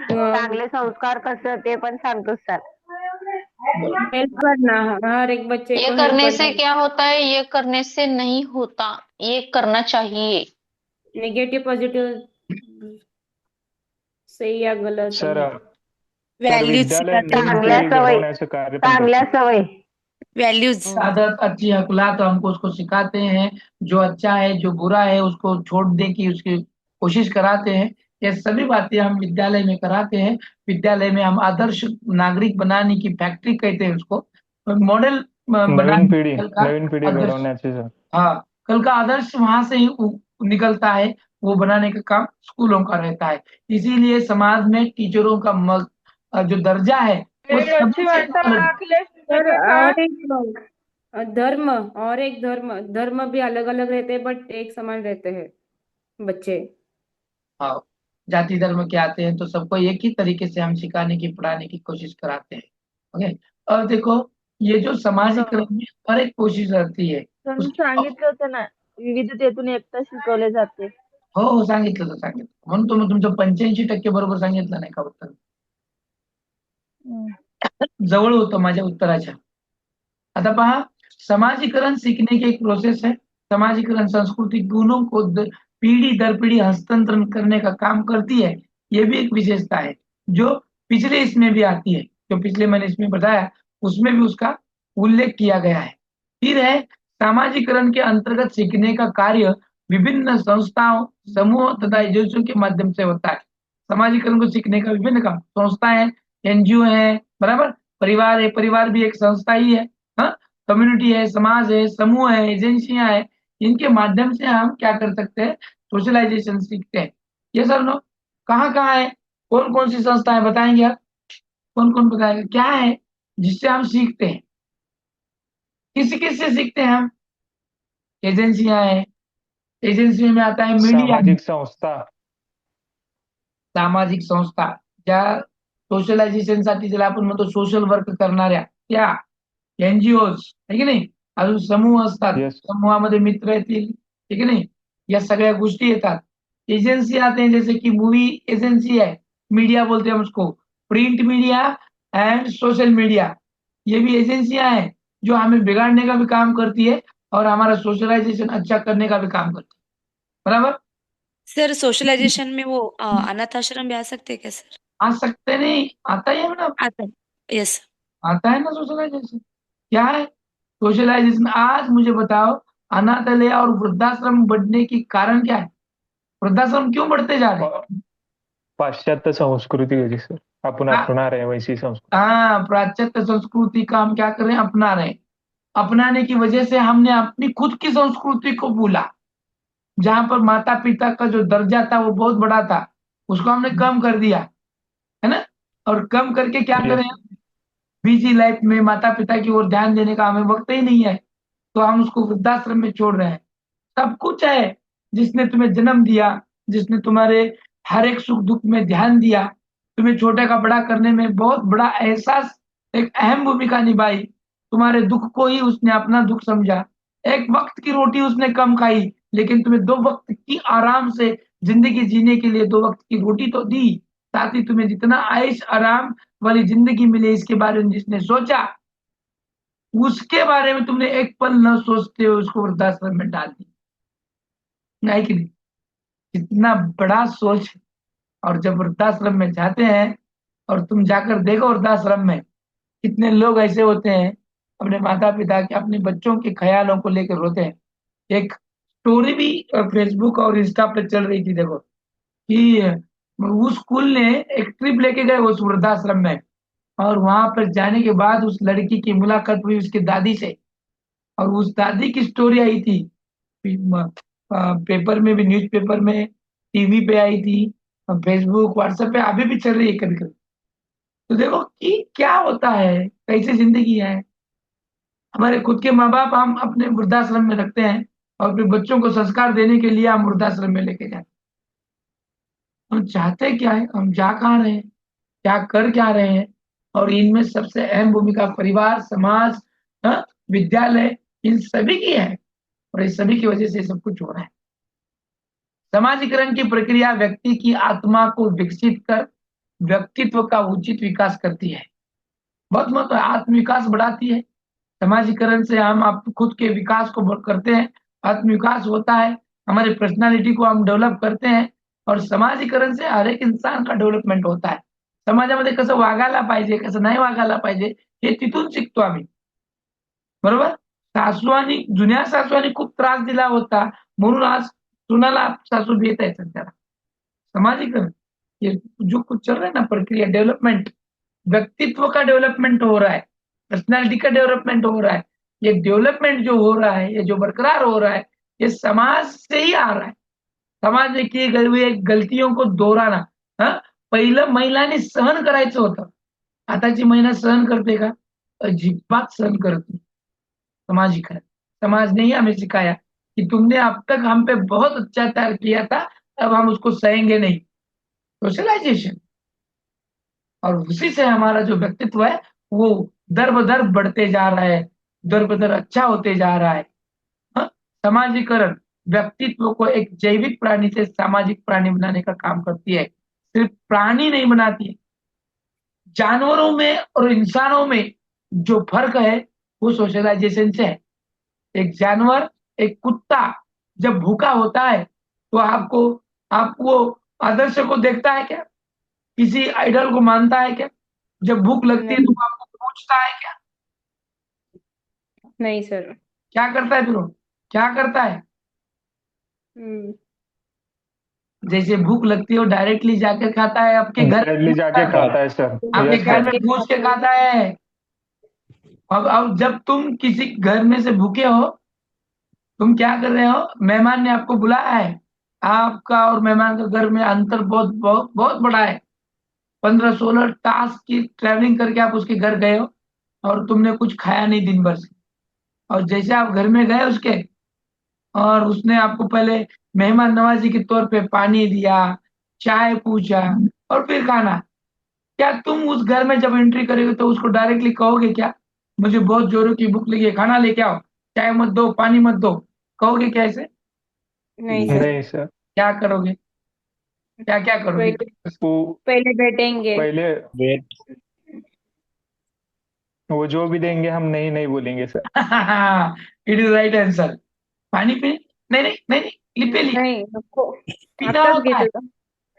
चांगले संस्कार कसं ते पण सांगतो सर। हेल्प करना, हर एक बच्चे ये को हेल्प करने से करना. क्या होता है, ये करने से नहीं होता, ये करना चाहिए. नेगेटिव पॉजिटिव, सही या गलत. सर व्हॅल्यूज विद्यालय सिखाते नवीन चांगल्या पिढी सवय घडवण्याचं कार्य पण चांगल्या करते. सवय व्हॅल्यूज आदत, अच्छी अखलाक हमको उसको सिखाते हैं. जो अच्छा है, जो बुरा है, उसको छोड़ दे की उसकी कोशिश कराते हैं. ये सभी बातें हम विद्यालय में कराते हैं. विद्यालय में हम आदर्श नागरिक बनाने की फैक्ट्री कहते हैं उसको. मॉडल बनाने कल का नवीन पिढी आदर्श, घडवण्याचे सर. हाँ, कल का आदर्श वहां से ही निकलता है. वो बनाने का काम स्कूलों का रहता है. इसीलिए समाज में टीचरों का जो दर्जा है वो सभी से अलग. सर, और एक धर्म भी अलग अलग रहते हैं, बट एक समान रहते हैं बच्चे. हाँ, जाति धर्म के आते हैं तो सबको एक ही तरीके से हम सिखाने की, पढ़ाने की कोशिश कराते हैं. ओके. और देखो, ये जो समाजीकरण में हर एक कोशिश रहती है त्यांनी उसकी सांगितलं होतं ना, विविधतेतून एकता शिकवले जाते. हो सांगितलं म्हणून तुम्ही तुमचं 85% बरोबर सांगितलं नाही का उत्तर जवळ होतं माझ्या उत्तराच्या. आता पहा, समाजीकरण सीखने की एक प्रोसेस है. समाजीकरण सांस्कृतिक गुणों को पीढ़ी दर पीढ़ी हस्तांतरण करने का काम करती है. ये भी एक विशेषता है जो पिछले इसमें भी आती है. जो पिछले मैंने इसमें बताया उसमें भी उसका उल्लेख किया गया है. फिर है समाजीकरण के अंतर्गत सीखने का कार्य विभिन्न संस्थाओं, समूह तथा एजेंसियों के माध्यम से होता है. समाजीकरण को सीखने का विभिन्न काम संस्थाएं हैं, एनजीओ है, बराबर, परिवार है, परिवार भी एक संस्था ही है. हाँ, कम्युनिटी है, समाज है, समूह है, एजेंसियां है, इनके माध्यम से हम क्या कर सकते हैं, सोशलाइजेशन सीखते हैं. ये सर नो कहाँ है, कौन कौन सी संस्थाएं बताएंगे आप, कौन कौन बताएगा क्या है जिससे हम सीखते हैं, किस से सीखते हैं हम. एजेंसियां हैं, एजेंसियों में आता है मीडिया, सामाजिक संस्था, सामाजिक संस्था ज्या सोशलायझेशनसाठी ज्याला आपण म्हणतो सोशल वर्क करणाऱ्या त्या एनजीओज आहे की नाही. अजून समूह असतात, यस समूहामध्ये मित्र येतील, ठीक है नहीं, या सगळ्या गोष्टी येतात. एजेंसी आते हैं जैसे कि मूवी एजेंसी है, मीडिया बोलते हैं हम उसको, print media and social media, ये भी एजेंसियां हैं जो हमें बिगाड़ने का भी काम करती है और हमारा सोशलाइजेशन अच्छा करने का भी काम करती है. बराबर. सर सोशलाइजेशन में वो अनाथ आश्रम भी आ सकते हैं क्या सर? आ सकते नहीं, आता ही है मैडम, आता है यस. आता है ना सोशलाइजेशन. क्या है सोशलाइजेशन? आज मुझे बताओ, अनाथालय और वृद्धाश्रम बढ़ने की कारण क्या है? वृद्धाश्रम क्यों बढ़ते जा रहे हैं? पाश्चात्य संस्कृति है जी सर, अपन हाँ, अपना रहे हैं वैसी संस्कृति. हाँ, पाश्चात्य संस्कृति का हम क्या कर रहे हैं, अपना रहे हैं. अपनाने की वजह से हमने अपनी खुद की संस्कृति को भूला. जहां पर माता पिता का जो दर्जा था वो बहुत बड़ा था, उसको हमने कम कर दिया, है ना. और कम करके क्या करें, यस बिजी लाइफ में माता पिता की ओर ध्यान देने का हमें वक्त ही नहीं है, तो हम उसको वृद्धाश्रम में छोड़ रहे हैं. सब कुछ है, जिसने तुम्हें जन्म दिया, जिसने तुम्हारे हर एक सुख दुख में ध्यान दिया, तुम्हें छोटे का बड़ा करने में बहुत बड़ा एहसास, एक अहम भूमिका निभाई, तुम्हारे दुख को ही उसने अपना दुख समझा. एक वक्त की रोटी उसने कम खाई, लेकिन तुम्हें 2 वक्त की आराम से जिंदगी जीने के लिए 2 वक्त की रोटी तो दी. साथ ही तुम्हें जितना आयश आराम वाली जिंदगी मिले इसके बारे में जिसने सोचा, उसके बारे में तुमने एक पल न सोचते हुए उसको वृद्धाश्रम में डाल दी. नहीं कि नहीं, इतना बड़ा सोच. और जब वृद्धाश्रम में जाते हैं और तुम जाकर देखो वृद्धाश्रम में कितने लोग ऐसे होते हैं, अपने माता पिता के, अपने बच्चों के ख्यालों को लेकर रोते हैं. एक स्टोरी भी फेसबुक और इंस्टा पे चल रही थी, देखो कि उस स्कूल ने एक ट्रिप लेके गए उस वृद्धाश्रम में, और वहां पर जाने के बाद उस लड़की की मुलाकात हुई उसकी दादी से, और उस दादी की स्टोरी आई थी पेपर में भी, न्यूज़पेपर में, टीवी पे आई थी, फेसबुक व्हाट्सएप पे अभी भी चल रही है कभी कभी. तो देखो कि क्या होता है, कैसी जिंदगी है. हमारे खुद के माँ बाप हम अपने वृद्धाश्रम में रखते हैं और अपने बच्चों को संस्कार देने के लिए हम वृद्धाश्रम में लेके जाते हैं. हम चाहते क्या है, हम जा कहाँ रहे हैं, क्या कर क्या रहे हैं. और इनमें सबसे अहम भूमिका परिवार, समाज, हाँ, विद्यालय, इन सभी की है, और इस सभी की वजह से सब कुछ हो रहा है. समाजीकरण की प्रक्रिया व्यक्ति की आत्मा को विकसित कर व्यक्तित्व का उचित विकास करती है. बहुत महत्व है, आत्म विकास बढ़ाती है. समाजीकरण से हम आप खुद के विकास को करते हैं, आत्म विकास होता है, हमारी पर्सनालिटी को हम डेव्हलप करते हैं, और समाजीकरण से हर एक इंसान का डेव्हलपमेंट होता है. समाजामध्ये कसं वागायला पाहिजे, कसं नाही वागायला पाहिजे, हे तिथून शिकतो आम्ही. बरोबर. जुन्या सासूने खूप त्रास दिला होता, म्हणून आज सुनाला सासू भेट आहे सध्याला. समाजीकरण, ये जो कुछ चल रहा है ना प्रक्रिया, डेवलपमेंट, व्यक्तित्व का डेवलपमेंट हो रहा है, पर्सनालिटी का डेवलपमेंट हो रहा है. ये डेवलपमेंट जो हो रहा है, ये जो बरकरार हो रहा है, ये समाज से ही आ रहा है. समाज ने किए गए हुए गलतियों को दोहराना. पहिलं महिलांनी सहन करायचं होतं, आताची महिला सहन करते का? अजिबात सहन करत नाही. समाजीकरण, समाज ने ही हमें सिखाया कि तुमने अब तक हम पे बहुत अत्याचार किया था, अब हम उसको सहेंगे नहीं. सोशलाइजेशन, और उसी से हमारा जो व्यक्तित्व है वो दर बदर बढ़ते जा रहा है, दर बदर अच्छा होते जा रहा है। हाँ? समाजीकरण व्यक्तित्व को एक जैविक प्राणी से सामाजिक प्राणी बनाने का काम करती है, सिर्फ प्राणी नहीं बनाती है। जानवरों में और इंसानों में जो फर्क है वो सोशलाइजेशन से है। एक जानवर, एक कुत्ता जब भूखा होता है तो आप वो आदर्श को देखता है क्या? किसी आइडल को मानता है क्या? जब भूख लगती है तो वो आपको पूछता है क्या? नहीं सर। क्या करता है फिर वो? क्या करता है? हम्म। जैसे भूख लगती है वो डायरेक्टली जाकर खाता है, आपके घर डायरेक्टली जाके खाता है सर। आपके यस घर सर। में घुस के खाता है। अब जब तुम किसी घर में से भूखे हो, तुम क्या कर रहे हो? मेहमान ने आपको बुलाया है, आपका और मेहमान का घर में अंतर बहुत बहुत बहुत बड़ा है। 15-16 टास्क की ट्रैवलिंग करके आप उसके घर गए हो और तुमने कुछ खाया नहीं दिन भर से। और जैसे आप घर में गए उसके, और उसने आपको पहले मेहमान नवाजी के तौर पे पानी दिया, चाय पूछा और फिर खाना। क्या तुम उस घर में जब एंट्री करोगे तो उसको डायरेक्टली कहोगे क्या, मुझे बहुत जोरों की भूख लगी है, खाना लेके आओ, चाय मत दो, पानी मत दो? कहोगे क्या ऐसे? नहीं सर। नहीं सर। क्या करोगे? क्या क्या करोगे? पहले वो पहले बैठेंगे। पहले वेट। वो जो भी देंगे हम नहीं नहीं बोलेंगे sir. It is right answer. पानी पी? नहीं नहीं नहीं नहीं, लिपे ली। नहीं आपको, पीना आताच होता घेत है, होता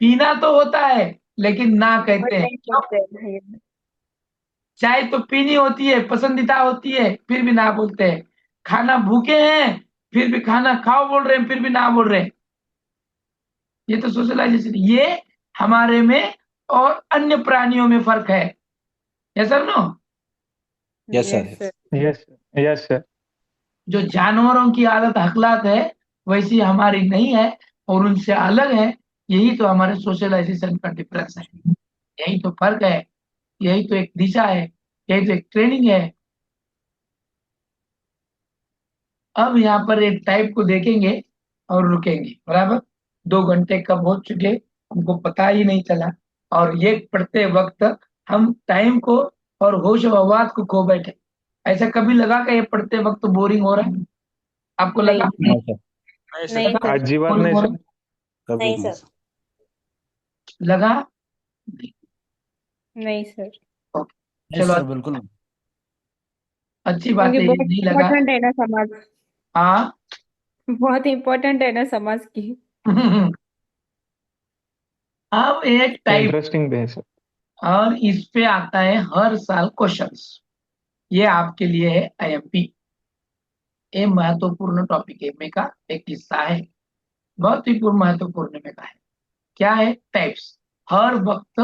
पीना तो होता है, लेकिन ना पण कहते हैं नाही क्यों? बोलते नाही। चाय तो पीनी होती है, पसंदीदा होती है, फिर भी ना बोलते हैं। खाना भूखे हैं, फिर भी खाना खाओ बोल रहे हैं, फिर भी ना बोल रहे हैं। ये तो सोशलाइजेशन, ये हमारे में और अन्य प्राणियों में फर्क है। Yes sir no? Yes yes sir. Sir. Yes yes sir. जो जानवरों की आदत हकलात है, वैसी हमारी नहीं है और उनसे अलग है। यही तो हमारे सोशलाइजेशन का डिफरेंस है, यही तो फर्क है, यही तो एक दिशा है, यही तो एक ट्रेनिंग है। अब यहाँ पर एक टाइप को देखेंगे और रुकेंगे, बराबर। 2 घंटे कब हो चुके हमको पता ही नहीं चला, और ये पढ़ते वक्त हम टाइम को और होश हवास को खो बैठे। ऐसा कभी लगा कि ये पढ़ते वक्त बोरिंग हो रहा है? आपको लगा? नहीं नहीं सर। नहीं सर। अजीबात बोरिंग नहीं हो सर। रहा कभी नहीं नहीं सर। सर। है? लगा? नहीं सर। ओके, यस चलो सर बिल्कुल। अच्छी बात क्योंकि है, ये बहुत नहीं लगा। इम्पोर्टेंट है ना समाज, हाँ। बहुत इम्पोर्टेंट है ना समाज की। अब एक टाइप, इंटरेस्टिंग भी है सर। और इस पे आता है हर साल क्वेश्चंस। ये आपके लिए है आईएमपी। ये महत्वपूर्ण टॉपिक है, एमए का एक हिस्सा है, बहुत ही पूर्ण महत्वपूर्ण एमए का है। क्या है? टाइप्स। हर वक्त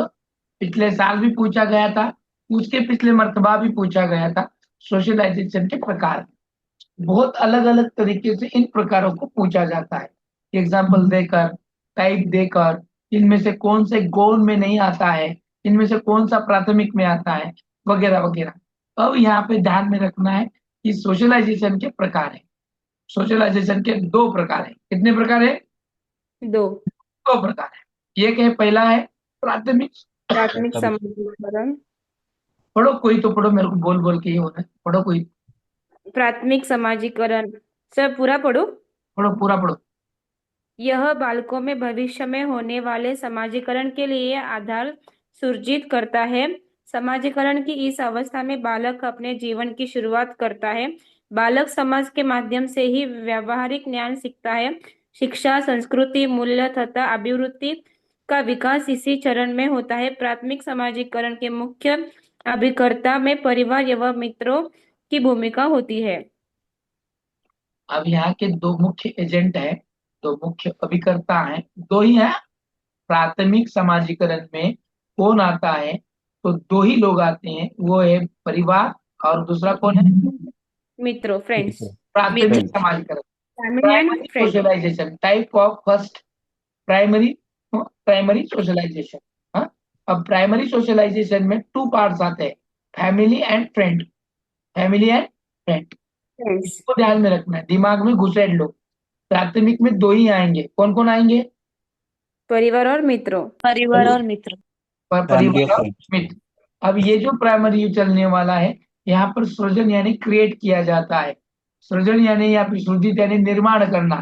पिछले साल भी पूछा गया था, उसके पिछले मर्तबा भी पूछा गया था। सोशलाइजेशन के प्रकार बहुत अलग अलग तरीके से इन प्रकारों को पूछा जाता है, एग्जाम्पल देकर, टाइप देकर, इनमें से कौन से गौण में नहीं आता है, इनमें से कौन सा प्राथमिक में आता है, वगैरह वगैरह। अब यहाँ पे ध्यान में रखना है कि सोशलाइजेशन के प्रकार है। सोशलाइजेशन के 2 प्रकार है। कितने प्रकार है? दो। 2 प्रकार है। एक है, पहला है प्राथमिक। प्राथमिक समाजीकरण। पढ़ो कोई तो पढ़ो, मेरे को बोल बोल के ये हो रहा है, पढ़ो कोई। प्राथमिक समाजीकरण सर पूरा पढ़ो। पढ़ो, पूरा पढ़ो। यह बालकों में भविष्य में होने वाले समाजीकरण के लिए आधार सुजित करता है। समाजीकरण की इस अवस्था में बालक अपने जीवन की शुरुआत करता है। बालक समाज के माध्यम से ही व्यावहारिक ज्ञान सीखता है। शिक्षा, संस्कृति, मूल्य तथा अभिवृत्ति का विकास इसी चरण में होता है। प्राथमिक समाजीकरण के मुख्य अभिकर्ता में परिवार एवं मित्रों की भूमिका होती है। अब यहाँ के 2 मुख्य एजेंट हैं, 2 मुख्य अभिकर्ता हैं, 2 ही हैं। प्राथमिक समाजीकरण में कौन आता है? तो 2 ही लोग आते हैं, वो है परिवार, और दूसरा कौन है? मित्रों, फ्रेंड्स। प्राथमिक मित्र, समाजीकरण। Family and primary friend. Socialization, type of first primary, primary socialization. हाँ, अब प्राइमरी सोशलाइजेशन में 2 पार्ट्स आते हैं, family and friend. Family and friend friends. को ध्यान में रखना है, दिमाग में घुसेड़ लो। प्राथमिक में 2 ही आएंगे, कौन कौन आएंगे? परिवार और मित्रों। परिवार और मित्र। परिवार फैमिली ऑफ और फ्रेंड्स। मित्र। अब ये जो प्राइमरी चलने वाला है, यहाँ पर सृजन यानी क्रिएट किया जाता है। सृजन यानी या फिर सृजित यानी निर्माण करना,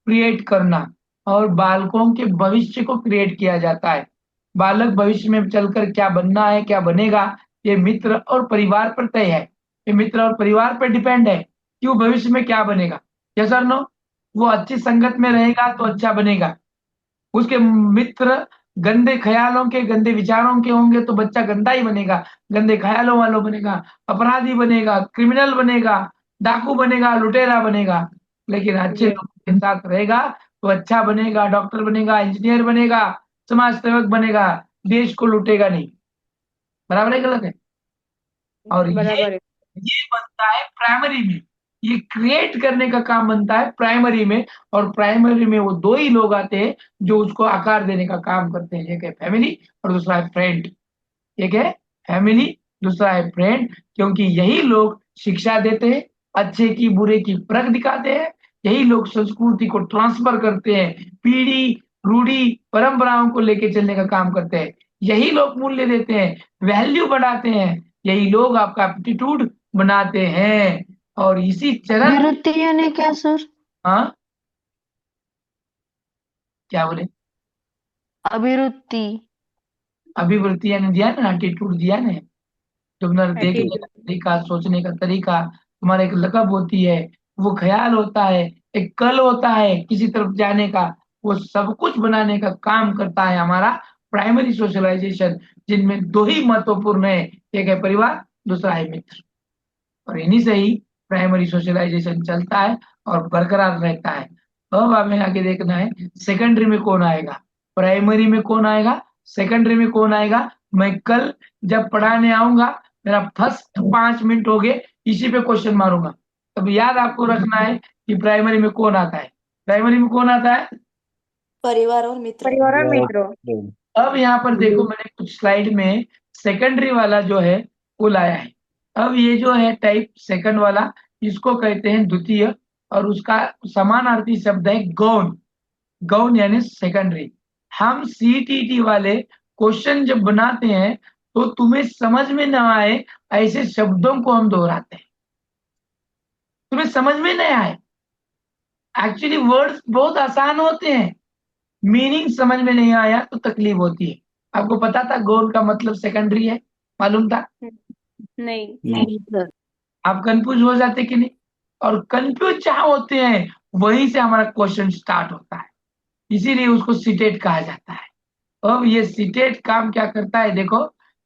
क्रिएट करना, और बालकों के भविष्य को क्रिएट किया जाता है। बालक भविष्य में चलकर क्या बनना है, क्या बनेगा, ये मित्र और परिवार पर तय है। ये मित्र और परिवार पर डिपेंड है कि वो भविष्य में क्या बनेगा। यस और नो? वो अच्छी संगत में रहेगा तो अच्छा बनेगा। उसके मित्र गंदे ख्यालों के, गंदे विचारों के होंगे तो बच्चा गंदा ही बनेगा, गंदे ख्यालों वालों बनेगा, अपराधी बनेगा, क्रिमिनल बनेगा, डाकू बनेगा, लुटेरा बनेगा। लेकिन अच्छे लोगों के साथ रहेगा तो अच्छा बनेगा, डॉक्टर बनेगा, इंजीनियर बनेगा, समाज सेवक बनेगा, देश को लूटेगा नहीं। बराबर है गलत है? और बराबर है। ये बनता है प्राइमरी में, ये क्रिएट करने का काम बनता है प्राइमरी में। और प्राइमरी में वो दो ही लोग आते हैं जो उसको आकार देने का काम करते हैं। एक है फैमिली और दूसरा है फ्रेंड। एक है फैमिली, दूसरा है फ्रेंड। क्योंकि यही लोग शिक्षा देते हैं, अच्छे की बुरे की परख दिखाते हैं, यही लोग संस्कृति को ट्रांसफर करते हैं, पीढ़ी रूढ़ी परंपराओं को लेके चलने का काम करते हैं, यही लोग मूल्य देते हैं, वैल्यू बढ़ाते हैं, यही लोग आपका एप्टीट्यूड बनाते हैं। और इसी चरण विरुद्धि यानी क्या सर? हाँ क्या बोले? अभिवृत्ति। अभिवृत्ति यानी दिया ना, एटीट्यूड दिया ना, तुम्हारा देखने का तरीका, सोचने का तरीका, तुम्हारा एक लकब होती है, वो ख्याल होता है, एक कल होता है किसी तरफ जाने का, वो सब कुछ बनाने का काम करता है हमारा प्राइमरी सोशलाइजेशन, जिनमें दो ही महत्वपूर्ण है, एक है परिवार, दूसरा है मित्र। और इन्हीं से ही प्राइमरी सोशलाइजेशन चलता है और बरकरार रहता है। अब हमें आगे देखना है सेकेंडरी में कौन आएगा, प्राइमरी में कौन आएगा, सेकेंडरी में कौन आएगा। मैं कल जब पढ़ाने आऊंगा, मेरा फर्स्ट 5 मिनट हो गए, इसी पे क्वेश्चन मारूंगा। तब याद आपको रखना है कि प्राइमरी में कौन आता है। प्राइमरी में कौन आता है? परिवार और मित्र। परिवार और मित्र। अब यहाँ पर देखो, मैंने कुछ स्लाइड में सेकेंडरी वाला जो है वो लाया है। अब ये जो है टाइप सेकंड वाला, इसको कहते हैं द्वितीय, और उसका समानार्थी शब्द है गौण। गौण यानी सेकेंडरी। हम सीटीटी वाले क्वेश्चन जब बनाते हैं तो तुम्हें समझ में ना आए ऐसे शब्दों को हम दोहराते हैं, तुम्हें समझ में नहीं आए। एक्चुअली वर्ड्स बहुत आसान होते हैं, मीनिंग समझ में नहीं आया तो तकलीफ होती है। आपको पता था गौण का मतलब सेकेंडरी है? मालूम था? नहीं सर। आप कंफ्यूज हो जाते कि नहीं? और कंफ्यूज जहां होते हैं वहीं से हमारा क्वेश्चन स्टार्ट होता है, इसीलिए उसको सीटेट कहा जाता है। अब ये सीटेट काम क्या करता है देखो,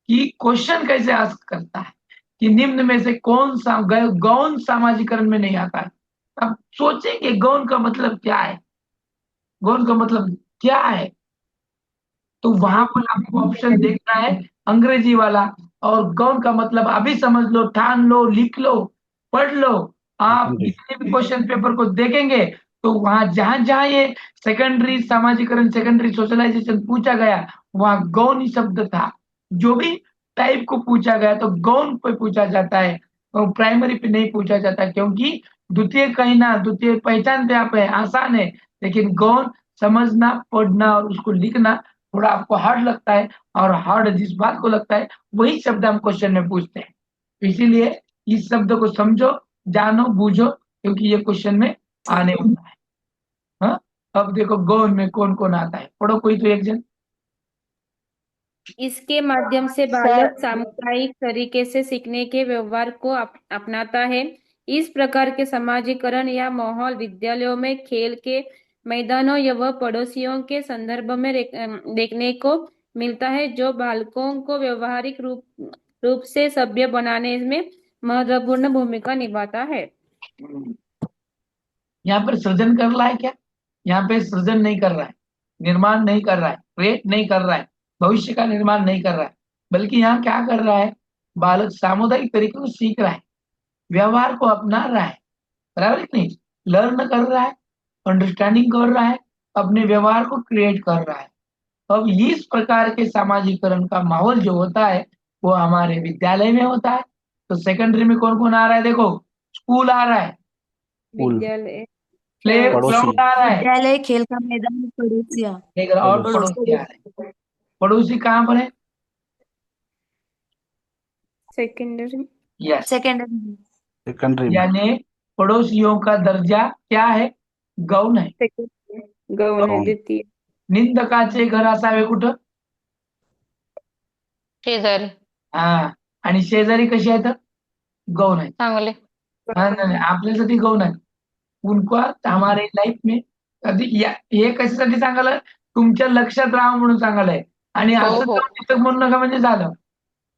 कि क्वेश्चन कैसे आस्क करता है कि निम्न में से कौन सा गौण सामाजिकरण में नहीं आता है। अब सोचेंगे गौण का मतलब क्या है, गौण का मतलब क्या है, तो वहां पर आपको ऑप्शन देखना है अंग्रेजी वाला। और गौण का मतलब अभी समझ लो, ठान लो, लिख लो, पढ़ लो। आप जितने भी क्वेश्चन पेपर को देखेंगे तो वहां जहां जहां ये सेकेंडरी सामाजिकरण, सेकेंडरी सोशलाइजेशन पूछा गया, वहां गौण ही शब्द था। जो भी टाइप को पूछा गया तो गौण पे पूछा जाता है, और प्राइमरी पे नहीं पूछा जाता, क्योंकि द्वितीय कहना, द्वितीय पहचानते आप है, आसान है, लेकिन गौण समझना, पढ़ना और उसको लिखना थोड़ा आपको हार्ड लगता है। और हार्ड जिस बात को लगता है वही शब्द हम क्वेश्चन में पूछते हैं। तो इसीलिए इस शब्द को समझो, जानो, बूझो, क्योंकि ये क्वेश्चन में आने वाला है। हाँ, अब देखो गौण में कौन कौन आता है, पढ़ो कोई तो एक जन। इसके माध्यम से बालक सामुदायिक तरीके से सीखने के व्यवहार को अपनाता है। इस प्रकार के समाजीकरण या माहौल विद्यालयों में, खेल के मैदानों या वह पड़ोसियों के संदर्भ में देखने को मिलता है, जो बालकों को व्यवहारिक रूप से सभ्य बनाने में महत्वपूर्ण भूमिका निभाता है। यहाँ पर सृजन कर रहा है क्या? यहाँ पे सृजन नहीं कर रहा है, निर्माण नहीं कर रहा है, क्रिएट नहीं कर रहा है, भविष्य का निर्माण नहीं कर रहा है, बल्कि यहाँ क्या कर रहा है, बालक सामुदायिक तरीके को सीख रहा है, व्यवहार को अपना रहा है। बराबर कि नहीं? लर्न कर रहा है, अंडरस्टैंडिंग कर रहा है, अपने व्यवहार को क्रिएट कर रहा है। अब इस प्रकार के सामाजिकरण का माहौल जो होता है वो हमारे विद्यालय में होता है। तो सेकेंडरी में कौन कौन आ रहा है देखो, स्कूल आ रहा है, विद्यालय, प्ले ग्राउंड आ रहा है, विद्यालय, खेल का मैदान, पड़ोसियाँ। और पड़ोसी आ रहे हैं। पड़ोसी कहाँ पर है? Secondary yes, secondary. सेकेंडरी में। यानी पड़ोसियों का दर्जा क्या है? गौण है। गौण है, गौण। द्वितीय। निंदकाचे घर असावे कुठं? शेजारी हा, आणि शेजारी कशी आहेत? गौण आहेत. चांगले. हा, नाही नाही, आपल्यासाठी गौण आहेत. उनका हमारे लाईफ में हे कशासाठी सांगायला, तुमच्या लक्षात राहावं म्हणून सांगायलंय. आणि हो असं हो. जाऊन तिथं म्हणू नका म्हणजे झालं,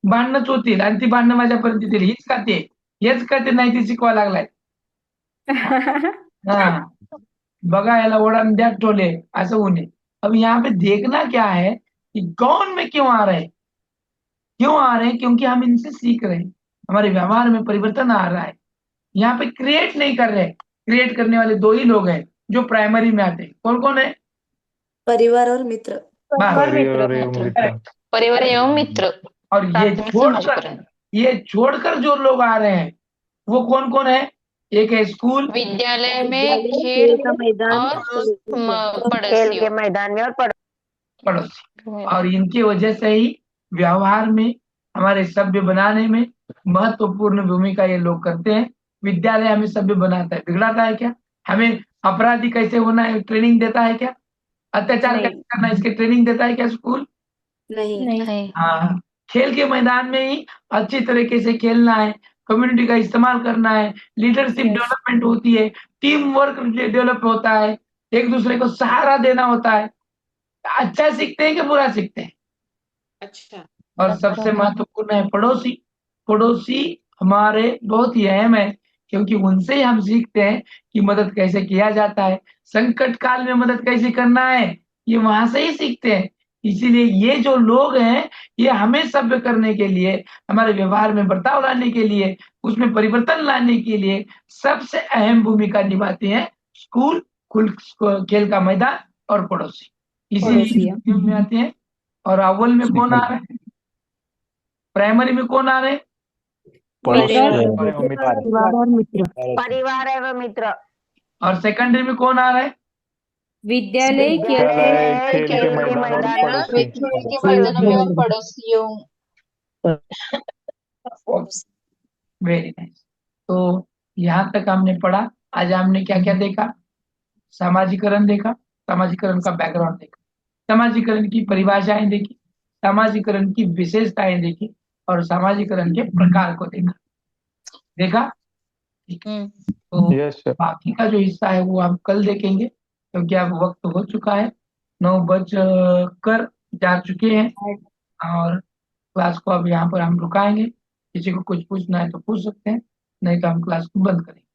भांडणच होतील आणि ती भांडणं माझ्यापर्यंत येतील. हीच का ते, हेच का ते नाही ते शिकवा लागलाय. हाँ, बगा याला ओढ़न द्या टोले, ऐसा होने। अब यहाँ पे देखना क्या है कि कौन में क्यों आ रहे हैं? क्यों आ रहे हैं? क्योंकि हम इनसे सीख रहे हैं, हमारे व्यवहार में परिवर्तन आ रहा है। यहाँ पे क्रिएट नहीं कर रहे। क्रिएट करने वाले दो ही लोग हैं जो प्राइमरी में आते हैं। कौन कौन है? परिवार और मित्र। बस, परिवार एवं मित्र। परिवार एवं मित्र। और ये प्राथमिक समाजीकरण। छोड़कर जो लोग आ रहे हैं वो कौन कौन है? एक है स्कूल, विद्यालय में विद्यालय, खेल खेल का मैदान, और खेल के पड़ोसियों। मैदान में और पड़ोसी, और इनकी वजह से ही व्यवहार में, हमारे सभ्य बनाने में महत्वपूर्ण भूमिका ये लोग करते हैं। विद्यालय हमें सभ्य बनाता है, बिगड़ाता है क्या? हमें अपराधी कैसे होना है ट्रेनिंग देता है क्या? अत्याचार नहीं। कैसे करना है इसकी ट्रेनिंग देता है क्या स्कूल? नहीं। नहीं। हाँ, खेल के मैदान में ही अच्छी तरीके से खेलना है, कम्युनिटी का इस्तेमाल करना है, लीडरशिप Yes. डेवलपमेंट होती है, टीम वर्क डेवलप होता है, एक दूसरे को सहारा देना होता है। अच्छा सीखते हैं कि बुरा सीखते हैं? अच्छा। और सबसे महत्वपूर्ण है पड़ोसी। पड़ोसी हमारे बहुत ही अहम है, क्योंकि उनसे ही हम सीखते हैं कि मदद कैसे किया जाता है, संकट काल में मदद कैसे करना है, ये वहां से ही सीखते हैं। इसीलिए ये जो लोग हैं, ये हमें सभ्य करने के लिए, हमारे व्यवहार में बदलाव लाने के लिए, उसमें परिवर्तन लाने के लिए सबसे अहम भूमिका निभाते हैं स्कूल, खेल का मैदान और पड़ोसी। पड़ोसियाँ। इसीलिए में आते हैं। और अव्वल में कौन आ रहा है? प्राइमरी में कौन आ रहे हैं? परिवार और मित्र। परिवार एवं मित्र। और सेकेंडरी में कौन आ रहा है? विद्यालय, खेल विद्यालय, खेल के मैदान और पड़ोसी। खेल के मैदानों में और पड़ोसियों। Very nice. तो यहाँ तक हमने पढ़ा। आज हमने क्या क्या देखा? सामाजिकरण देखा, सामाजिकरण का बैकग्राउंड देखा, सामाजिकरण की परिभाषाएं देखी, सामाजिकरण की विशेषताएं देखी, और सामाजिकरण के प्रकार को देखा। देखा? तो यस सर। बाकी का जो हिस्सा है वो हम कल देखेंगे, क्योंकि अब वक्त हो चुका है, 9 बज कर जा चुके हैं, और क्लास को अब यहाँ पर हम रुकाएंगे। किसी को कुछ पूछना है तो पूछ सकते हैं, नहीं तो हम क्लास को बंद करेंगे।